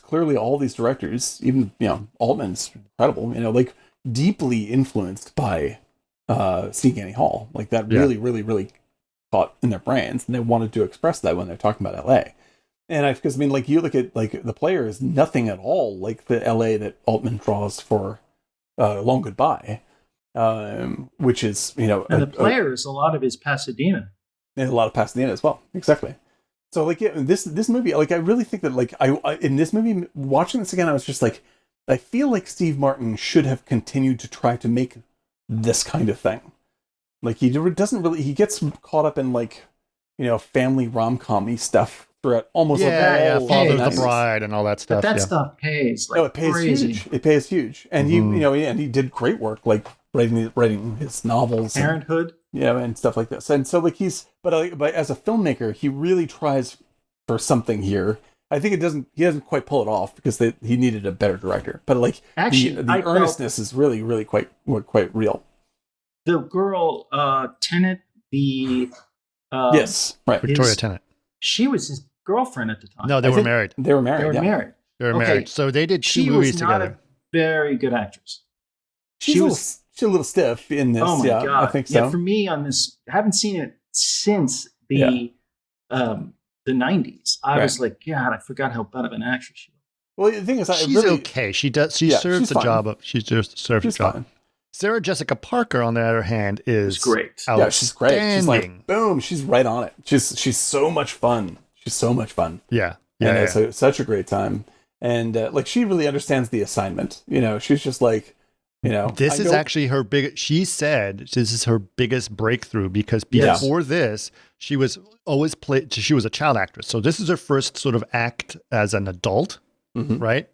clearly all these directors, even Altman's incredible, like deeply influenced by Seeing Annie Hall. Like that really, really, really caught in their brains, and they wanted to express that when they're talking about LA. And because like you look at like the Player is nothing at all like the LA that Altman draws for Long Goodbye, which is and the Player is a lot of his Pasadena, and a lot of Pasadena as well. Exactly. So like this movie, like I really think that like I in this movie, watching this again, I was just like, I feel like Steve Martin should have continued to try to make this kind of thing. Like he gets caught up in like family rom-com-y stuff throughout almost Father of the Bride and all that stuff. But that stuff pays. Like, it pays crazy. huge. It pays huge, and he did great work, like writing his novels, Parenthood. And stuff like this. And so like but as a filmmaker, he really tries for something here. I think he doesn't quite pull it off because he needed a better director. But like actually, the earnestness is really, really quite real. The girl, Tennant, yes, right, Victoria Tennant. She was his girlfriend at the time. No, they were married. They were married. They were married. So they did two movies together. She was not a very good actress. She's a little stiff in this. Oh my God. I think so. Yeah, for me on this, I haven't seen it since the 90s. I was like, God, I forgot how bad of an actress she was. Well, the thing is, she's okay. She serves the job of. She just serves the job. Fine. Sarah Jessica Parker, on the other hand, is great. Yeah, she's great. She's like, boom, she's right on it. She's so much fun. She's so much fun. Yeah. It's such a great time. And like she really understands the assignment. She's just like, this is actually her she said this is her biggest breakthrough, because before this, she was always she was a child actress. So this is her first sort of act as an adult, right?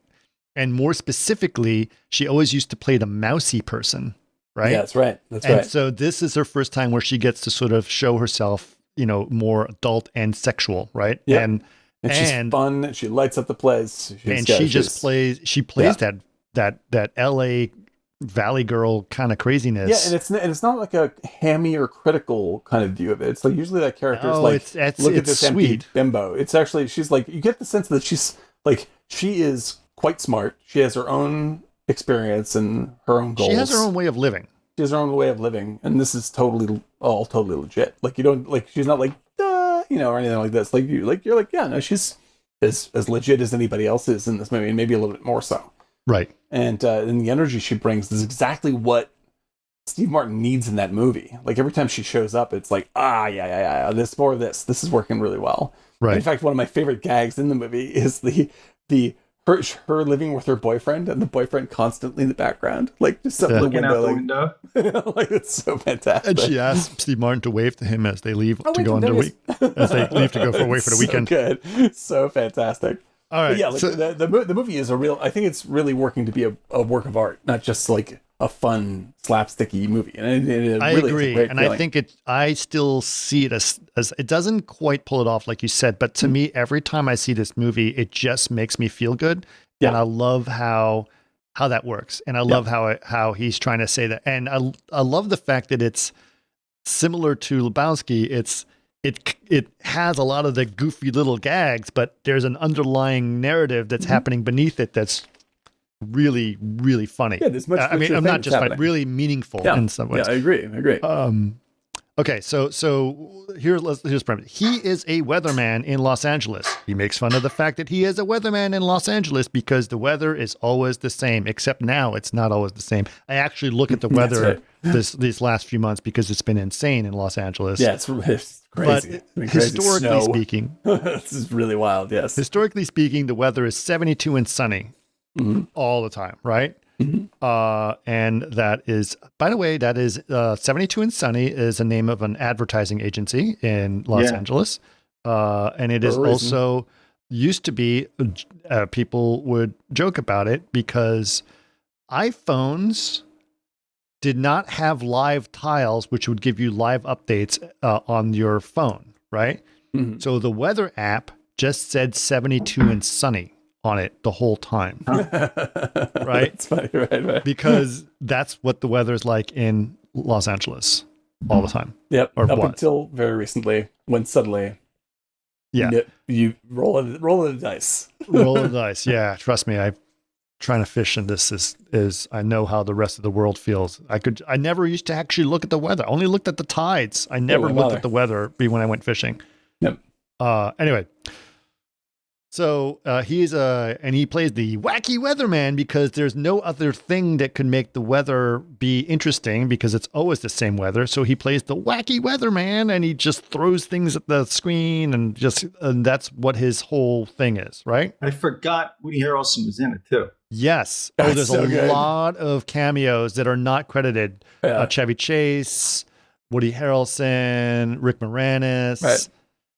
And more specifically, she always used to play the mousy person, right? Yeah, that's right. And so this is her first time where she gets to sort of show herself, more adult and sexual, right? Yeah. And she's fun. She lights up the place. She plays that LA Valley Girl kind of craziness. Yeah, and it's not like a hammy or critical kind of view of it. It's like usually that character is like, look at this empty bimbo. It's actually, she's like, you get the sense that she's like, she is quite smart. She has her own experience and her own goals. She has her own way of living. She has her own way of living, and this is totally legit. Like you don't like, she's not like, or anything like this. Like you're like, yeah, no, she's as legit as anybody else is in this movie, and maybe a little bit more so. Right. And the energy she brings is exactly what Steve Martin needs in that movie. Like every time she shows up, it's like, yeah. There's more of this. This is working really well. Right. In fact, one of my favorite gags in the movie is her living with her boyfriend and the boyfriend constantly in the background, like just up the Looking window, out the window. like it's so fantastic. And she asks Steve Martin to wave to him as they leave Oh, to wait, go on there the he week, as they leave to go away for the weekend. So good, so fantastic. All right. But yeah, like so, the movie is I think it's really working to be a work of art, not just like a fun slapsticky movie. And it I really agree, is a great and feeling. I think I still see it as it doesn't quite pull it off like you said, but to me, every time I see this movie, it just makes me feel good, and I love how that works, and I love how he's trying to say that, and I love the fact that it's similar to Lebowski. It has a lot of the goofy little gags, but there's an underlying narrative that's happening beneath it that's really, really funny. Yeah, there's much. I mean, I'm not just funny, really meaningful in some ways. Yeah, I agree. Okay, so here's the premise. He is a weatherman in Los Angeles. He makes fun of the fact that he is a weatherman in Los Angeles because the weather is always the same, except now it's not always the same. I actually look at the weather these last few months because it's been insane in Los Angeles. Yeah, it's crazy. But historically speaking, this is really wild. Yes. Historically speaking, the weather is 72 and sunny all the time, right? And that is, by the way, 72 and Sunny is a name of an advertising agency in Los Angeles. And it is also used to be, people would joke about it because iPhones did not have live tiles, which would give you live updates on your phone, right? So the weather app just said 72 and sunny on it the whole time. Right? That's funny, right. Because that's what the weather is like in Los Angeles all the time. Yep. Or up what? until very recently, when suddenly you roll the dice. Roll the dice. Yeah, trust me, I'm trying to fish, and this is I know how the rest of the world feels. I never used to actually look at the weather. I only looked at the tides. I never looked at the weather when I went fishing. Yep. Anyway. So he plays the wacky weatherman because there's no other thing that could make the weather be interesting because it's always the same weather. So he plays the wacky weatherman and he just throws things at the screen and that's what his whole thing is, right? I forgot Woody Harrelson was in it too. Yes. That's There's so a lot of cameos that are not credited. Yeah. Chevy Chase, Woody Harrelson, Rick Moranis. Right.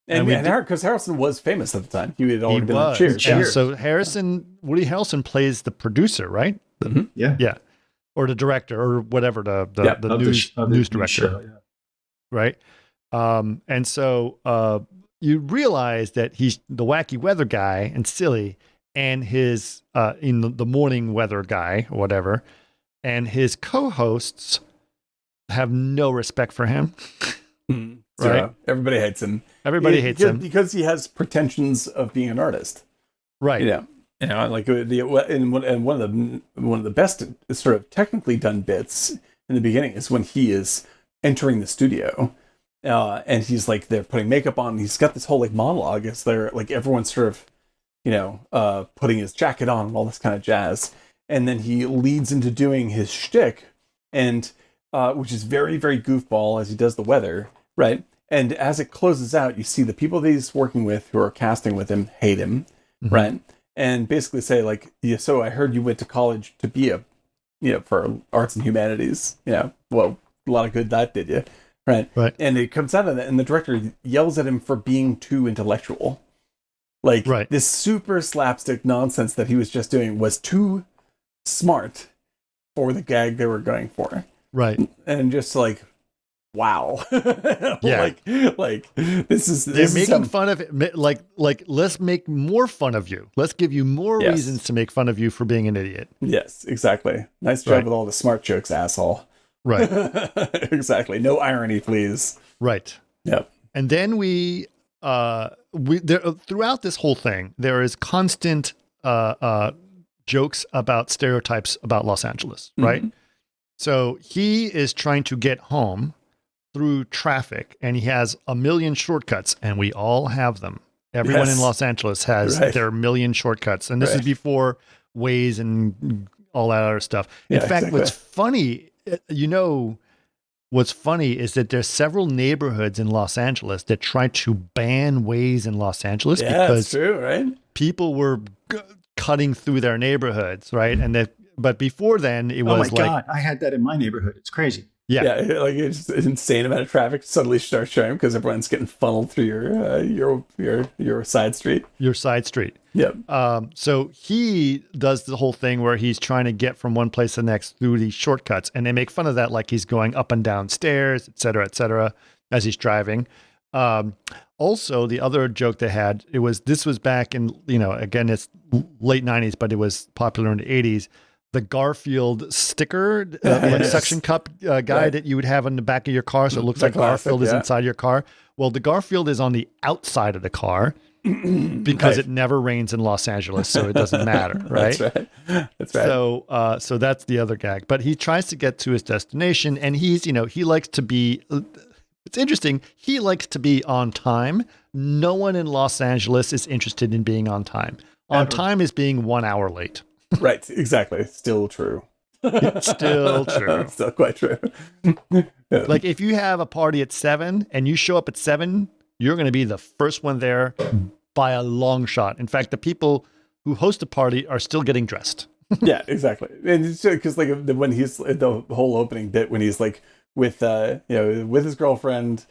And because Harrelson was famous at the time. He had already been on Cheers. Cheers. And so Woody Harrelson plays the producer, right? Yeah. Or the director or whatever, the news director. Show, right? And so you realize that he's the wacky weather guy and silly, and his in the morning weather guy or whatever, and his co-hosts have no respect for him. Right? Everybody hates him. Everybody hates him because he has pretensions of being an artist. Right. Yeah. You know, like one of the best sort of technically done bits in the beginning is when he is entering the studio, and he's like they're putting makeup on. He's got this whole like monologue as they're like everyone's sort of putting his jacket on and all this kind of jazz, and then he leads into doing his shtick, and which is very, very goofball as he does the weather, right? And as it closes out, you see the people that he's working with who are casting with him hate him, right? And basically say like, so I heard you went to college to be for arts and humanities. Yeah, well, a lot of good that did you, right? Right. And it comes out of that, and the director yells at him for being too intellectual. Like this super slapstick nonsense that he was just doing was too smart for the gag they were going for. Right. And just like, wow. Yeah. like they're making fun of it. Like, let's make more fun of you. Let's give you more reasons to make fun of you for being an idiot. Yes, exactly. Nice job with all the smart jokes, asshole. Right. Exactly. No irony, please. Right. Yep. And then we throughout this whole thing, there is constant jokes about stereotypes about Los Angeles, right? So he is trying to get home through traffic, and he has a million shortcuts, and we all have them. Everyone in Los Angeles has their million shortcuts, and this is before Waze and all that other stuff. In fact, what's funny what's funny is that there's several neighborhoods in Los Angeles that tried to ban ways in Los Angeles because that's true, right? people were cutting through their neighborhoods, right? But before then, it was like, God, I had that in my neighborhood. It's crazy. Yeah, like it's an insane amount of traffic suddenly starts showing because everyone's getting funneled through your side street. Your side street. Yep. So he does the whole thing where he's trying to get from one place to the next through these shortcuts, and they make fun of that, like he's going up and down stairs, et cetera, as he's driving. Also, the other joke they had, this was back in, again, it's late 90s, but it was popular in the 80s. The Garfield sticker, like suction cup guy that you would have on the back of your car, so it looks like Garfield is inside your car. Well, the Garfield is on the outside of the car because it never rains in Los Angeles, so it doesn't matter, right? That's right. So that's the other gag. But he tries to get to his destination, and he likes to be. It's interesting. He likes to be on time. No one in Los Angeles is interested in being on time. On time is being 1 hour late. Right, exactly. Still true. It's still true. Still quite true. Like if you have a party at 7 and you show up at 7, you're going to be the first one there by a long shot. In fact, the people who host a party are still getting dressed. Yeah, exactly. And because like when he's the whole opening bit when he's like with with his girlfriend,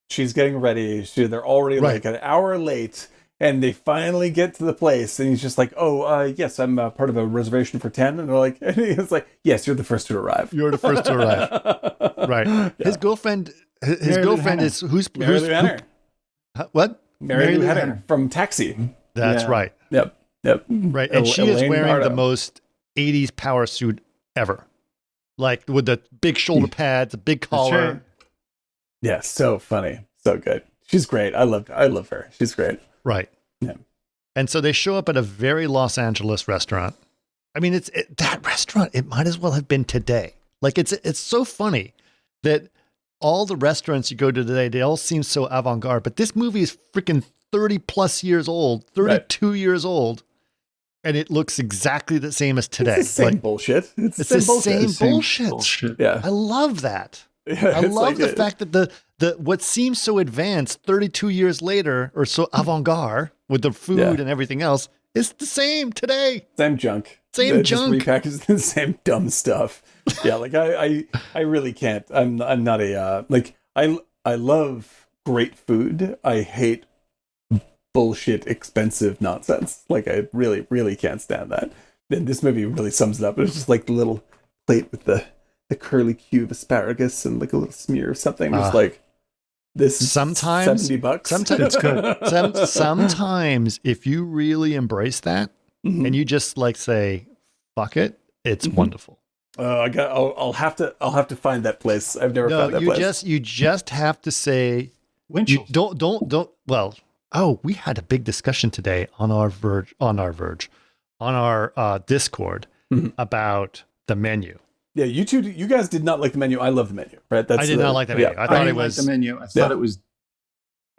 she's getting ready. They're already like an hour late. And they finally get to the place, and he's just like, yes, I'm part of a reservation for 10. And they're like, and he's like, yes, you're the first to arrive. You're the first to arrive. Right. Yeah. His girlfriend is who's Mary Lou Henner. What? Mary Lou Henner from Taxi. That's right. Yep. Right. And she is wearing the most 80s power suit ever. Like with the big shoulder pads, a big collar. Yeah, so funny. So good. She's great. I love her. She's great. Right. Yeah. And so they show up at a very Los Angeles restaurant. I mean, that restaurant, it might as well have been today. Like it's so funny that all the restaurants you go to today, they all seem so avant-garde, but this movie is freaking 30 plus years old, 32 years old, and it looks exactly the same as today. It's the same bullshit. It's the same bullshit. Yeah. I love that. Yeah, I love the fact that the what seems so advanced 32 years later, or so avant-garde with the food and everything else, is the same today. Same junk. Same junk. Just repackaged the same dumb stuff. Yeah, like I really can't. I'm not a I love great food. I hate bullshit expensive nonsense. Like I really, really can't stand that. And this movie really sums it up. It's just like the little plate with the curly cube asparagus and like a little smear of something. Just like this is sometimes $70. Sometimes it's good. Sometimes if you really embrace that and you just like say, fuck it, it's wonderful. I'll have to find that place. I've never found that place. You just have to say Winchell. Don't we had a big discussion today on our Discord about the menu. Yeah, you guys did not like the menu. I love the menu, right? I did not like the menu. I thought it was the menu. I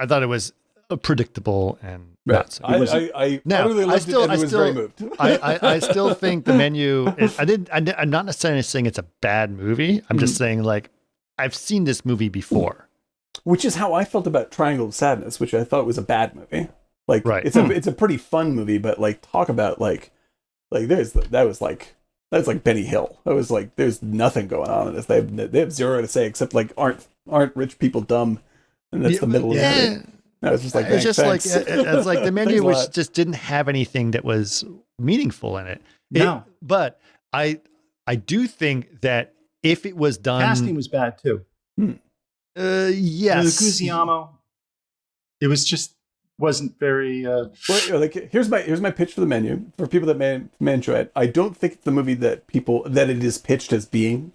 thought it was predictable and not so. I really loved it and was very moved. I still think the menu is, I'm not necessarily saying it's a bad movie. I'm just saying like I've seen this movie before. Which is how I felt about Triangle of Sadness, which I thought was a bad movie. Like it's a pretty fun movie, but like talk about like that's like Benny Hill. That was like there's nothing going on in this. They have zero to say except like aren't rich people dumb, and that's the middle of it. No, it's just like it's just like it's like the menu which just didn't have anything that was meaningful in it. But I do think that if it was done, casting was bad too. Yes, Guizziamo. It was just wasn't very. Here's my pitch for the menu for people that may enjoy it. I don't think it's the movie that it is pitched as being,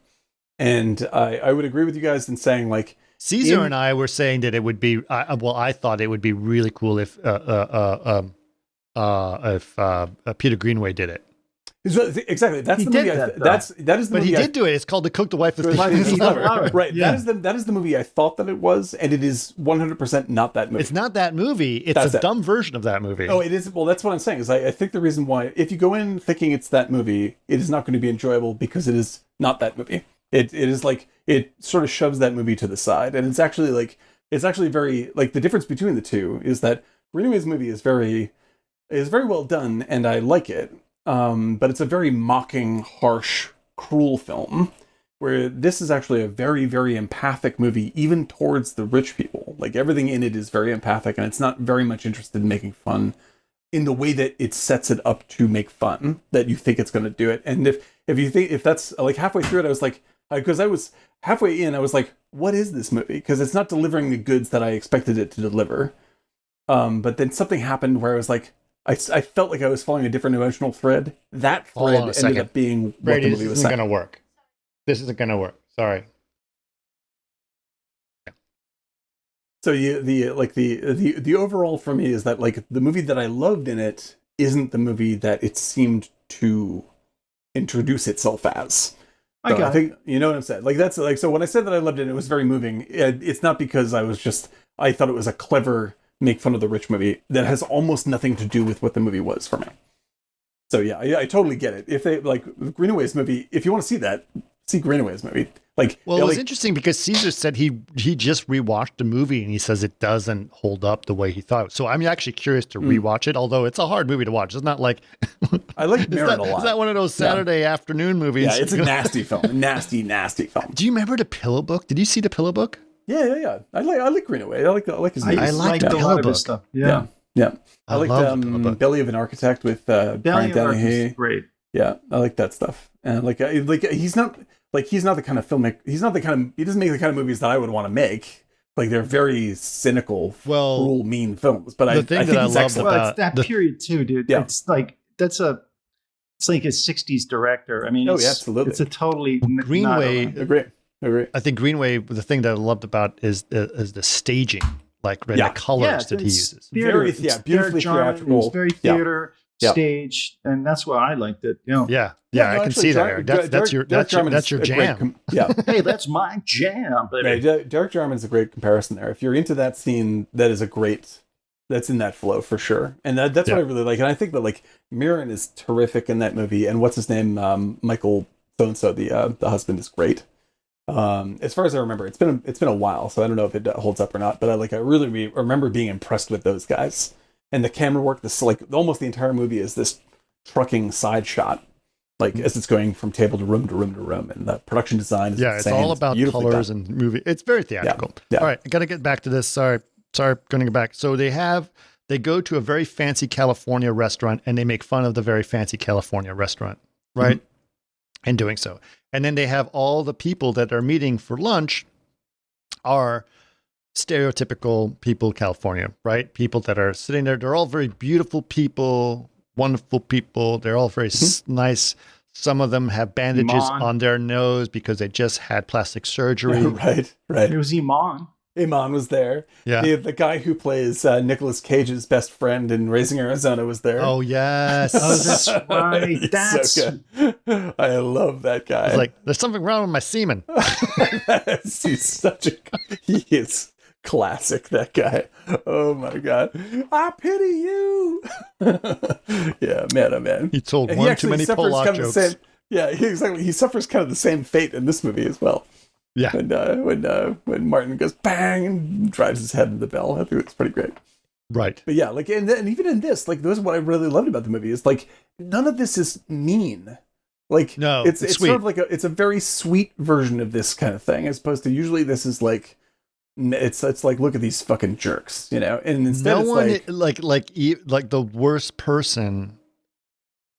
and I would agree with you guys in saying like Caesar and I were saying that it would be. I thought it would be really cool if Peter Greenway did it. Exactly. That's the movie. That is the movie. But he did do it. It's called The Cook, the Wife, the Thief. Right. Yeah. That is the movie I thought that it was, and it is 100% not that movie. It's not that movie. It's a dumb version of that movie. Oh, it is. Well, that's what I'm saying. Is I think the reason why, if you go in thinking it's that movie, it is not going to be enjoyable because it is not that movie. It is like it sort of shoves that movie to the side, and it's actually very like the difference between the two is that Greenaway's movie is very well done, and I like it. But it's a very mocking, harsh, cruel film, where this is actually a very, very empathic movie, even towards the rich people. Like everything in it is very empathic, and it's not very much interested in making fun in the way that it sets it up to make fun, that you think it's going to do it. And if that's like halfway through it, I was like, because I was halfway in, I was like, what is this movie? Because it's not delivering the goods that I expected it to deliver. But then something happened where I was like, I felt like I was following a different emotional thread. That thread ended up being what the movie was saying. This isn't going to work. This isn't going to work. Sorry. So the overall for me is that like the movie that I loved in it isn't the movie that it seemed to introduce itself as. So I think you know what I'm saying. Like that's like, so when I said that I loved it, it was very moving. It's not because I thought it was a clever make fun of the rich movie that has almost nothing to do with what the movie was for me. So yeah, I totally get it. If they like Greenaway's movie, if you want to see that, see Greenaway's movie. Like, well, it was interesting because Caesar said he just rewatched the movie and he says it doesn't hold up the way he thought. So I'm actually curious to rewatch it, although it's a hard movie to watch. It's not like I like Marin a lot. It's not one of those Saturday afternoon movies. Yeah, it's a nasty film, nasty film. Do you remember The Pillow Book? Did you see The Pillow Book? Yeah. I like Greenaway. I like his movies. I like The Pillow Book stuff. Yeah. I liked Belly of an Architect with Brian Dennehy. Great. Yeah, I like that stuff. And like he's not the kind of filmmaker. He doesn't make the kind of movies that I would want to make. Like they're very cynical, cruel, mean films. But I think he's excellent. Well, it's that period too, dude. Yeah. It's like it's like a '60s director. I mean, absolutely. It's a totally Greenway. Agree. I think Greenway. The thing that I loved about is the staging, like the colors that he uses. Theater. Beautifully theatrical. It's very theater. Stage, and that's why I liked it. You know? Yeah, I can see that. That's your jam. Hey, that's my jam. But Derek Jarman's a great comparison there. If you're into that scene, that's in that flow for sure. And that's what I really like. And I think that like Marin is terrific in that movie. And what's his name, Michael so-and-so, the husband, is great. As far as I remember, it's been a while, so I don't know if it holds up or not. But I really remember being impressed with those guys. And the camera work, this like almost the entire movie is this trucking side shot, like as it's going from table to room to room to room, and the production design is it's all about colors and movie. It's very theatrical. Yeah. All right, I got to get back to this. Sorry, going to get back. So they go to a very fancy California restaurant and they make fun of the very fancy California restaurant, right? Mm-hmm. In doing so, and then they have all the people that are meeting for lunch are stereotypical people, California, right? People that are sitting there. They're all very beautiful people, wonderful people. They're all very nice. Some of them have bandages on their nose because they just had plastic surgery. Right. It was Iman. Iman was there. Yeah. The guy who plays Nicolas Cage's best friend in Raising Arizona was there. Oh, yes. That's right. That's so good. I love that guy. It's like, there's something wrong with my semen. He is classic, that guy. Oh my god, I pity you. Yeah, man, oh man. He told one too many Pollock jokes. Exactly. He suffers kind of the same fate in this movie as well. Yeah. When Martin goes bang and drives his head into the bell, I think it's pretty great. Right. But yeah, like and even in this, like this is what I really loved about the movie is like none of this is mean. Like no, it's sweet. sort of like it's a very sweet version of this kind of thing, as opposed to usually this is like. It's like look at these fucking jerks, you know. And instead, no it's one like the worst person.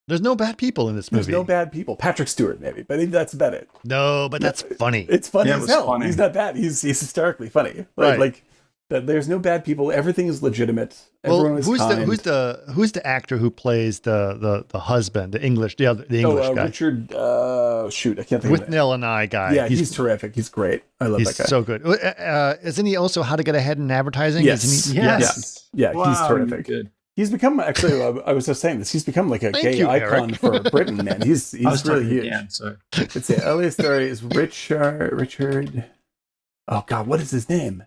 There's no bad people in this movie. There's no bad people. Patrick Stewart, maybe, but that's about it. No, but that's funny. It's funny as hell. Funny. He's not bad. He's hysterically funny. Right. Like there's no bad people. Everything is legitimate. Well, Everyone is kind. who's the actor who plays the husband, the English guy? Richard. Shoot, I can't think with of it. Nell and I guy. Yeah, he's terrific. He's great. I love that guy. He's so good. Isn't he also How to Get Ahead in Advertising? Yes. Yeah, wow, he's terrific. Good. He's become actually. I was just saying this. He's become like a gay icon for Britain, man. He's really huge. Let's see. LA Story is Richard. Oh God, what is his name?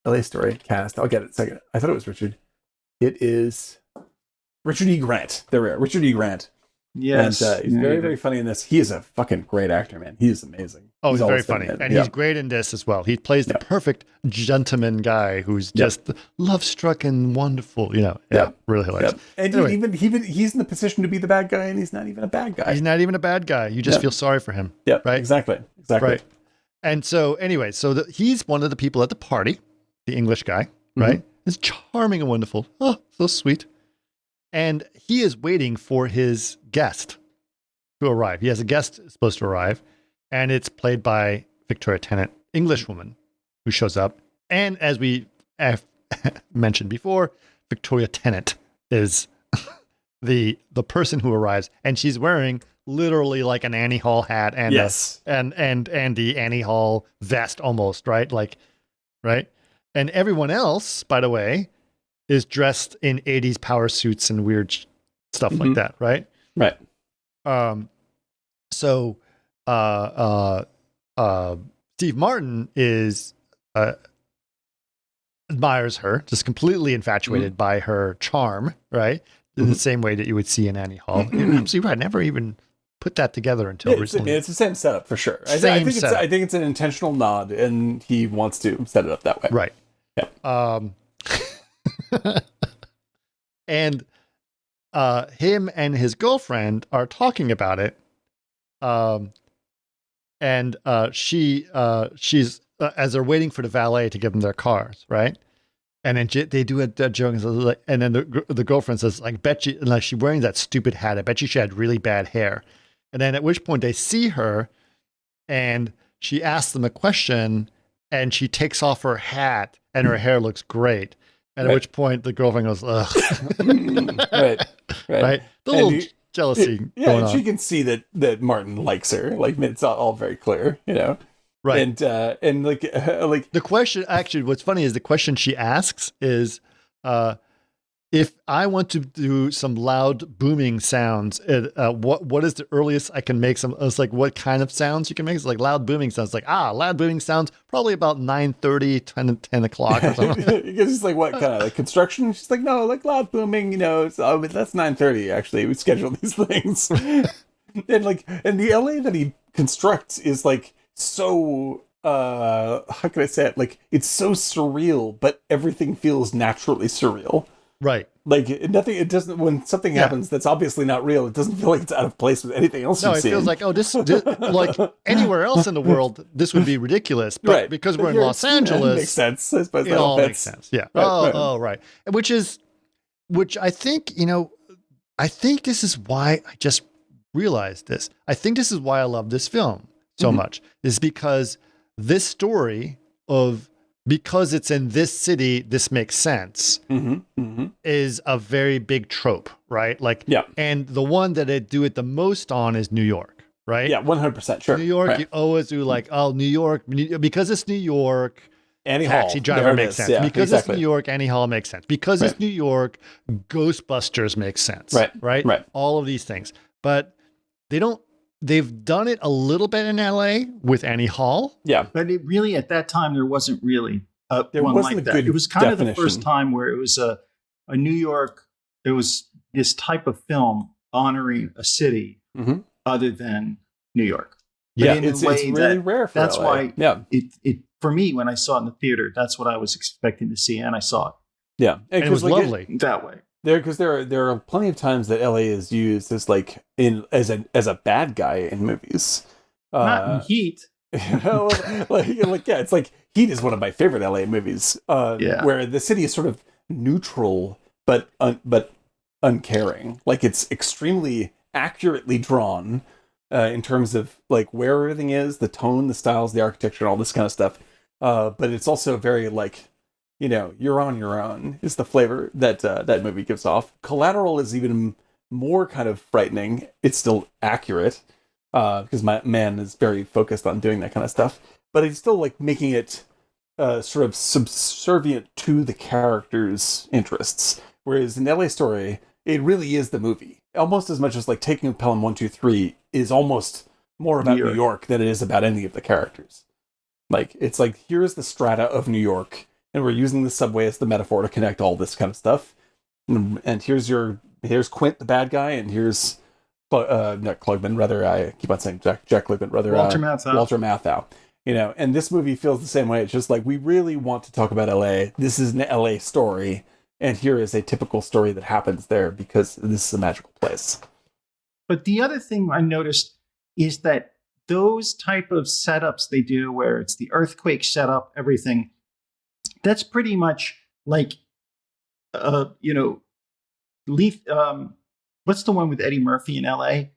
LA Story cast. I'll get it in a second. I thought it was Richard. It is Richard E. Grant. There we are. Richard E. Grant. Yes. And he's very, very funny in this. He is a fucking great actor, man. He is amazing. Oh, he's very always funny. been And he's great in this as well. He plays the perfect gentleman guy who's just love-struck and wonderful, really hilarious. And Anyway. he's in the position to be the bad guy, and he's not even a bad guy. He's not even a bad guy. You just feel sorry for him. Yeah, right? Exactly. Right. And so anyway, he's one of the people at the party, the English guy, right? He's charming and wonderful. Oh, so sweet. And he is waiting for his guest to arrive. He has a guest supposed to arrive, and it's played by Victoria Tennant, English woman, who shows up. And as we have mentioned before, Victoria Tennant is the person who arrives, and she's wearing literally like an Annie Hall hat and and the Annie Hall vest almost, right? Right? And everyone else, by the way, is dressed in 80s power suits and weird stuff like that, right? Right. So Steve Martin admires her, just completely infatuated by her charm, right? In the same way that you would see in Annie Hall. You're absolutely right. I never even put that together until recently. It's the same setup for sure. I think it's an intentional nod, and he wants to set it up that way. Right. Yeah. And him and his girlfriend are talking about it. She's as they're waiting for the valet to give them their cars, right? And then they do a joke, and then the girlfriend says, like, bet you, like, she's wearing that stupid hat. I bet you she had really bad hair. And then at which point they see her, and she asks them a question, and she takes off her hat, and her hair looks great. And at which point the girlfriend goes, ugh. Right. The little jealousy going on. She can see that Martin likes her. Like, it's all very clear, Right. And like the question, actually, what's funny is the question she asks is, if I want to do some loud booming sounds, what is the earliest I can make some? It's like, what kind of sounds you can make? It's like loud booming sounds. Like, loud booming sounds, probably about 9:30, 10 o'clock or something. Because it's like, what kind of like construction? She's like, no, like loud booming, that's 9:30 actually. We schedule these things. and the LA that he constructs is like so how can I say it? Like, it's so surreal, but everything feels naturally surreal. Right. Like, it doesn't, when something happens that's obviously not real, it doesn't feel like it's out of place with anything else you've seen. No, it feels like, this like anywhere else in the world, this would be ridiculous. But because we're in Los Angeles, it makes sense. I suppose it all makes sense. Yeah. Right. Which I think, I think this is why I just realized this. I think this is why I love this film so much, is because this story of, because it's in this city, this makes sense, is a very big trope, right? Like, and the one that they do it the most on is New York, right? Yeah, 100% sure. New York, right. You always do like, New York, because it's New York, Annie Taxi Hall. Driver makes sense. Yeah, because it's New York, Annie Hall makes sense. Because it's New York, Ghostbusters makes sense. Right. All of these things. But they've done it a little bit in LA with Annie Hall. Yeah. But it really, at that time, there wasn't really there one wasn't like a that. good It was kind definition. of the first time where it was a New York, it was this type of film honoring a city other than New York. But it's really rare for that's LA. why it for me, when I saw it in the theater, that's what I was expecting to see, and I saw it. Yeah. And it was lovely. That way. Because there are plenty of times that LA is used as like as a bad guy in movies. Not in Heat. It's like Heat is one of my favorite LA movies. Where the city is sort of neutral but uncaring. Like, it's extremely accurately drawn in terms of like where everything is, the tone, the styles, the architecture, and all this kind of stuff. But it's also very like, you're on your own is the flavor that that movie gives off. Collateral is even more kind of frightening. It's still accurate because my man is very focused on doing that kind of stuff. But it's still like making it sort of subservient to the characters' interests. Whereas in LA Story, it really is the movie. Almost as much as like Taking Pelham 1, 2, 3 is almost more about New York than it is about any of the characters. Like, it's like, here's the strata of New York, and we're using the subway as the metaphor to connect all this kind of stuff. And here's Quint, the bad guy, and here's not Klugman, rather, I keep on saying Jack Klugman, rather, Walter Matthau. Walter Matthau. You know, and this movie feels the same way. It's just like, we really want to talk about LA. This is an LA story, and here is a typical story that happens there because this is a magical place. But the other thing I noticed is that those type of setups they do, where it's the earthquake setup, everything, that's pretty much like, what's the one with Eddie Murphy in L.A.?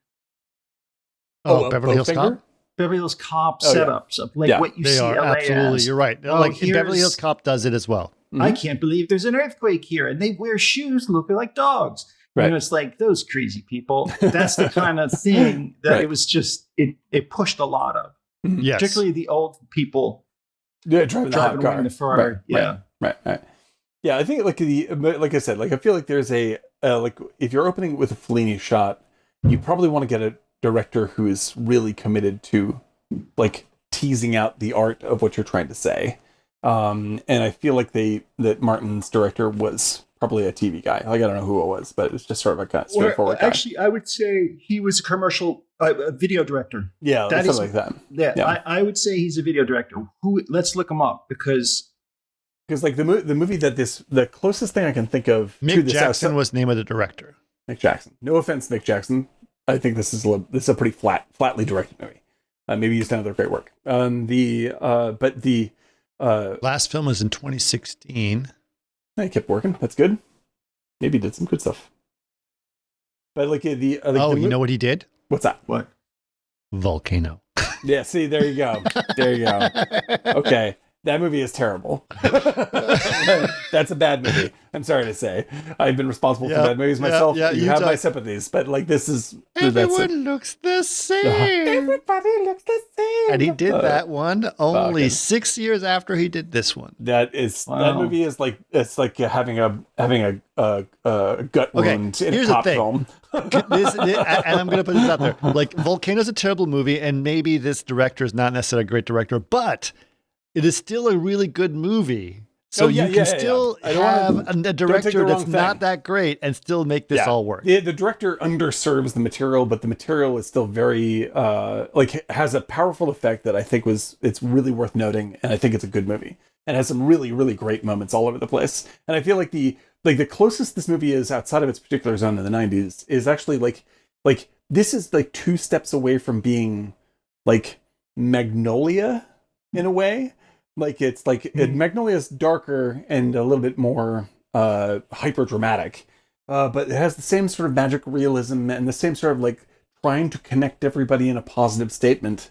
Beverly Hills Cop? Beverly Hills Cop setups of like what you they see are LA absolutely. as. You're right. Like Beverly Hills Cop does it as well. I can't believe there's an earthquake here, and they wear shoes looking like dogs. Right. And it's like, those crazy people. That's the kind of thing that it was just, it pushed a lot of. Yes. Particularly the old people driving away in the far. Right. Yeah, I think like I said, like I feel like there's a like if you're opening with a Fellini shot, you probably want to get a director who is really committed to like teasing out the art of what you're trying to say. And I feel like that Martin's director was probably a TV guy. Like, I don't know who it was, but it's just sort of a kind of straightforward guy. Actually, I would say he was a commercial video director. Yeah, something like that. Yeah. I would say he's a video director. Let's look him up because like the movie that the closest thing I can think of Mick to this Jackson was the name of the director. Mick Jackson. No offense, Mick Jackson. I think this is a pretty flatly directed movie. Maybe he's done other great work. Last film was in 2016. He kept working. That's good. Maybe he did some good stuff. But like you know what he did? What's that? What? Volcano. Yeah. See, there you go. Okay. That movie is terrible. That's a bad movie. I'm sorry to say. I've been responsible for bad movies myself. You have my sympathies, but like this is... Everyone looks the same. Everybody looks the same. And he did that one only 6 years after he did this one. That movie is like, it's like having a gut wound in a cop film. And I'm going to put this out there. Like, Volcano's a terrible movie, and maybe this director is not necessarily a great director, but it is still a really good movie. So you can still have a director that's not that great and still make this all work. The director underserves the material, but the material is still very has a powerful effect that I think it's really worth noting, and I think it's a good movie. And has some really, really great moments all over the place. And I feel like the closest this movie is outside of its particular zone in the 90s is actually like this is like 2 steps away from being like Magnolia in a way. Like it's like Magnolia's darker and a little bit more hyper dramatic, but it has the same sort of magic realism and the same sort of like trying to connect everybody in a positive statement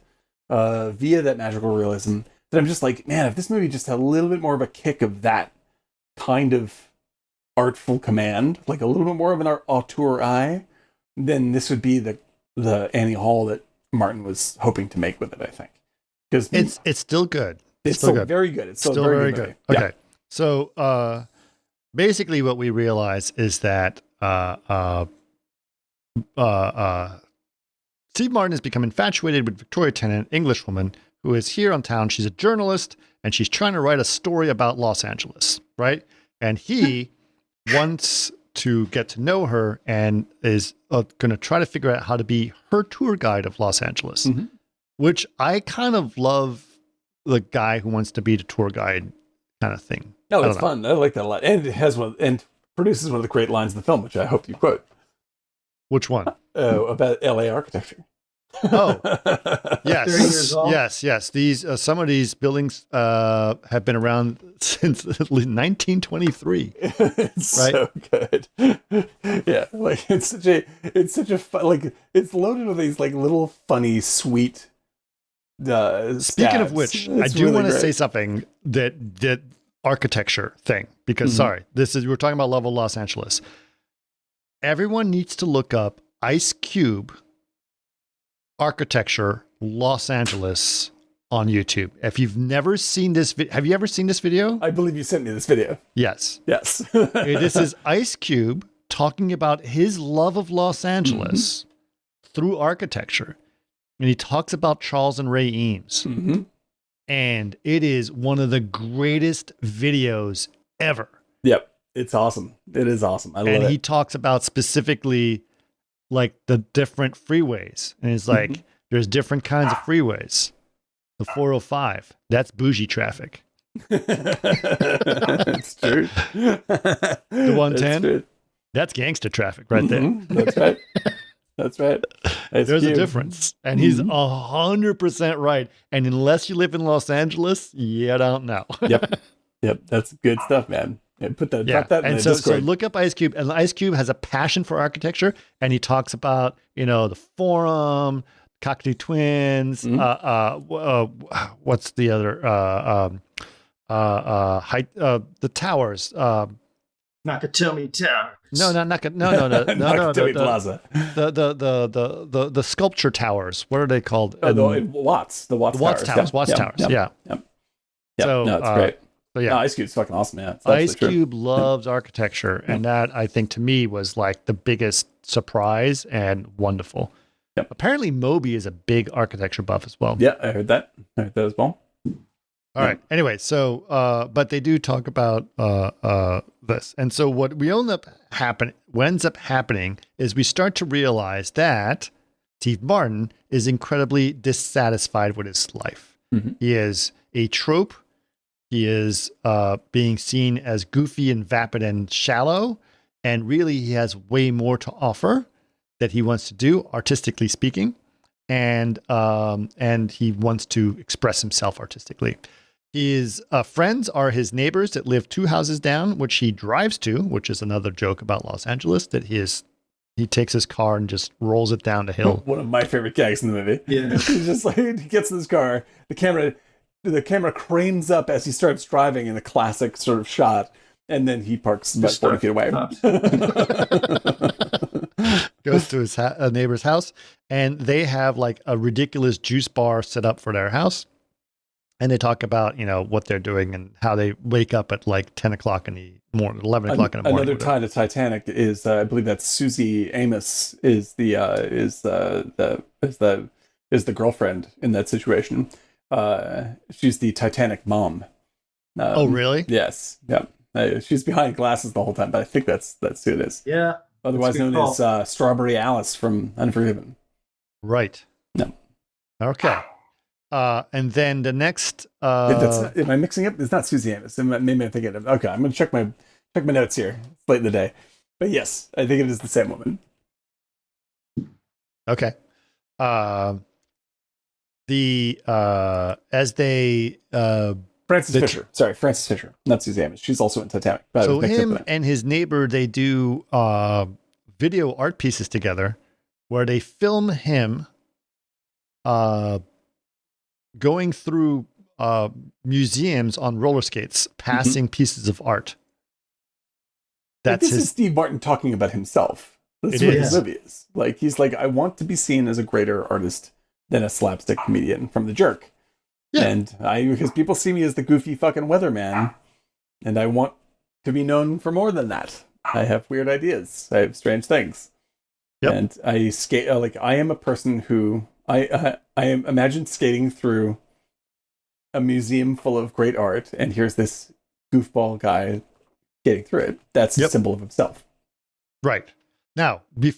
via that magical realism. That I'm just like, man, if this movie just had a little bit more of a kick of that kind of artful command, like a little bit more of an auteur eye, then this would be the Annie Hall that Martin was hoping to make with it. I think because it's still good. It's still good. Very good. It's still very good. Okay. Yeah. So basically what we realize is that Steve Martin has become infatuated with Victoria Tennant, Englishwoman, who is here on town. She's a journalist, and she's trying to write a story about Los Angeles, right? And he wants to get to know her and is going to try to figure out how to be her tour guide of Los Angeles, which I kind of love. The guy who wants to be the tour guide kind of thing. No, it's fun. I like that a lot. And it has and produces one of the great lines in the film, which I hope you quote. Which one? About LA architecture. Oh, yes. 30 years old. Yes. These some of these buildings have been around since 1923. It's right? So good. Yeah, like it's such a fun, like it's loaded with these like little funny, sweet. Speaking of which, I do really want to say something that architecture thing, because we're talking about level Los Angeles. Everyone needs to look up Ice Cube architecture Los Angeles on YouTube. If you've never seen this, have you ever seen this video? I believe you sent me this video. Yes. This is Ice Cube talking about his love of Los Angeles through architecture. And he talks about Charles and Ray Eames. And it is one of the greatest videos ever. Yep. It's awesome. It is awesome. I love it. And he talks about specifically like the different freeways. And he's like, there's different kinds of freeways. The 405, that's bougie traffic. That's true. The 110, that's gangster traffic right there. That's right. That's right. There's a difference. And he's 100% right. And unless you live in Los Angeles, you don't know. Yep. That's good stuff, man. Yeah, drop that in and the so Discord. look up Ice Cube. And Ice Cube has a passion for architecture. And he talks about, the Forum, Cockatoo Twins, what's the other, the towers, Nakatomi Tower. No. Nakatomi Plaza. The sculpture towers. What are they called? The Watts Towers. Watts Towers. Yep. So no, it's great. So yeah, No, Ice Cube's fucking awesome, man. Ice Cube loves architecture, and that I think to me was like the biggest surprise and wonderful. Yep. Apparently, Moby is a big architecture buff as well. Yeah, I heard that. As well. All right. Anyway, so but they do talk about this, and so what ends up happening is we start to realize that Steve Martin is incredibly dissatisfied with his life. He is a trope. He is being seen as goofy and vapid and shallow, and really he has way more to offer that he wants to do, artistically speaking, and he wants to express himself artistically. His friends are his neighbors that live 2 houses down, which he drives to, which is another joke about Los Angeles, that he takes his car and just rolls it down the hill. One of my favorite gags in the movie. Yeah. He's just like, he gets in his car, the camera cranes up as he starts driving in a classic sort of shot, and then he parks about 40 feet away. Goes to his neighbor's house, and they have like a ridiculous juice bar set up for their house. And they talk about, what they're doing and how they wake up at like 10 o'clock in the morning, 11 o'clock in the morning. Another tie to Titanic is, I believe that's Susie Amos is the girlfriend in that situation. She's the Titanic mom. Oh, really? Yes. Yeah. She's behind glasses the whole time, but I think that's who it is. Yeah. Otherwise known as Strawberry Alice from Unforgiven. Right. No. Okay. And then the next. Am I mixing up? It's not Susie Amos. Maybe I'm thinking of. Okay, I'm going to check my notes here. It's late in the day, but yes, I think it is the same woman. Okay. Frances Fisher. Sorry, Frances Fisher, not Susie Amos. She's also in Titanic. So him and his neighbor, they do video art pieces together, where they film him going through museums on roller skates, passing pieces of art. This is Steve Martin talking about himself. That's what his movie is. Like, he's like, I want to be seen as a greater artist than a slapstick comedian from The Jerk. Yeah. And because people see me as the goofy fucking weatherman, and I want to be known for more than that. I have weird ideas. I have strange things. Yep. And I skate, I am a person who, I imagine skating through a museum full of great art, and here's this goofball guy getting through it. That's a symbol of himself. Right. Now, there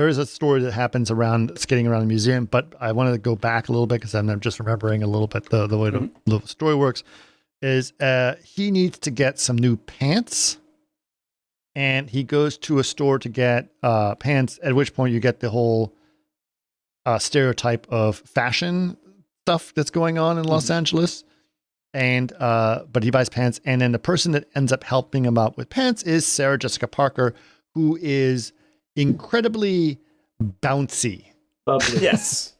is a story that happens around skating around the museum, but I wanted to go back a little bit because I'm just remembering a little bit the way the story works. Is he needs to get some new pants, and he goes to a store to get pants, at which point you get the whole stereotype of fashion stuff that's going on in Los Angeles. And but he buys pants, and then the person that ends up helping him out with pants is Sarah Jessica Parker, who is incredibly bouncy. Yes.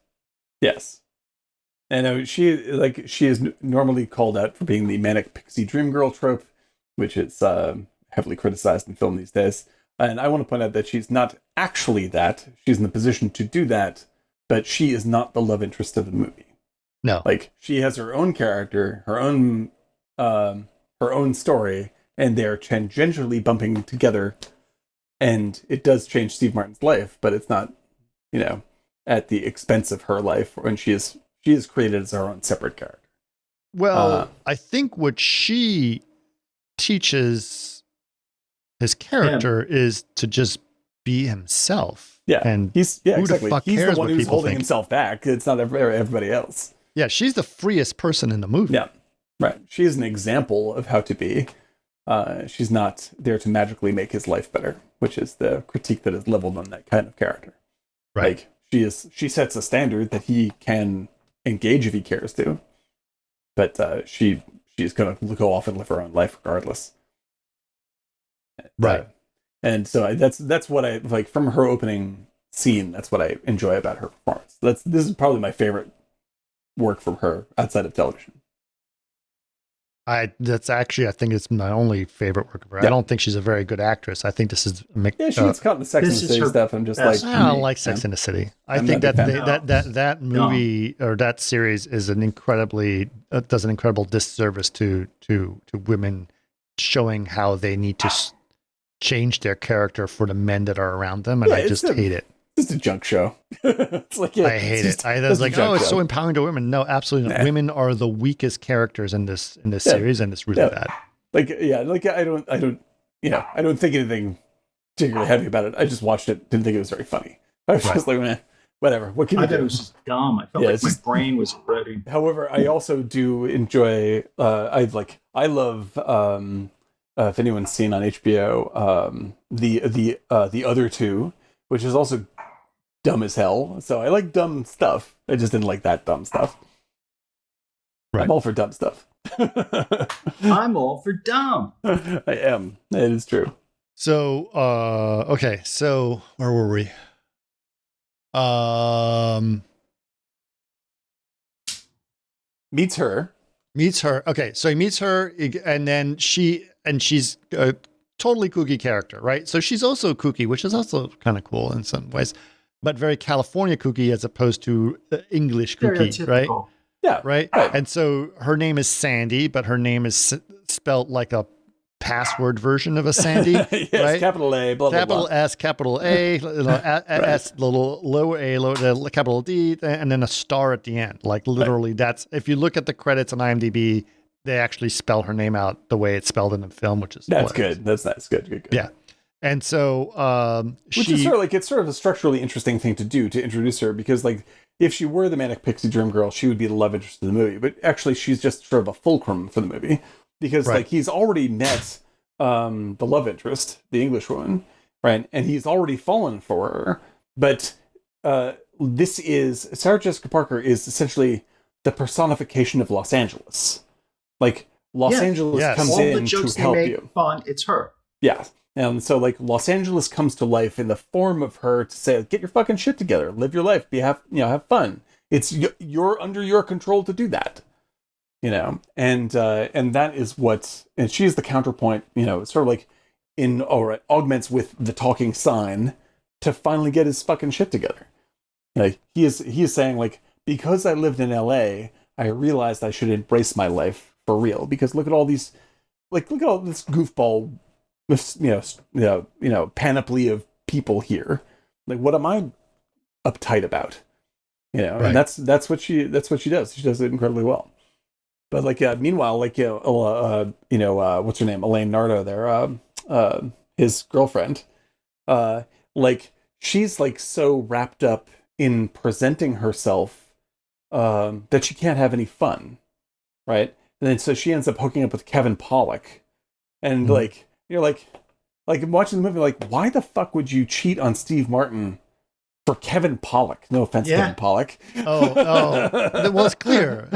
And she is normally called out for being the manic pixie dream girl trope, which is heavily criticized in film these days. And I want to point out that she's not actually that. She's in the position to do that, but she is not the love interest of the movie. No. Like, she has her own character, her own story, and they're tangentially bumping together. And it does change Steve Martin's life, but it's not, at the expense of her life, when she is created as her own separate character. Well, I think what she teaches his character is to just be himself. Yeah, and who the fuck he's cares the one what who's people holding think? himself back. It's not everybody else. Yeah, she's the freest person in the movie. Yeah, right. She is an example of how to be. She's not there to magically make his life better, which is the critique that is leveled on that kind of character. Right. Like she sets a standard that he can engage if he cares to, but she's going to go off and live her own life regardless. Right. And so that's what I like from her opening scene. That's what I enjoy about her performance. This is probably my favorite work from her outside of television. I think it's my only favorite work of her. Yeah. I don't think she's a very good actress. I think this is Yeah, she gets caught in the Sex and the City stuff. I'm just like, I don't like Sex and the City. I think that movie or that series is an incredibly does an incredible disservice to women, showing how they need to change their character for the men that are around them, and I just hate it. It's a junk show. It's like, yeah, I hate it. I was like, it's so empowering to women. No, absolutely not. Nah. Women are the weakest characters in this series, and it's really bad. I don't think anything particularly heavy about it. I just watched it, didn't think it was very funny. I was just like, man, whatever. What can you do? I thought it was just dumb. I felt like my brain was ready. However, I also do enjoy. I love. If anyone's seen on HBO, the other two, which is also dumb as hell. So I like dumb stuff. I just didn't like that dumb stuff. Right. I'm all for dumb stuff. I'm all for dumb. I am. It is true. So, okay. So where were we? Meets her. Okay. So he meets her, and then she's a totally kooky character, right? So she's also kooky, which is also kind of cool in some ways, but very California kooky as opposed to English kooky, right? Yeah. Right. And so her name is Sandy, but her name is spelled like a password version of a Sandy, yes, right? Capital A, blah, blah, capital blah. S, capital A, S, little lower A, capital D, and then a star at the end. Like literally, that's if you look at the credits on IMDb, they actually spell her name out the way it's spelled in the film, which is that's good. That's nice. Good. Yeah. And so, which is it's sort of a structurally interesting thing to do to introduce her, because like if she were the manic pixie dream girl, she would be the love interest of the movie. But actually, she's just sort of a fulcrum for the movie, because like he's already met the love interest, the English woman, right, and he's already fallen for her. But this is Sarah Jessica Parker is essentially the personification of Los Angeles. Like Los Angeles comes all in the jokes to help they make you. Fun, it's her. Yeah. And so like Los Angeles comes to life in the form of her to say, get your fucking shit together, live your life, have fun. It's you're under your control to do that, and that is what, and she's the counterpoint, it's sort of like augments with the talking sign to finally get his fucking shit together. Like he is saying like, because I lived in LA, I realized I should embrace my life for real, because look at all this goofball, panoply of people here. Like, what am I uptight about? And that's what she does. She does it incredibly well. But like, meanwhile, like, what's her name? Elaine Nardo there, his girlfriend, like she's like so wrapped up in presenting herself, that she can't have any fun. Right. And then so she ends up hooking up with Kevin Pollak, and like, you're like watching the movie, like, why the fuck would you cheat on Steve Martin for Kevin Pollak? No offense, Kevin Pollak. Well, it's clear.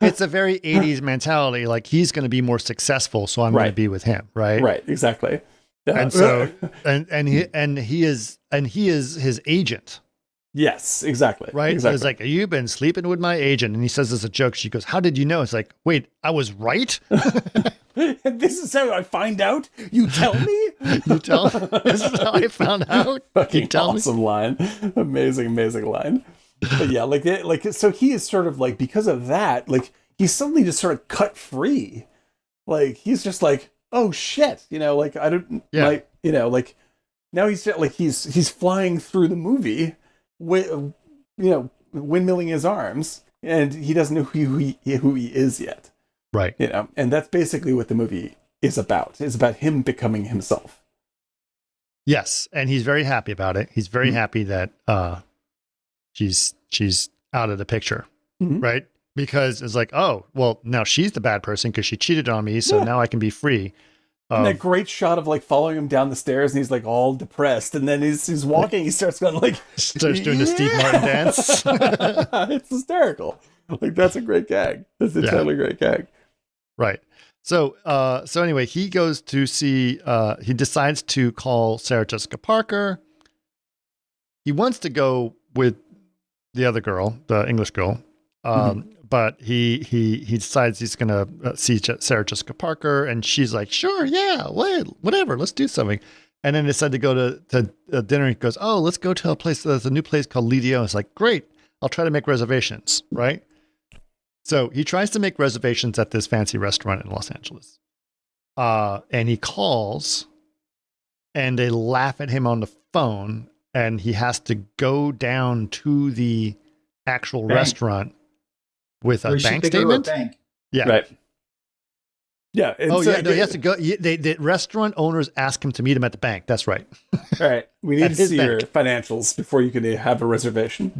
It's a very 80s mentality. Like, he's going to be more successful, so I'm going to be with him. Right. Right. Exactly. And so, and he is his agent. Yes, exactly. Right. Exactly. So it's like, you've been sleeping with my agent. And he says as a joke, she goes, how did you know? It's like, wait, I was right. This is how I find out. You tell me. You tell. This is how I found out. Fucking you tell awesome me. line. Amazing line. But yeah, like so he is sort of like, because of that, like he's suddenly just sort of cut free. Like he's just like, oh shit, like I don't, like, like now he's like he's flying through the movie with, windmilling his arms, and he doesn't know who he is yet. Right. And that's basically what the movie is about. It's about him becoming himself. Yes, and he's very happy about it. He's very happy that she's out of the picture, right? Because it's like, oh, well, now she's the bad person because she cheated on me, so now I can be free. And that great shot of like following him down the stairs, and he's like all depressed, and then he's walking. He starts going like starts doing the Steve Martin dance. It's hysterical. Like that's a great gag. That's a totally great gag. Right. So anyway, he goes to see. He decides to call Sarah Jessica Parker. He wants to go with the other girl, the English girl. But he decides he's going to see Sarah Jessica Parker, and she's like, sure, yeah, whatever, let's do something. And then they decide to go to dinner. He goes, oh, let's go to a place. There's a new place called Lidio. It's like, great, I'll try to make reservations, right? So he tries to make reservations at this fancy restaurant in Los Angeles. And he calls, and they laugh at him on the phone, and he has to go down to the actual restaurant with a bank statement. Bank. Yeah. Right. Yeah. No, he has to go. The restaurant owners ask him to meet him at the bank. That's right. All right. We need to see your financials before you can have a reservation.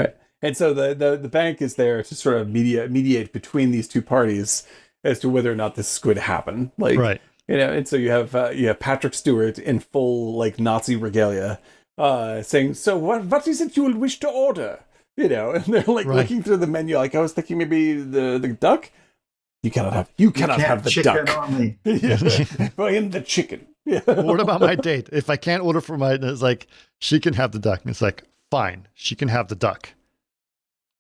Right. And so the bank is there to sort of mediate between these two parties as to whether or not this is going to happen. Like, right. And so you have Patrick Stewart in full like Nazi regalia, saying, "So what is it you will wish to order?" And they're like looking through the menu, like I was thinking maybe the duck. You cannot have the duck. I am the chicken. Yeah. What about my date? If I can't order for it's like she can have the duck. And it's like, fine, she can have the duck.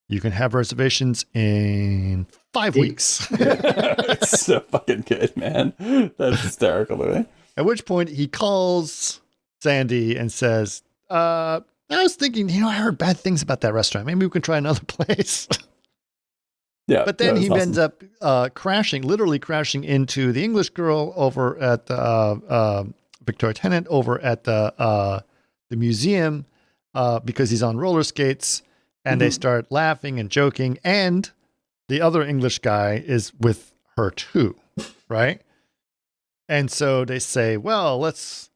You can have reservations in 5 weeks. It's so fucking good, man. That's hysterical, right? At which point he calls Sandy and says, I was thinking, I heard bad things about that restaurant. Maybe we can try another place. Yeah. But then he ends up literally crashing into the English girl over at the Victoria Tennant over at the museum because he's on roller skates, and they start laughing and joking, and the other English guy is with her too, right? And so they say, well, let's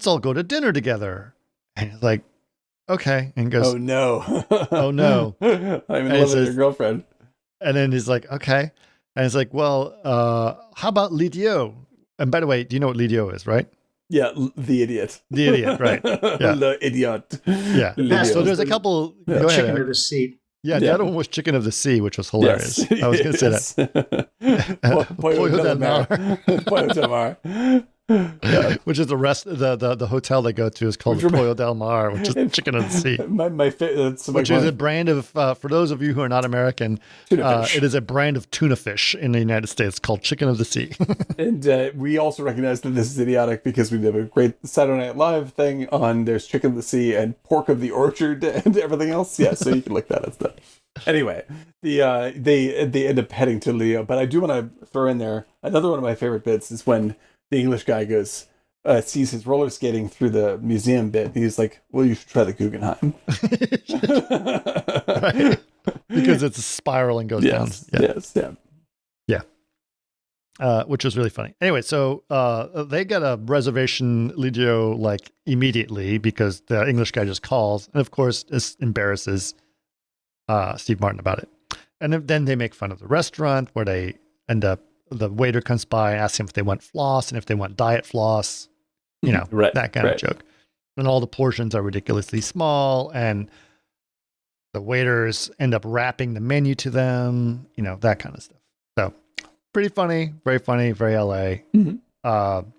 all go to dinner together. And he's like, okay. And goes, oh no. Oh no. I'm in love with your girlfriend. And then he's like, okay. And it's like, well, how about Lidio? And by the way, do you know what Lidio is, right? Yeah, the idiot. The idiot, right. Yeah. The idiot. Yeah. So there's a couple. Go chicken ahead. of the sea. Yeah, the other one was Chicken of the Sea, which was hilarious. Yes. I was going to say that. Pollo del Mar. Pollo del Mar. Yeah. Which is the hotel they go to is called the Pollo del Mar, which is Chicken of the Sea. My favorite, which is a brand of, for those of you who are not American, it is a brand of tuna fish in the United States called Chicken of the Sea. And we also recognize that this is idiotic because we have a great Saturday Night Live thing on there's Chicken of the Sea and Pork of the Orchard and everything else. Yeah, so you can look that up. Stuff. Anyway, they end up heading to Leo, but I do want to throw in there another one of my favorite bits is when the English guy goes, sees his roller skating through the museum bit. And he's like, well, you should try the Guggenheim. Right. Because it's a spiral and goes down. Yeah. Which was really funny. Anyway, so they get a reservation, Lidio, like immediately because the English guy just calls. And of course, this embarrasses Steve Martin about it. And then they make fun of the restaurant where they end up, the waiter comes by, asks him if they want floss and if they want diet floss, that kind of joke. And all the portions are ridiculously small, and the waiters end up wrapping the menu to them, that kind of stuff. So pretty funny, very LA. Mm-hmm.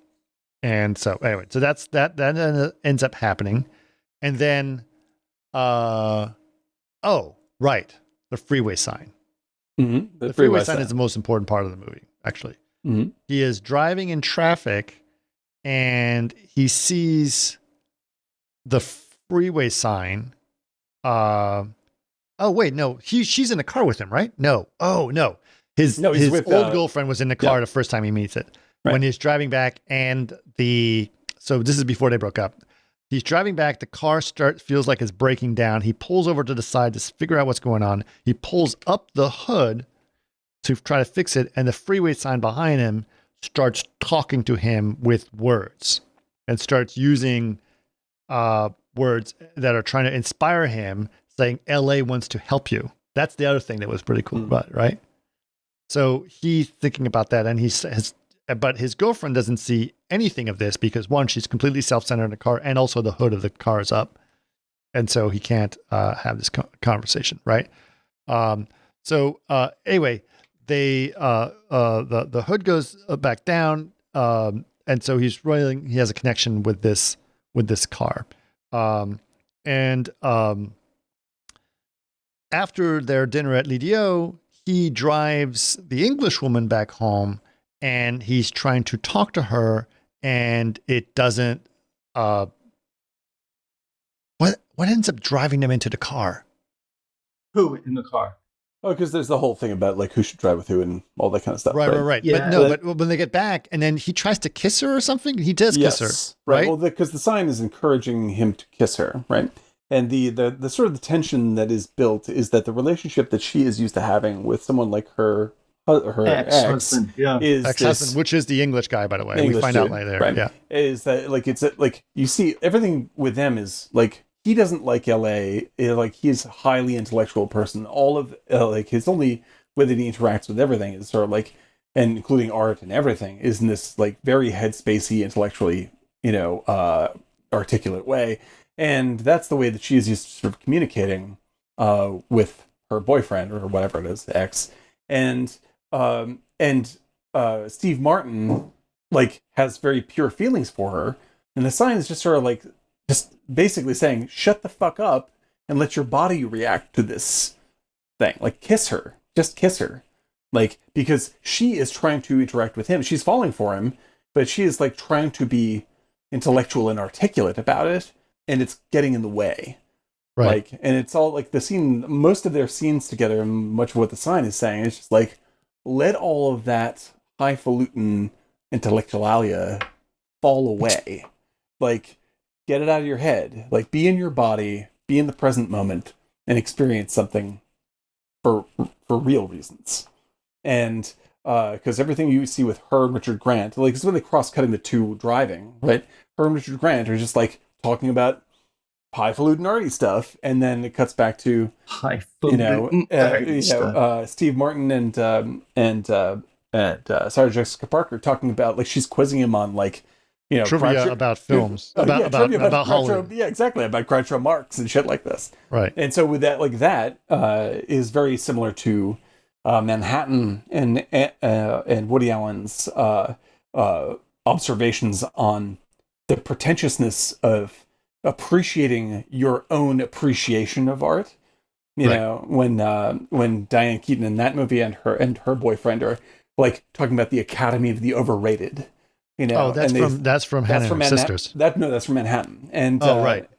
And so anyway, so that ends up happening. And then, the freeway sign. Mm-hmm. The freeway sign is the most important part of the movie, actually. Mm-hmm. He is driving in traffic and he sees the freeway sign. She's in the car with him, right? No. Oh, no. His old girlfriend was in the car the first time he meets it. Right. When he's driving back so this is before they broke up. He's driving back. The car feels like it's breaking down. He pulls over to the side to figure out what's going on. He pulls up the hood to try to fix it. And the freeway sign behind him starts talking to him with words. and starts using words that are trying to inspire him, saying LA wants to help you. That's the other thing that was pretty cool about it, right? So he's thinking about that, and but his girlfriend doesn't see anything of this because, one, she's completely self-centered in the car, and also the hood of the car is up, and so he can't have this conversation, right? Anyway, they the hood goes back down, and so he's rolling. He has a connection with this car, and after their dinner at Lidio, he drives the English woman back home, and he's trying to talk to her, and it doesn't. What ends up driving them into the car? Who in the car? Oh, because there's the whole thing about like who should drive with who and all that kind of stuff. Right. Yeah. But when they get back, and then he tries to kiss her or something, he does kiss her, right? Well, because the sign is encouraging him to kiss her, right? And the sort of the tension that is built is that the relationship that she is used to having with someone like her ex-husband, is ex-husband, which is the English guy, by the way. English we find out dude, later, right? Yeah, is that like it's like you see everything with them is like he doesn't like LA, like he's a highly intellectual person. All of like his only way that he interacts with everything is sort of like, and including art and everything, is in this like very headspacey, intellectually, articulate way. And that's the way that she is used to sort of communicating with her boyfriend or whatever it is, ex. And Steve Martin like has very pure feelings for her, and the sign is just sort of like just basically saying, shut the fuck up and let your body react to this thing. Like kiss her, just kiss her, like because she is trying to interact with him. She's falling for him, but she is like trying to be intellectual and articulate about it. And it's getting in the way. right. Like, and it's all like the scene, most of their scenes together, and much of what the sign is saying, is just like, let all of that highfalutin intellectualia fall away. Like, get it out of your head. Like, be in your body, be in the present moment, and experience something for real reasons. And because everything you see with her and Richard Grant, like, it's when they cross-cutting the two driving, right? Her and Richard Grant are just like talking about highfalutin arty stuff, and then it cuts back to Steve Martin and Sarah Jessica Parker talking about like she's quizzing him on like trivia about films, about Hollywood. Yeah, exactly, about Groucho Marx and shit like this. Right. And so with that, like that is very similar to Manhattan and Woody Allen's observations on the pretentiousness of appreciating your own appreciation of art. You know, when Diane Keaton in that movie and her boyfriend are like talking about the Academy of the Overrated. You know, that's from Hannah and Sisters. That's from Manhattan. And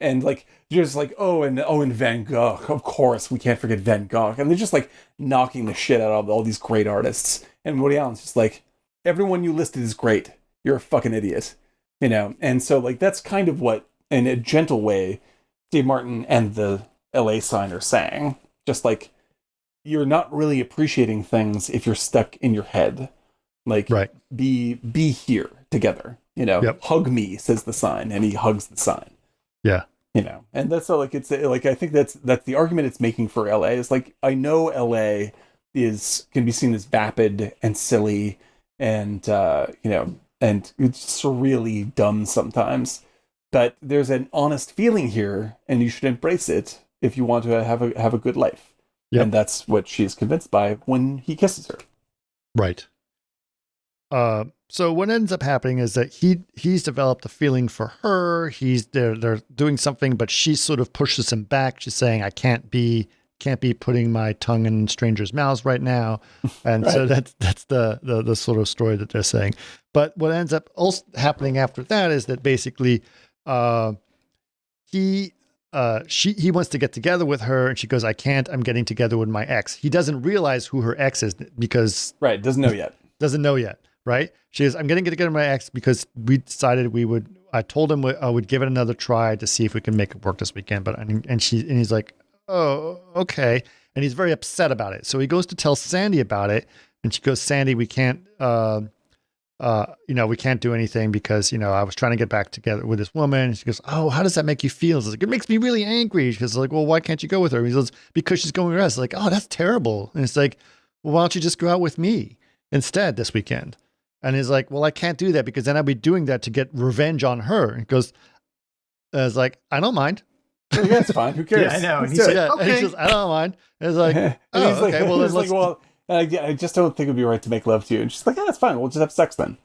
and like just like and Van Gogh, of course we can't forget Van Gogh. And they're just like knocking the shit out of all these great artists. And Woody Allen's just like, everyone you listed is great. You're a fucking idiot. You know, and so like that's kind of what, in a gentle way, Steve Martin and the LA sign are saying. Just like, you're not really appreciating things if you're stuck in your head. Like, be here together. You know, hug me, says the sign, and he hugs the sign. Yeah. You know, and that's so like it's like I think that's the argument it's making for LA is like, I know LA can be seen as vapid and silly and and it's surreally dumb sometimes, but there's an honest feeling here, and you should embrace it if you want to have a good life. Yep. And that's what she's convinced by when he kisses her. Right. So what ends up happening is that he's developed a feeling for her. They're doing something, but she sort of pushes him back. She's saying, "I can't be putting my tongue in strangers' mouths right now," and so that's the sort of story that they're saying. But what ends up also happening after that is that basically, he wants to get together with her, and she goes, "I can't. I'm getting together with my ex." He doesn't realize who her ex is because doesn't know yet. Right? She goes, "I'm getting together with my ex because we decided I told him I would give it another try to see if we can make it work this weekend." But he's like, "Oh, okay." And he's very upset about it. So he goes to tell Sandy about it, and she goes, "Sandy, we can't we can't do anything because, I was trying to get back together with this woman. She goes, oh, how does that make you feel? It's like, it makes me really angry. She goes like, well, why can't you go with her? He goes, because she's going with us. Like, oh, that's terrible. And it's like, well, why don't you just go out with me instead this weekend? And he's like, well, I can't do that because then I'll be doing that to get revenge on her. And he goes, it's like, I don't mind. Yeah, it's fine. Who cares? Yeah, I know. And Let's he's do like, it. And he okay. says, I don't mind. And it's like, And oh, he's like, okay, well, then he's let's. like, well, I just don't think it'd be right to make love to you. And she's like, yeah, that's fine. We'll just have sex then.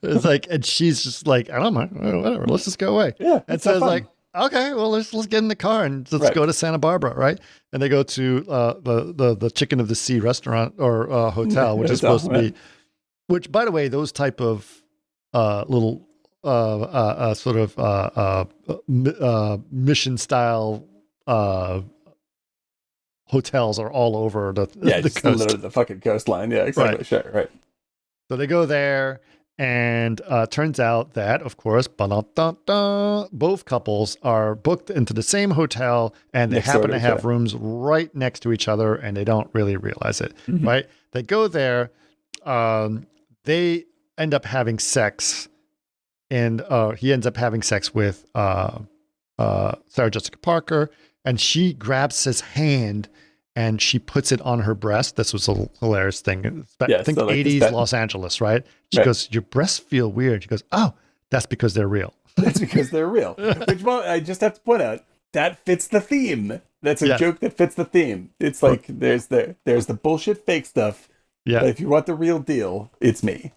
It's like, and she's just like, I don't mind, whatever, let's just go away. Yeah. And so it's like, okay, well, let's get in the car and let's go to Santa Barbara, right? And they go to the Chicken of the Sea restaurant or hotel, which is supposed to be, which, by the way, those type of little sort of mission style hotels are all over the just coast. literally the fucking coastline. Yeah, exactly. Right. Sure, right. So they go there, and turns out that, of course, both couples are booked into the same hotel, and they Next happen door to to each have other. rooms right next to each other, and they don't really realize it, right? They go there, they end up having sex, and he ends up having sex with Sarah Jessica Parker, and she grabs his hand and she puts it on her breast. This was a hilarious thing. I think so like 80s Los Angeles, right? She goes, your breasts feel weird. She goes, oh, that's because they're real. That's because they're real. Which, well, I just have to point out, that fits the theme. That's a joke that fits the theme. It's like, there's the bullshit fake stuff. Yeah. But if you want the real deal, it's me.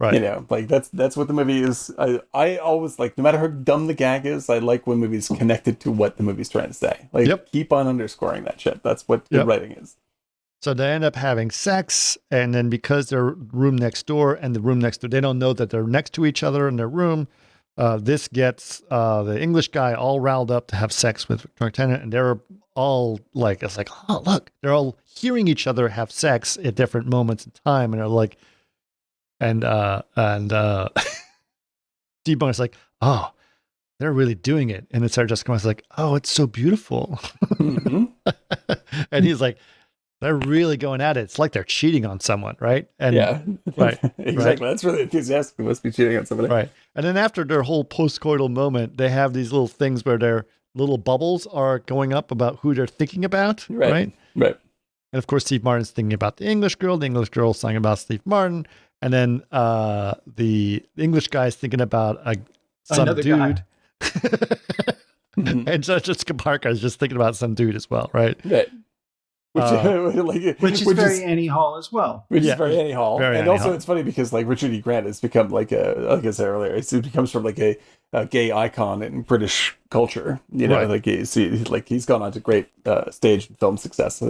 Right. Like that's what the movie is. I always like, no matter how dumb the gag is, I like when movies connected to what the movie's trying to say. Like, keep on underscoring that shit. That's what good writing is. So they end up having sex, and then because they're room next door and the room next door, they don't know that they're next to each other in their room. This gets the English guy all riled up to have sex with Victoria Tennant, and they're all like, it's like, oh, look, they're all hearing each other have sex at different moments in time, and they're like, and Steve Bonner's like, oh, they're really doing it. And then Sarah Jessica Parker's like, oh, it's so beautiful. And he's like, they're really going at it. It's like they're cheating on someone, right? And right, exactly. Right. That's really enthusiastic. They must be cheating on somebody, right? And then after their whole post-coital moment, they have these little things where their little bubbles are going up about who they're thinking about, right? Right. And of course, Steve Martin's thinking about the English girl's thinking about Steve Martin. And then the English guy's thinking about some Another dude. guy. And Jessica Parker is just thinking about some dude as well, right? Right. Which is very Annie Hall as well. Which is very Annie Hall. Very and Annie also Hall. It's funny because like Richard E. Grant has become like like I said earlier, it becomes sort of like a gay icon in British culture. Right. Like he's gone on to great stage and film success,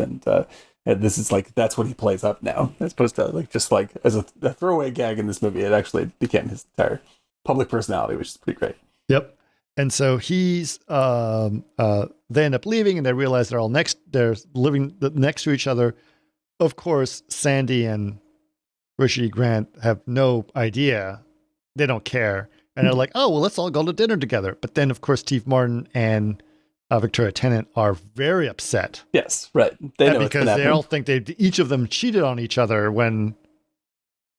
and this is like, that's what he plays up now, as opposed to like just like as a throwaway gag in this movie. It actually became his entire public personality, which is pretty great. Yep. And so he's they end up leaving, and they realize they're living next to each other. Of course, Sandy and Richard E. Grant have no idea. They don't care. And they're like, oh, well, let's all go to dinner together. But then, of course, Steve Martin and Victoria Tennant are very upset. Yes, right. They know because they all think each of them cheated on each other when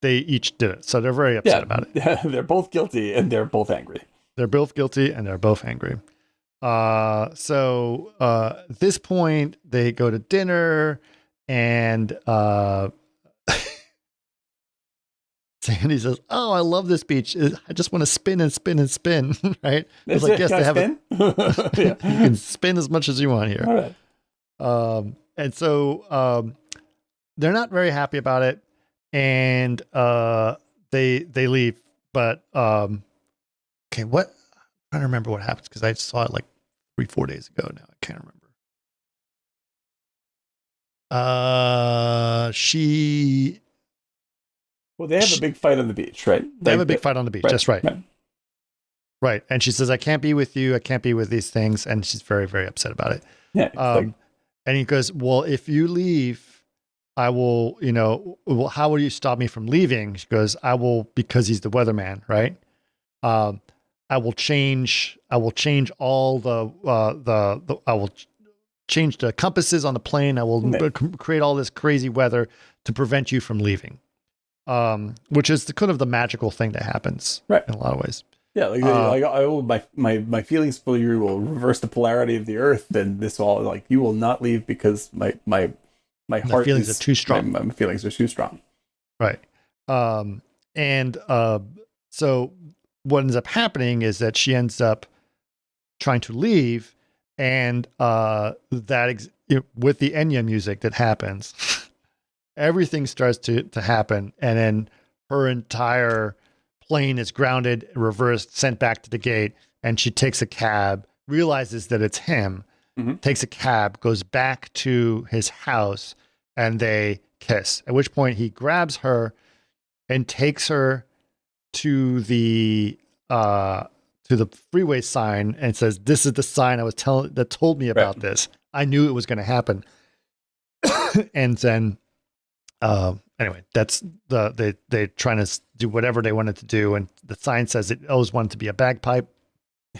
they each did it. So they're very upset about it. Yeah, they're both guilty and they're both angry. They're both guilty and they're both angry. So at this point, they go to dinner, and Sandy says, "Oh, I love this beach. I just want to spin and spin and spin." Right? It's like, yes, they have spin? You can spin as much as you want here. All right. And so they're not very happy about it, and they leave. But okay, what? I'm trying to remember what happens because I saw it like 3-4 days ago. Now I can't remember. Well, they have a big fight on the beach, right? They have a big fight on the beach. Right, That's right. Right. And she says, I can't be with you. I can't be with these things. And she's very, very upset about it. Yeah. And he goes, well, if you leave, I will, well, how will you stop me from leaving? She goes, I will, because he's the weatherman, right? I will change all I will change the compasses on the plane. I will create all this crazy weather to prevent you from leaving. Which is kind of the magical thing that happens in a lot of ways. Yeah, I will, my feelings for you will reverse the polarity of the earth, and this all like you will not leave because my heart feelings are too strong. My feelings are too strong. Right. So what ends up happening is that she ends up trying to leave, and with the Enya music that happens, everything starts to happen, and then her entire plane is grounded, reversed, sent back to the gate, and she takes a cab, realizes that it's him, takes a cab, goes back to his house, and they kiss. At which point he grabs her and takes her to the freeway sign and says, "This is the sign that told me about this. I knew it was going to happen." And then, anyway, that's they trying to do whatever they wanted to do, and the sign says it always wanted to be a bagpipe,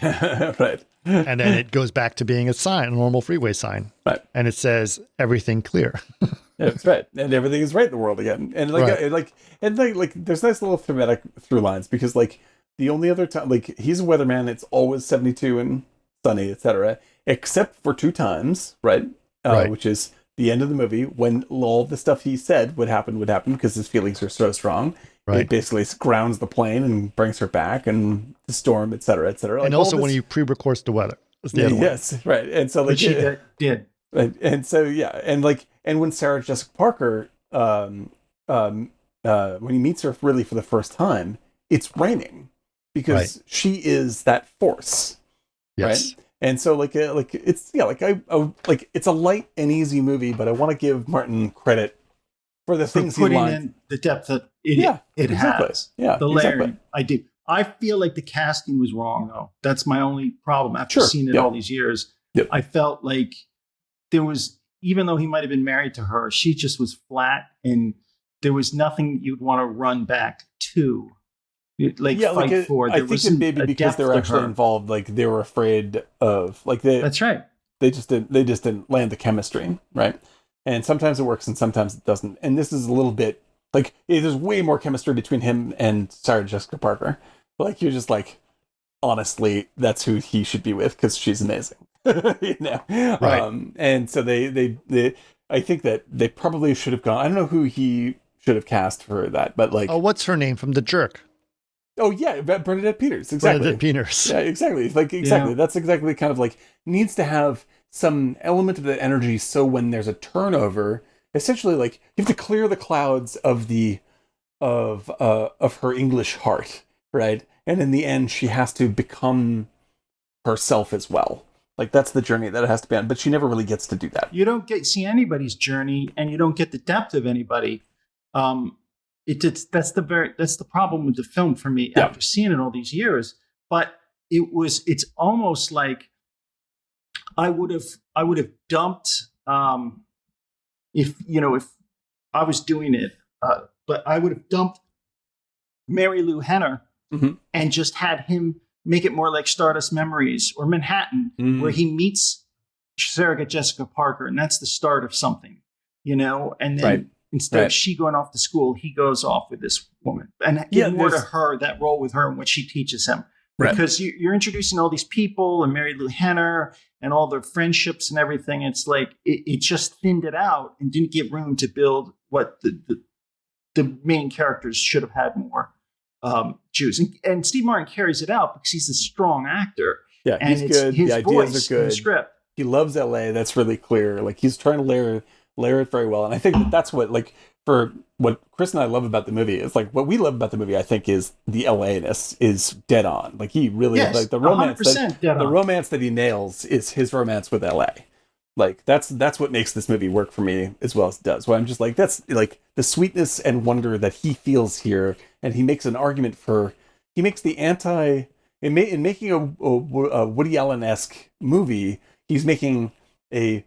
right? And then it goes back to being a normal freeway sign, right? And it says everything clear. Yeah, that's right, and everything is right in the world again, and there's nice little thematic through lines because like the only other time he's a weatherman, it's always 72 and sunny, etc., except for 2 times, right? Which is the end of the movie when all the stuff he said would happen because his feelings are so strong. Right. It basically grounds the plane and brings her back, and the storm, etc., etc. And also when he pre-records the weather. Yes, right. And so she did. And so and when Sarah Jessica Parker, when he meets her really for the first time, it's raining because she is that force. Yes. Right. And so it's it's a light and easy movie, but I want to give Martin credit for the things he putting in the depth that it has. Yeah, the layering. I do. I feel like the casting was wrong though. That's my only problem after seeing it all these years. Yep. I felt like there was, even though he might have been married to her, she just was flat, and there was nothing you'd want to run back to. Fight for. I think it maybe because they were actually involved, they were afraid of That's right. They just didn't land the chemistry, right? And sometimes it works and sometimes it doesn't. And this is a little bit there's way more chemistry between him and Sarah Jessica Parker. You're just honestly, that's who he should be with because she's amazing, Right. And so they I think that they probably should have gone. I don't know who he should have cast for that, but what's her name from The Jerk? Oh yeah, Bernadette Peters. Exactly. Bernadette Peters. Yeah, exactly. Exactly. Yeah. That's exactly kind of needs to have some element of that energy. So when there's a turnover, essentially, you have to clear the clouds of her English heart, right? And in the end, she has to become herself as well. That's the journey that it has to be on. But she never really gets to do that. You don't see anybody's journey, and you don't get the depth of anybody. That's the problem with the film for me after seeing it all these years. But it's almost like I would have dumped if I was doing it, but I would have dumped Mary Lou Henner and just had him make it more like Stardust Memories or Manhattan, where he meets Sarah Jessica Parker, and that's the start of something, and then instead of she going off to school, he goes off with this woman, and give more to her, that role with her and what she teaches him. Because you're introducing all these people and Mary Lou Henner and all their friendships and everything. It's it just thinned it out and didn't give room to build what the main characters should have had more juice. And Steve Martin carries it out because he's a strong actor. Yeah, and he's good. His the ideas are good. The script. He loves LA. That's really clear. He's trying to layer it very well. And I think that's what for what Chris and I love about the movie is what we love about the movie, I think, is the LA-ness is dead on. He really the romance the romance that he nails is his romance with LA. That's what makes this movie work for me as well as it does. Where I'm just that's the sweetness and wonder that he feels here, and he makes an argument he makes the in making a Woody Allen-esque movie, he's making a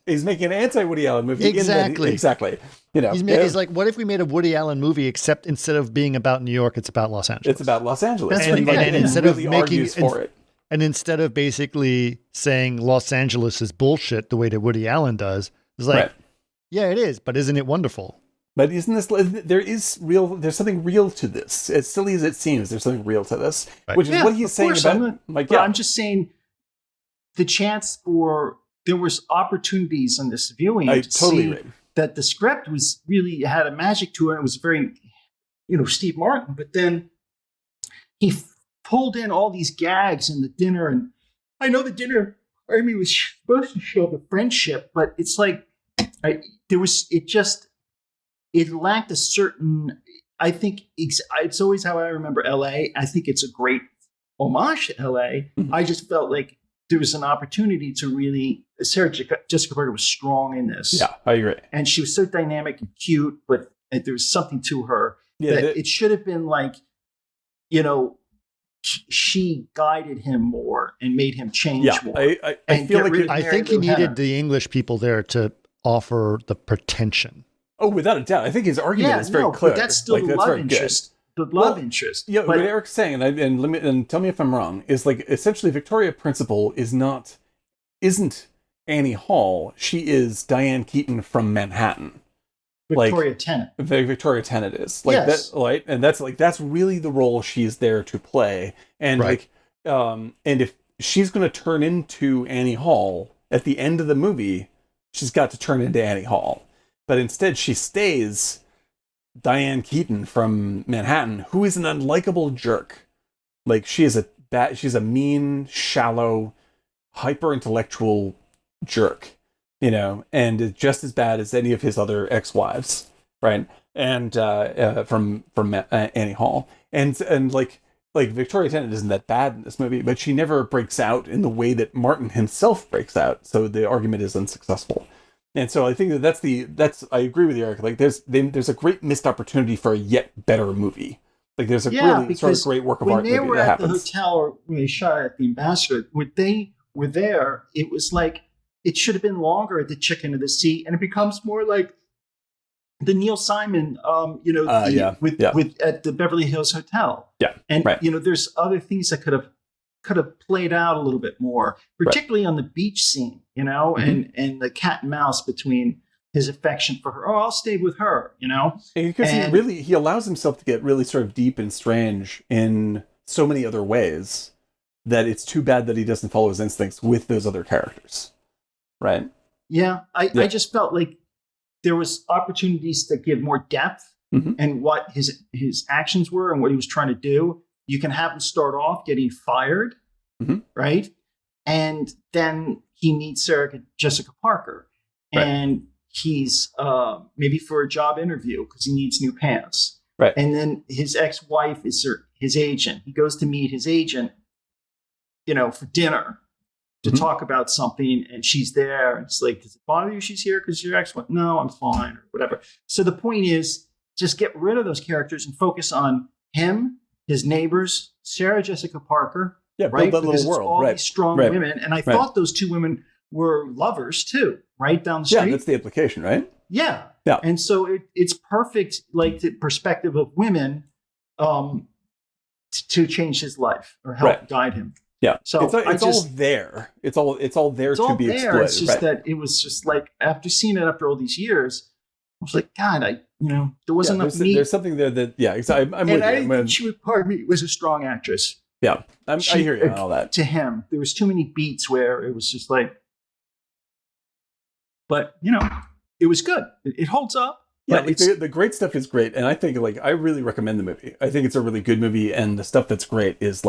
he's making an anti-Woody Allen movie. Exactly. Exactly. He's what if we made a Woody Allen movie, except instead of being about New York, it's about Los Angeles? It's about Los Angeles. And instead of making for it. And instead of basically saying Los Angeles is bullshit the way that Woody Allen does, it's like, yeah, it is, but isn't it wonderful? But isn't this, there's something real to this. As silly as it seems, there's something real to this, which is what he's saying about, I'm just saying the chance there was opportunities in this viewing to see that the script was really had a magic to it. It was very, Steve Martin, but then he pulled in all these gags in the dinner, and I know the dinner, was supposed to show the friendship, but it's like, it lacked a certain, I think it's always how I remember LA. I think it's a great homage to LA. Mm-hmm. I just felt like there was an opportunity to really, Jessica Parker was strong in this. Yeah, I agree. And she was so dynamic and cute, but there was something to her that it should have been like, she guided him more and made him change more. I feel like I think he needed the English people there to offer the pretension. Oh, without a doubt. I think his argument is very clear. But that's still the love interest. The love interest. Yeah, what Eric's saying, and tell me if I'm wrong, is like essentially Victoria Principal isn't Annie Hall. She is Diane Keaton from Manhattan. Victoria Tennant. Victoria Tennant is and that's really the role she's there to play. And and if she's going to turn into Annie Hall at the end of the movie, she's got to turn into Annie Hall. But instead, she stays Diane Keaton from Manhattan, who is an unlikable jerk. Like she's a mean, shallow, hyper-intellectual jerk. And just as bad as any of his other ex-wives, right? And from Annie Hall, and like Victoria Tennant isn't that bad in this movie, but she never breaks out in the way that Martin himself breaks out. So the argument is unsuccessful. And so I think that's I agree with you, Eric. Like there's a great missed opportunity for a yet better movie. Like there's a really sort of great work of art movie that happens. When they were at the hotel, or when they shot at the Ambassador, when they were there, it was like. It should have been longer at the Chicken of the Sea, and it becomes more like the Neil Simon, at the Beverly Hills Hotel. Yeah, and there's other things that could have played out a little bit more, particularly on the beach scene, and the cat and mouse between his affection for her. Oh, I'll stay with her, because he allows himself to get really sort of deep and strange in so many other ways that it's too bad that he doesn't follow his instincts with those other characters. Right. Yeah. I just felt like there was opportunities to give more depth and what his actions were and what he was trying to do. You can have him start off getting fired, right? And then he meets Jessica Parker, and he's maybe for a job interview because he needs new pants. Right. And then his ex-wife is his agent. He goes to meet his agent, for dinner. To talk about something, and she's there, and it's like, does it bother you she's here because your ex-wife? No, I'm fine, or whatever. So the point is, just get rid of those characters and focus on him, his neighbors, Sarah Jessica Parker, right? Build that little world, all these strong women, and I thought those two women were lovers too, right down the street. Yeah, that's the implication, right? Yeah. And so it's perfect, like the perspective of women, to change his life or help guide him. Yeah, so it's all there. It's all there to be exploited. It's just that it was just like after seeing it after all these years, I was like, God, there wasn't enough meat. There's something there that exactly. I'm with you. I think she was a strong actress. Yeah, I hear you on all that. To him, there was too many beats where it was just like, but it was good. It holds up. Yeah, the great stuff is great, and I think I really recommend the movie. I think it's a really good movie, and the stuff that's great is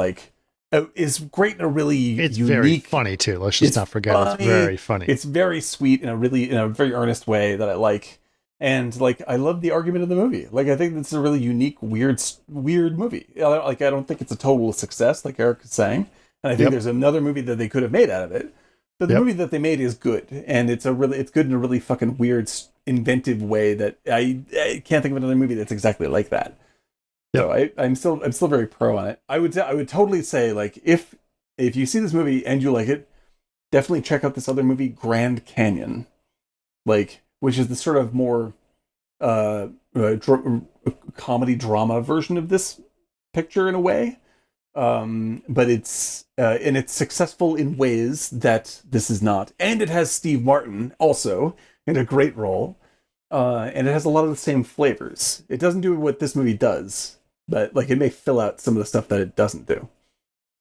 is great in a really it's unique, very funny too. Let's just not forget funny. It's very funny. It's very sweet in a very earnest way that I like. And I love the argument of the movie. I think it's a really unique, weird movie. I don't think it's a total success, like Eric is saying. And I think there's another movie that they could have made out of it. But the movie that they made is good. And it's good in a really fucking weird, inventive way that I can't think of another movie that's exactly like that. So I'm still very pro on it. I would totally say if you see this movie and you like it, definitely check out this other movie, Grand Canyon, which is the sort of more comedy drama version of this picture in a way. but it's and it's successful in ways that this is not. And it has Steve Martin also in a great role, and it has a lot of the same flavors. It doesn't do what this movie does, but like it may fill out some of the stuff that it doesn't do.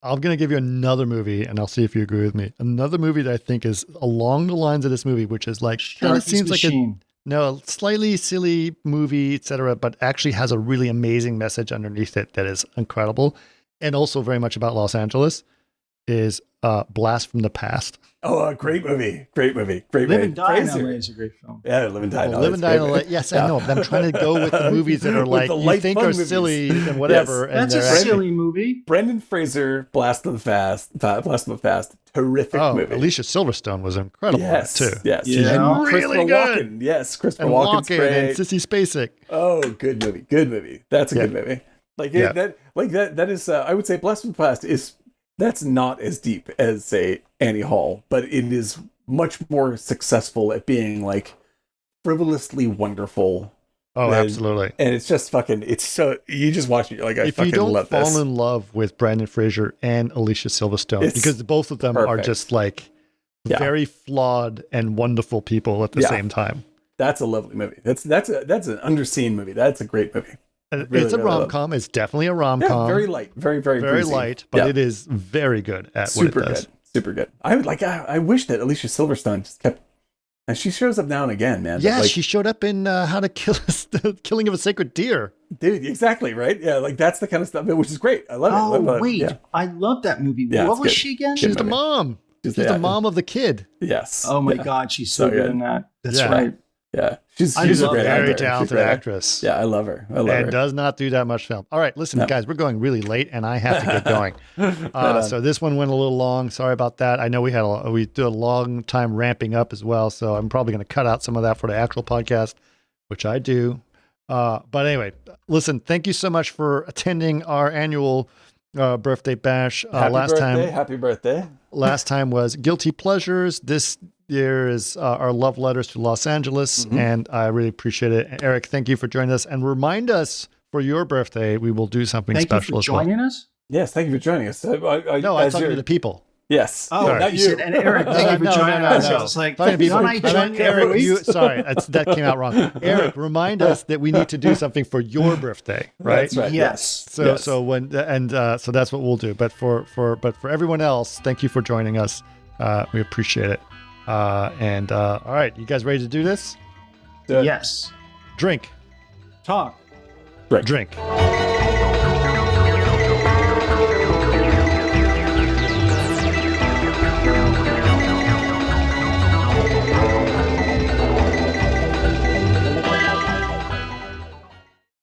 I'm going to give you another movie, and I'll see if you agree with me. Another movie that I think is along the lines of this movie, which is like, kind of seems like a slightly silly movie, etc., but actually has a really amazing message underneath it that is incredible, and also very much about Los Angeles, is Blast from the Past. Oh, a great movie. Great movie. Great Live movie. and Die in LA is a great film. Yeah, Live and Die in LA. Live and Die in LA. Yes, I know. But I'm trying to go with the movies that are like, you think are movies. silly and whatever. Yes. And That's a silly movie. Brendan Fraser, Blast from the Past. Terrific movie. Alicia Silverstone was incredible yes, too. Yes. Yeah. And really good. Walken. Yes, Christopher And Walken's great. and Sissy Spacek. Oh, good movie. Good movie. That's a good movie. Like that is I would say Blast from the Past is that's not as deep as say Annie Hall, but it is much more successful at being like frivolously wonderful. Oh, absolutely. And it's just fucking, it's so, you just watch it, you're like, I if fucking you don't love this. fall in love with Brendan Fraser and Alicia Silverstone, It's because both of them are perfect. just like very flawed and wonderful people at the same time. That's a lovely movie. That's an underseen movie. That's a great movie. Really, it's a rom-com. It's definitely a rom-com. Yeah, very light. Very very breezy. light, but it is very good at what it does. Super good. I wish that Alicia Silverstone just kept, and she shows up now and again, man. Yeah, like, she showed up in How to Kill the Killing of a Sacred Deer. Dude, exactly, right? Yeah, like that's the kind of stuff, which is great. I love it. Oh, wait. Yeah. I love that movie. Yeah, what was good. she again? She's the mom. She's the mom of the kid. Yes. Oh my God, she's so good in that. That's right. Yeah, she's a great very actor. talented actress. Yeah, I love her. And does not do that much film. All right, listen, guys, we're going really late, and I have to get going. So this one went a little long. Sorry about that. I know we did a long time ramping up as well, so I'm probably going to cut out some of that for the actual podcast, which I do. But anyway, listen, thank you so much for attending our annual birthday bash. Happy birthday. Last time was Guilty Pleasures. This year is our love letters to Los Angeles, and I really appreciate it. Eric, thank you for joining us, and remind us for your birthday, we will do something special as well. Thank you for joining us? Yes, thank you for joining us. I'm talking to the people. Yes. Oh, not you. Said, and Eric, thank you for joining us. I was like, don't I join Eric? Sorry, that came out wrong. Eric, remind us that we need to do something for your birthday, right? That's right. Yes. So so that's what we'll do. But for everyone else, thank you for joining us. We appreciate it. All right, you guys ready to do this? Yes. Drink. Talk. Drink.